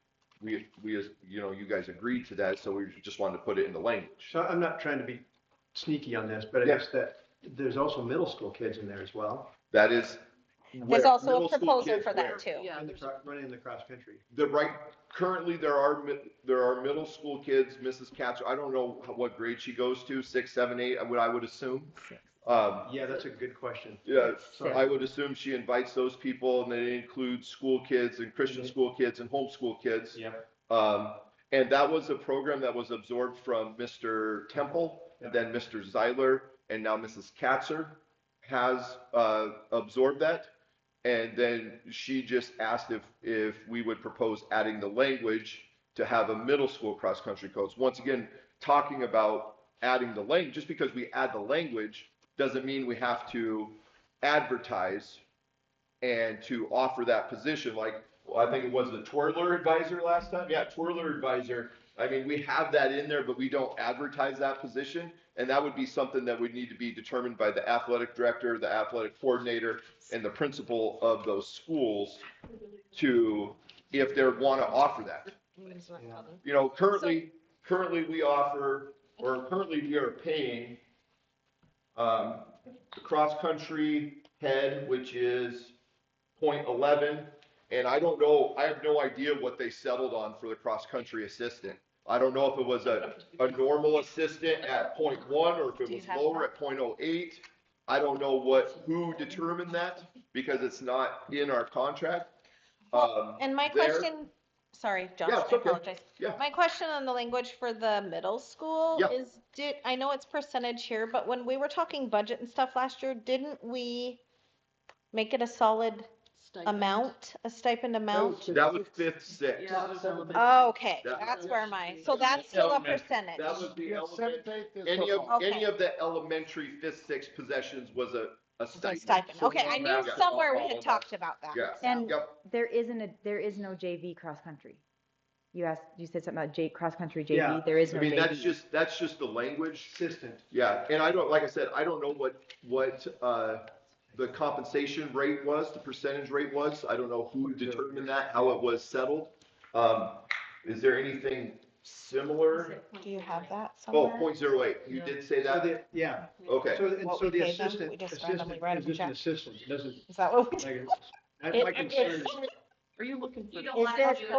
Speaker 8: we as, you guys agreed to that, so we just wanted to put it in the language.
Speaker 1: So I'm not trying to be sneaky on this, but I
Speaker 8: Yeah.
Speaker 1: guess that there's also middle school kids in there as well.
Speaker 8: That is.
Speaker 2: There's also
Speaker 8: middle
Speaker 2: a
Speaker 8: school
Speaker 2: proposal
Speaker 8: kids
Speaker 2: for that
Speaker 8: where?
Speaker 2: too.
Speaker 3: Yeah,
Speaker 1: And
Speaker 3: there's
Speaker 1: running in the cross country.
Speaker 8: Currently there are middle school kids, Mrs. Katz, I don't know what grade she goes to, 6, 7, 8, I would assume.
Speaker 1: Yeah, that's a good question.
Speaker 8: Yeah,
Speaker 1: Sorry.
Speaker 8: I would assume she invites those people, and they include school kids and Christian school kids and homeschool kids.
Speaker 1: Yep.
Speaker 8: And that was a program that was absorbed from Mr. Temple, and then Mr. Zeiler, and now Mrs. Katzer has absorbed that. And then she just asked if we would propose adding the language to have a middle school cross-country coach. Once again, talking about adding the language, just because we add the language doesn't mean we have to advertise and to offer that position. Like, well, I think it was the twirler advisor last time. Yeah, twirler advisor. I mean, we have that in there, but we don't advertise that position. And that would be something that would need to be determined by the athletic director, the athletic coordinator, and the principal of those schools if they want to offer that. Currently we offer, or currently we are paying the cross-country head, which is .11, and I don't know, I have no idea what they settled on for the cross-country assistant. I don't know if it was a normal assistant at .1 or if it was lower at .08. I don't know who determined that, because it's not in our contract.
Speaker 2: And my
Speaker 8: there-
Speaker 2: question, sorry, Josh,
Speaker 8: Yeah,
Speaker 2: I
Speaker 8: it's okay.
Speaker 2: apologize.
Speaker 8: Yeah.
Speaker 2: My question on the language for the middle school
Speaker 8: Yeah.
Speaker 2: is, I know it's percentage here, but when we were talking budget and stuff last year, didn't we make it a solid amount, a stipend amount?
Speaker 8: That was 5th, 6th.
Speaker 3: Yeah, there's elementary.
Speaker 2: Oh, okay,
Speaker 8: That-
Speaker 2: that's where so that's still a percentage.
Speaker 8: That was the element.
Speaker 2: Okay.
Speaker 8: Any of the elementary 5th, 6th possessions was a stipend.
Speaker 2: Stipend,
Speaker 8: So
Speaker 2: okay, I knew
Speaker 8: yeah.
Speaker 2: somewhere we had talked about that.
Speaker 8: Yeah.
Speaker 6: And
Speaker 8: Yep.
Speaker 6: there is no JV cross country. You said something about cross country JV.
Speaker 1: Yeah.
Speaker 6: There is
Speaker 8: I
Speaker 6: no
Speaker 8: mean,
Speaker 6: JV.
Speaker 8: that's just the language.
Speaker 1: Assistant.
Speaker 8: Yeah, and like I said, I don't know what the compensation rate was, the percentage rate was. I don't know who determined that, how it was settled. Is there anything similar?
Speaker 2: Do you have that
Speaker 8: Oh,
Speaker 2: somewhere?
Speaker 8: .08. You did say
Speaker 1: So
Speaker 8: that?
Speaker 1: yeah,
Speaker 8: Okay.
Speaker 2: What
Speaker 1: so
Speaker 2: we
Speaker 1: the
Speaker 2: paid them,
Speaker 1: assistant,
Speaker 2: we just randomly write
Speaker 1: is
Speaker 2: them
Speaker 1: just an
Speaker 2: check.
Speaker 1: assistant, it doesn't,
Speaker 2: Is that what we did?
Speaker 1: like, my concern is,
Speaker 3: Are you looking for?
Speaker 11: You don't
Speaker 4: It
Speaker 11: want
Speaker 4: says
Speaker 11: to do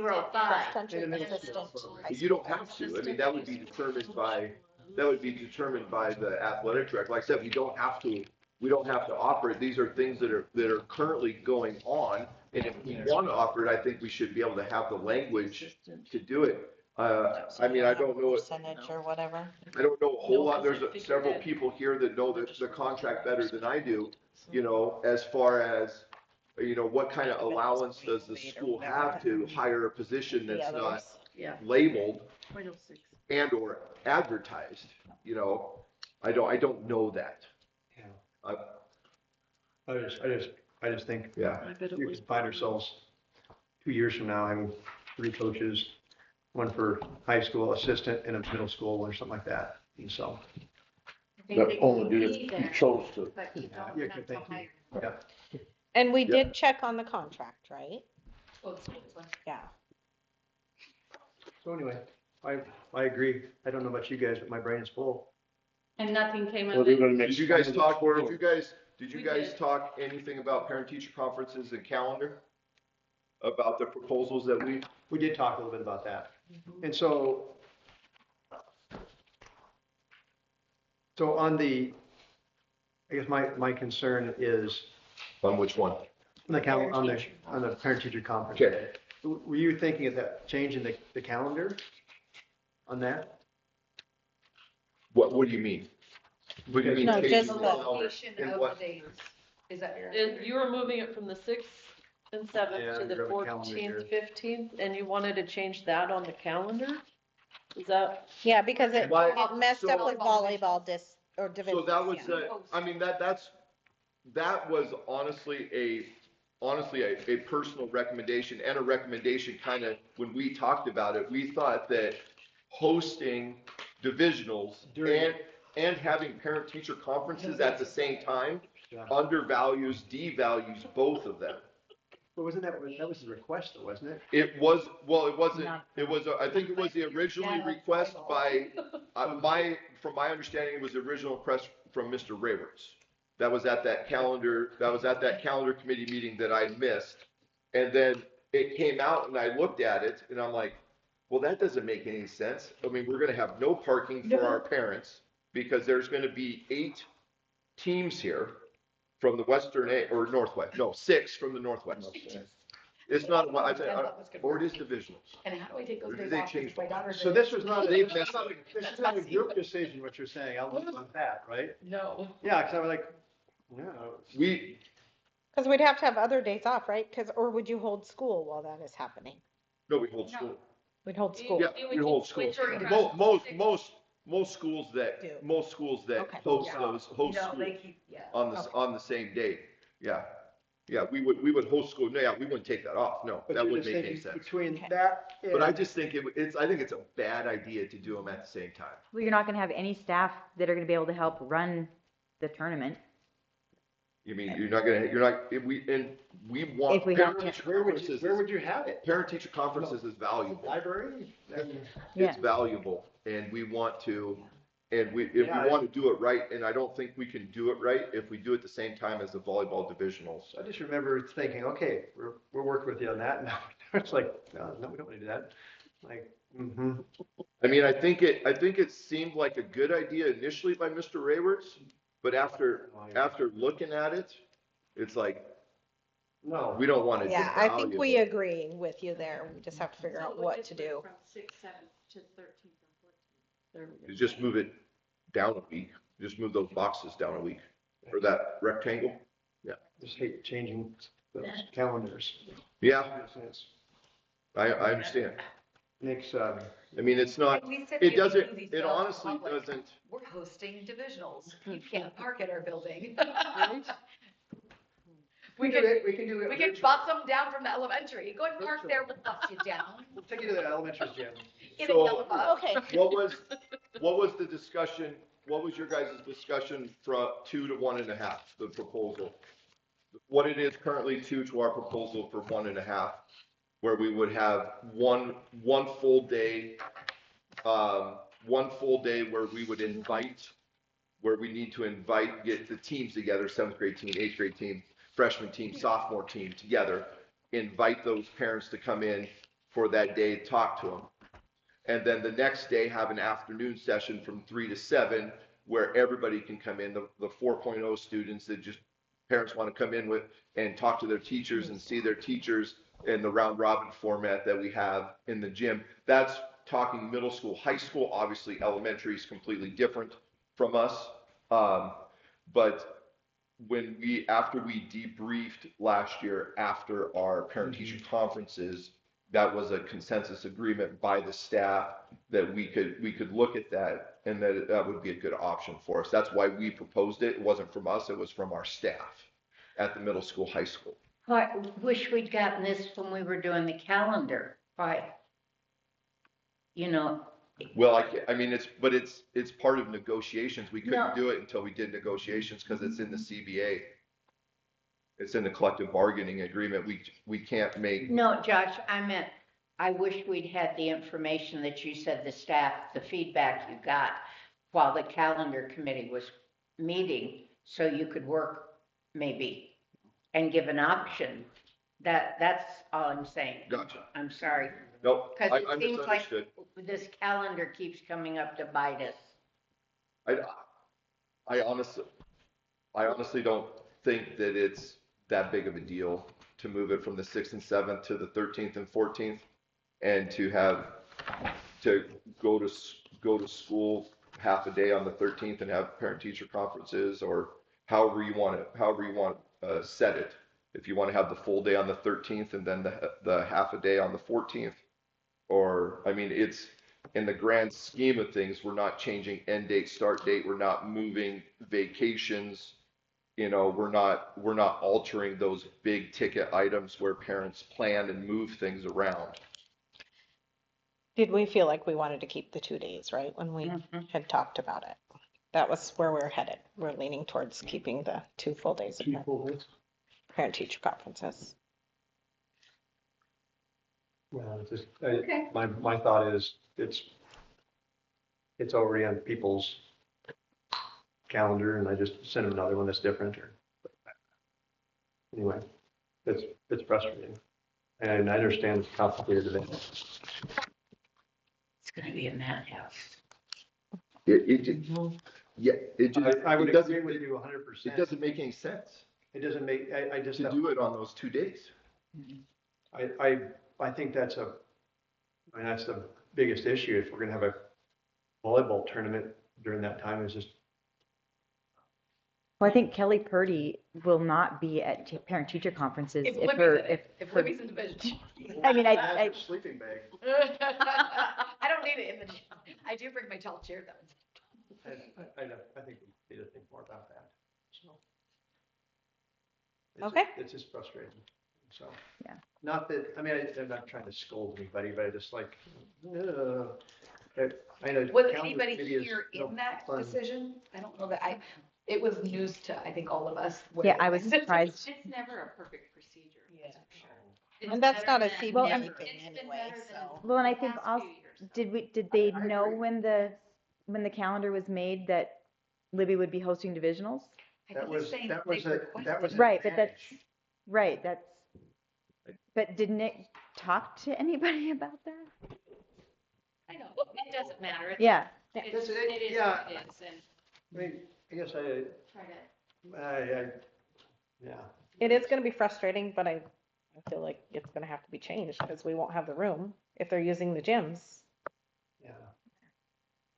Speaker 11: it.
Speaker 4: .05.
Speaker 2: Cross-country
Speaker 1: In the middle
Speaker 2: assistant.
Speaker 8: You don't have to. I mean, that would be determined by the athletic director. Like I said, we don't have to offer it. These are things that are currently going on. And if we want to offer it, I think we should be able to have the language to do it. I mean, I don't know,
Speaker 2: Percentage or whatever.
Speaker 8: I don't know a whole lot. There's several people here that know the contract better than I do, as far as, what kind of allowance does the school have to hire a position
Speaker 2: The
Speaker 8: that's not
Speaker 2: others.
Speaker 3: Yeah,
Speaker 8: labeled
Speaker 3: .06.
Speaker 8: and or advertised, I don't know that.
Speaker 1: yeah. I just think
Speaker 8: Yeah.
Speaker 3: I bet it
Speaker 1: we
Speaker 3: was.
Speaker 1: could find ourselves 2 years from now having 3 coaches, one for high school assistant and a middle school or something like that. And so,
Speaker 5: That only did it, you chose to.
Speaker 11: But you don't
Speaker 1: Yeah,
Speaker 11: have to
Speaker 1: thank you.
Speaker 11: hire.
Speaker 1: yeah.
Speaker 2: And we
Speaker 8: Yeah.
Speaker 2: did check on the contract, right?
Speaker 11: Oh, it's one.
Speaker 2: Yeah.
Speaker 1: So anyway, I agree. I don't know about you guys, but my brain is full.
Speaker 11: And nothing came
Speaker 5: Well,
Speaker 11: of
Speaker 5: they're
Speaker 11: it.
Speaker 5: gonna make
Speaker 8: Did you guys
Speaker 5: fun of
Speaker 8: talk,
Speaker 5: the
Speaker 8: did you
Speaker 3: We
Speaker 8: guys
Speaker 3: did.
Speaker 8: talk anything about parent-teacher conferences and calendar? About the proposals that
Speaker 1: We did talk a little bit about that. And so on the I guess my concern is
Speaker 8: On which one?
Speaker 1: on the parent-teacher conference.
Speaker 8: Okay.
Speaker 1: Were you thinking of that change in the calendar on that?
Speaker 8: What do you mean? What do you mean?
Speaker 2: No,
Speaker 8: changing
Speaker 2: just
Speaker 8: the
Speaker 2: the-
Speaker 8: calendar?
Speaker 7: Location
Speaker 8: In
Speaker 7: of
Speaker 8: what?
Speaker 7: the dates. Is that your?
Speaker 3: You were moving it from the 6th and 7th
Speaker 1: Yeah,
Speaker 3: to the
Speaker 1: you have a calendar here.
Speaker 3: 14th, 15th, and you wanted to change that on the calendar? Is that?
Speaker 2: Yeah, because it
Speaker 8: Why-
Speaker 2: messed up
Speaker 8: so-
Speaker 2: with volleyball or
Speaker 8: So
Speaker 2: divisions.
Speaker 8: that was,
Speaker 2: yeah.
Speaker 8: I mean, that was honestly a personal recommendation and a recommendation kind of, when we talked about it, we thought that hosting divisionals and having parent-teacher conferences at the same time
Speaker 1: Yeah.
Speaker 8: undervalues, devalues both of them.
Speaker 1: But wasn't that was the request though, wasn't it?
Speaker 8: It was, well, it wasn't,
Speaker 6: Not-
Speaker 8: it was, I think it was the originally request by, from my understanding, it was the original request from Mr. Raywards. That was at that calendar committee meeting that I missed. And then it came out and I looked at it and I'm like, well, that doesn't make any sense. I mean, we're gonna have no parking for our parents because there's gonna be 8 teams here from the or Northwest, no, 6 from the Northwest. It's not, or it is divisionals.
Speaker 7: And how do I take
Speaker 8: Or
Speaker 7: those
Speaker 8: did
Speaker 7: days
Speaker 8: they
Speaker 7: off?
Speaker 8: change
Speaker 7: My daughter's.
Speaker 1: So this was not,
Speaker 8: They've
Speaker 1: this is
Speaker 8: messed
Speaker 1: not, this is not a group decision, what you're saying. I'll look on that, right?
Speaker 3: No.
Speaker 1: Yeah, because I was like, no.
Speaker 8: We,
Speaker 2: Because we'd have to have other days off, right? Or would you hold school while that is happening?
Speaker 8: no, we hold school.
Speaker 2: We'd hold school.
Speaker 8: Yeah, we hold school. Most schools
Speaker 2: Do.
Speaker 8: that
Speaker 2: Okay.
Speaker 8: host
Speaker 7: Yeah.
Speaker 8: host
Speaker 7: No,
Speaker 8: school
Speaker 7: they keep, yeah.
Speaker 8: on the same day. Yeah. Yeah, we would host school. No, yeah, we wouldn't take that off. No,
Speaker 1: But
Speaker 8: that
Speaker 1: you're
Speaker 8: wouldn't
Speaker 1: just
Speaker 8: make any
Speaker 1: thinking
Speaker 8: sense.
Speaker 1: between
Speaker 2: Okay.
Speaker 1: that
Speaker 8: But I
Speaker 1: and,
Speaker 8: just think I think it's a bad idea to do them at the same time.
Speaker 6: Well, you're not gonna have any staff that are gonna be able to help run the tournament.
Speaker 8: You mean, we want
Speaker 6: If we have to.
Speaker 8: parent-teacher
Speaker 1: where
Speaker 8: conferences.
Speaker 1: would you have it?
Speaker 8: Parent-teacher conferences is valuable.
Speaker 1: Library?
Speaker 6: Yeah.
Speaker 8: It's valuable and we want to, and if we
Speaker 1: Yeah.
Speaker 8: want to do it right, and I don't think we can do it right if we do it the same time as the volleyball divisionals.
Speaker 1: I just remember thinking, okay, we're working with you on that. Now it's like, no, we don't want to do that. Like,
Speaker 8: I mean, I think it seemed like a good idea initially by Mr. Raywards, but after looking at it, it's like,
Speaker 1: no.
Speaker 8: we don't want to
Speaker 2: Yeah, I think
Speaker 8: devalue
Speaker 2: we
Speaker 8: it.
Speaker 2: agree with you there. We just have to figure out what to do.
Speaker 11: From 6th, 7th to 13th and 14th.
Speaker 8: You just move it down a week, just move those boxes down a week, or that rectangle.
Speaker 1: Just hate changing those calendars.
Speaker 8: Yeah,
Speaker 1: Makes
Speaker 8: I understand.
Speaker 1: Makes,
Speaker 8: I mean, it's not,
Speaker 7: We said
Speaker 8: it
Speaker 7: we
Speaker 8: doesn't,
Speaker 7: do these
Speaker 8: it
Speaker 7: stuff
Speaker 8: honestly
Speaker 7: public.
Speaker 8: doesn't,
Speaker 7: We're hosting divisionals. You can't park at our building.
Speaker 1: we
Speaker 7: We
Speaker 1: can
Speaker 7: could,
Speaker 1: do it, we can do it.
Speaker 7: we could bus them down from the elementary. Go and park there, we'll bus you down
Speaker 1: We'll take you to the elementary gym.
Speaker 7: in a
Speaker 8: So-
Speaker 7: yellow bus.
Speaker 2: Okay,
Speaker 8: what was the discussion, what was your guys' discussion from 2 to 1.5, the proposal? What it is currently 2 to our proposal for 1.5, where we would have one full day, where we would invite, where we need to invite, get the teams together, 7th grade team, 8th grade team, freshman team, sophomore team together, invite those parents to come in for that day, talk to them. And then the next day, have an afternoon session from 3 to 7, where everybody can come in, the 4.0 students that just parents want to come in with and talk to their teachers and see their teachers in the round robin format that we have in the gym. That's talking middle school, high school. Obviously elementary is completely different from us. But after we debriefed last year after our parent teacher conferences, that was a consensus agreement by the staff that we could look at that and that would be a good option for us. That's why we proposed it. It wasn't from us, it was from our staff at the middle school, high school.
Speaker 4: I wish we'd gotten this when we were doing the calendar. Why? You know,
Speaker 8: Well, I mean, it's part of negotiations. We
Speaker 4: No.
Speaker 8: couldn't do it until we did negotiations because it's in the CBA. It's in the collective bargaining agreement. We can't make,
Speaker 4: no, Josh, I meant, I wish we'd had the information that you said the staff, the feedback you got while the calendar committee was meeting, so you could work maybe and give an option. That's all I'm saying.
Speaker 8: gotcha.
Speaker 4: I'm sorry,
Speaker 8: Nope,
Speaker 4: because
Speaker 8: I
Speaker 4: it seems like
Speaker 8: misunderstood.
Speaker 4: this calendar keeps coming up to bite us.
Speaker 8: I honestly, I honestly don't think that it's that big of a deal to move it from the 6th and 7th to the 13th and 14th, and to have to go to school half a day on the 13th and have parent-teacher conferences, or however you want to set it. If you want to have the full day on the 13th and then the half a day on the 14th, or, I mean, it's, in the grand scheme of things, we're not changing end date, start date, we're not moving vacations, we're not altering those big ticket items where parents plan and move things around.
Speaker 2: Did we feel like we wanted to keep the 2 days, right, when we had talked about it? That was where we're headed. We're leaning towards keeping the 2 full days of parent-teacher conferences.
Speaker 1: Well, it's just,
Speaker 7: Okay.
Speaker 1: my thought is, it's already on people's calendar, and I just send them another one that's different, or, anyway, it's frustrating. And I understand it's complicated event.
Speaker 4: It's gonna be a madhouse.
Speaker 8: It just,
Speaker 1: I would
Speaker 8: it doesn't,
Speaker 1: agree with you 100%.
Speaker 8: it doesn't make any sense
Speaker 1: It doesn't make, I just.
Speaker 8: to do it on those 2 days.
Speaker 1: I think that's that's the biggest issue. If we're gonna have a volleyball tournament during that time, is just,
Speaker 6: Well, I think Kelly Purdy will not be at parent-teacher conferences
Speaker 7: If
Speaker 6: if
Speaker 7: Libby's
Speaker 6: her,
Speaker 7: in it, if
Speaker 6: her,
Speaker 7: Libby's in division.
Speaker 6: I mean,
Speaker 1: that's
Speaker 6: I,
Speaker 1: a sleeping bag.
Speaker 7: I don't need it in the gym. I do bring my tall chair though.
Speaker 1: I know, I think we need to think more about that. So.
Speaker 2: Okay.
Speaker 1: It's just frustrating, so.
Speaker 6: Yeah.
Speaker 1: Not that, I mean, I'm not trying to scold anybody, but I just like, I know.
Speaker 7: Was
Speaker 1: calendar
Speaker 7: anybody
Speaker 1: committee is
Speaker 7: here
Speaker 1: no
Speaker 7: in that
Speaker 1: fun.
Speaker 7: decision? I don't know that it was news to, I think, all of us.
Speaker 6: yeah, I was surprised.
Speaker 11: It's never a perfect procedure, that's for sure. It's
Speaker 2: And that's
Speaker 11: better
Speaker 2: not a
Speaker 11: than-
Speaker 2: CBA
Speaker 11: it's
Speaker 2: thing
Speaker 11: been
Speaker 2: anyway,
Speaker 11: better than
Speaker 2: so.
Speaker 6: Well, and I
Speaker 11: the
Speaker 6: think
Speaker 11: past
Speaker 6: also,
Speaker 11: few years, so.
Speaker 6: did they
Speaker 1: I
Speaker 6: know
Speaker 1: agree.
Speaker 6: when the calendar was made that Libby would be hosting divisionals?
Speaker 7: I
Speaker 1: That
Speaker 7: think it's
Speaker 1: was,
Speaker 7: saying
Speaker 1: that
Speaker 7: they
Speaker 1: was, that
Speaker 7: requested
Speaker 1: was.
Speaker 7: it.
Speaker 6: Right, but that's,
Speaker 1: advantage.
Speaker 6: right, but did Nick talk to anybody about that?
Speaker 11: I know, it doesn't matter. It's-
Speaker 6: Yeah,
Speaker 11: It's,
Speaker 1: This is-
Speaker 11: it is
Speaker 1: yeah.
Speaker 11: what it is, and
Speaker 1: I mean, I guess
Speaker 11: try to.
Speaker 1: yeah.
Speaker 2: It is gonna be frustrating, but I feel like it's gonna have to be changed because we won't have the room if they're using the gyms.
Speaker 1: Yeah.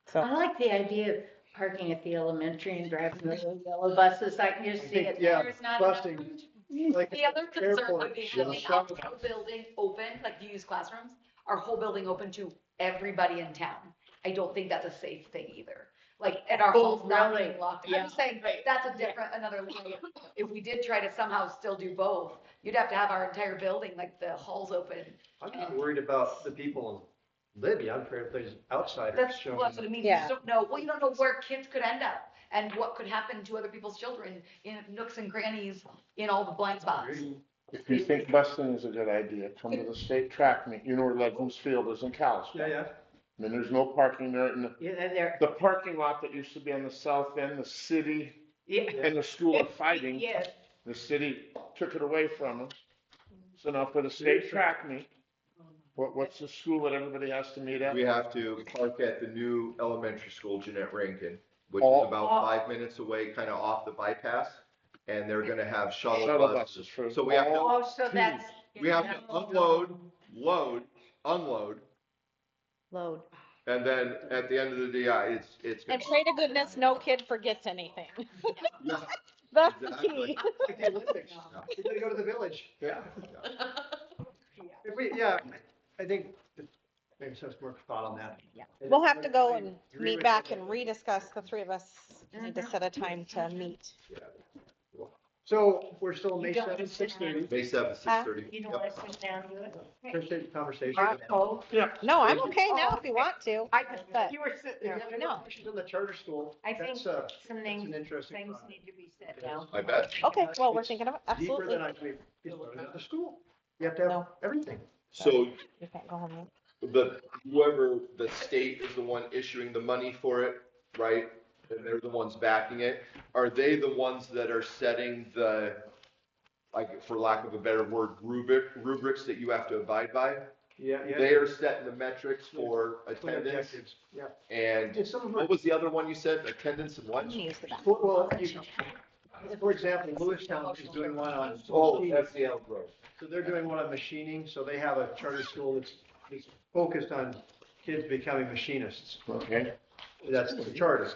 Speaker 2: So,
Speaker 4: I like the idea of parking at the elementary and driving those little yellow buses. I can just see it.
Speaker 1: Yeah,
Speaker 11: There's not enough
Speaker 1: busting.
Speaker 11: room to-
Speaker 1: Like
Speaker 7: The other concern
Speaker 1: airport,
Speaker 7: would be
Speaker 1: yeah.
Speaker 7: having our whole building open, like you use classrooms, our whole building open to everybody in town. I don't think that's a safe thing either. Like, and our
Speaker 4: Oh,
Speaker 7: halls not
Speaker 4: really?
Speaker 7: being locked.
Speaker 4: Yeah.
Speaker 7: I'm just saying, that's a different, another layer. If we did try to somehow still do both, you'd have to have our entire building, like the halls open.
Speaker 1: I'm not worried about the people in Libby. I'm afraid there's outsiders
Speaker 7: That's
Speaker 1: showing.
Speaker 7: what I mean. You
Speaker 2: Yeah.
Speaker 7: just don't know, well, you don't know where kids could end up and what could happen to other people's children in nooks and crannies in all the blind spots.
Speaker 5: If you think busing is a good idea, come to the state track meet. You know where Legends Field is in Kalispell.
Speaker 1: Yeah.
Speaker 5: And then there's no parking there. And
Speaker 4: Yeah, they're,
Speaker 5: the parking lot that used to be on the south end, the city
Speaker 4: yeah.
Speaker 5: and the school are fighting.
Speaker 4: Yes.
Speaker 5: The city took it away from them. So now for the state track meet, what's the school that everybody has to meet at?
Speaker 8: We have to park at the new elementary school, Jeanette Rankin, which
Speaker 5: Oh.
Speaker 8: is about 5 minutes away, kind of off the bypass. And they're gonna have shuttle
Speaker 5: Shuttle
Speaker 8: buses.
Speaker 5: buses for
Speaker 8: So we have to,
Speaker 4: Oh, so that's.
Speaker 8: we have to unload, load, unload,
Speaker 6: load.
Speaker 8: and then at the end of the day, it's.
Speaker 2: and pray to goodness no kid forgets anything.
Speaker 8: Yeah,
Speaker 2: That's the
Speaker 8: exactly.
Speaker 2: key.
Speaker 1: Like the Olympics. We gotta go to the village.
Speaker 8: Yeah.
Speaker 1: If we, I think maybe some more thought on that.
Speaker 6: Yeah.
Speaker 2: We'll have to go and
Speaker 1: Agree
Speaker 2: meet
Speaker 1: with
Speaker 2: back
Speaker 1: you.
Speaker 2: and rediscuss. The 3 of us need to set a time to meet.
Speaker 1: So we're still May
Speaker 4: You don't
Speaker 1: 7th,
Speaker 4: sit
Speaker 1: 6:30.
Speaker 8: May 7th, 6:30.
Speaker 4: You don't want to sit down to it?
Speaker 1: Appreciate the conversation.
Speaker 4: Oh,
Speaker 2: No, I'm okay now if you want to.
Speaker 7: I,
Speaker 2: But-
Speaker 7: you were sitting
Speaker 1: If you
Speaker 7: there.
Speaker 1: have any
Speaker 2: No.
Speaker 1: questions on the charter school,
Speaker 4: I think
Speaker 1: that's,
Speaker 4: some
Speaker 1: that's an interesting
Speaker 4: things
Speaker 1: thought.
Speaker 4: need to be said now.
Speaker 8: I bet.
Speaker 2: Okay, well, we're thinking of it.
Speaker 1: Deeper
Speaker 2: Absolutely.
Speaker 1: than I can be at the school. You have to have
Speaker 2: No.
Speaker 1: everything.
Speaker 8: So
Speaker 2: You can't go home.
Speaker 8: whoever, the state is the one issuing the money for it, right? And they're the ones backing it. Are they the ones that are setting the, like, for lack of a better word, rubrics that you have to abide by?
Speaker 1: Yeah,
Speaker 8: They are setting the metrics for
Speaker 1: Clear
Speaker 8: attendance.
Speaker 1: objectives. Yeah.
Speaker 8: And
Speaker 1: And some of them
Speaker 8: what
Speaker 1: are,
Speaker 8: was the other one you said? Attendance and what?
Speaker 2: I'm gonna use the bathroom.
Speaker 1: well, for example, Lewistown is doing one on.
Speaker 5: SEL growth.
Speaker 1: So they're doing one on machining, so they have a charter school that's focused on kids becoming machinists.
Speaker 5: Okay.
Speaker 1: That's the charter.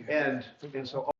Speaker 1: And so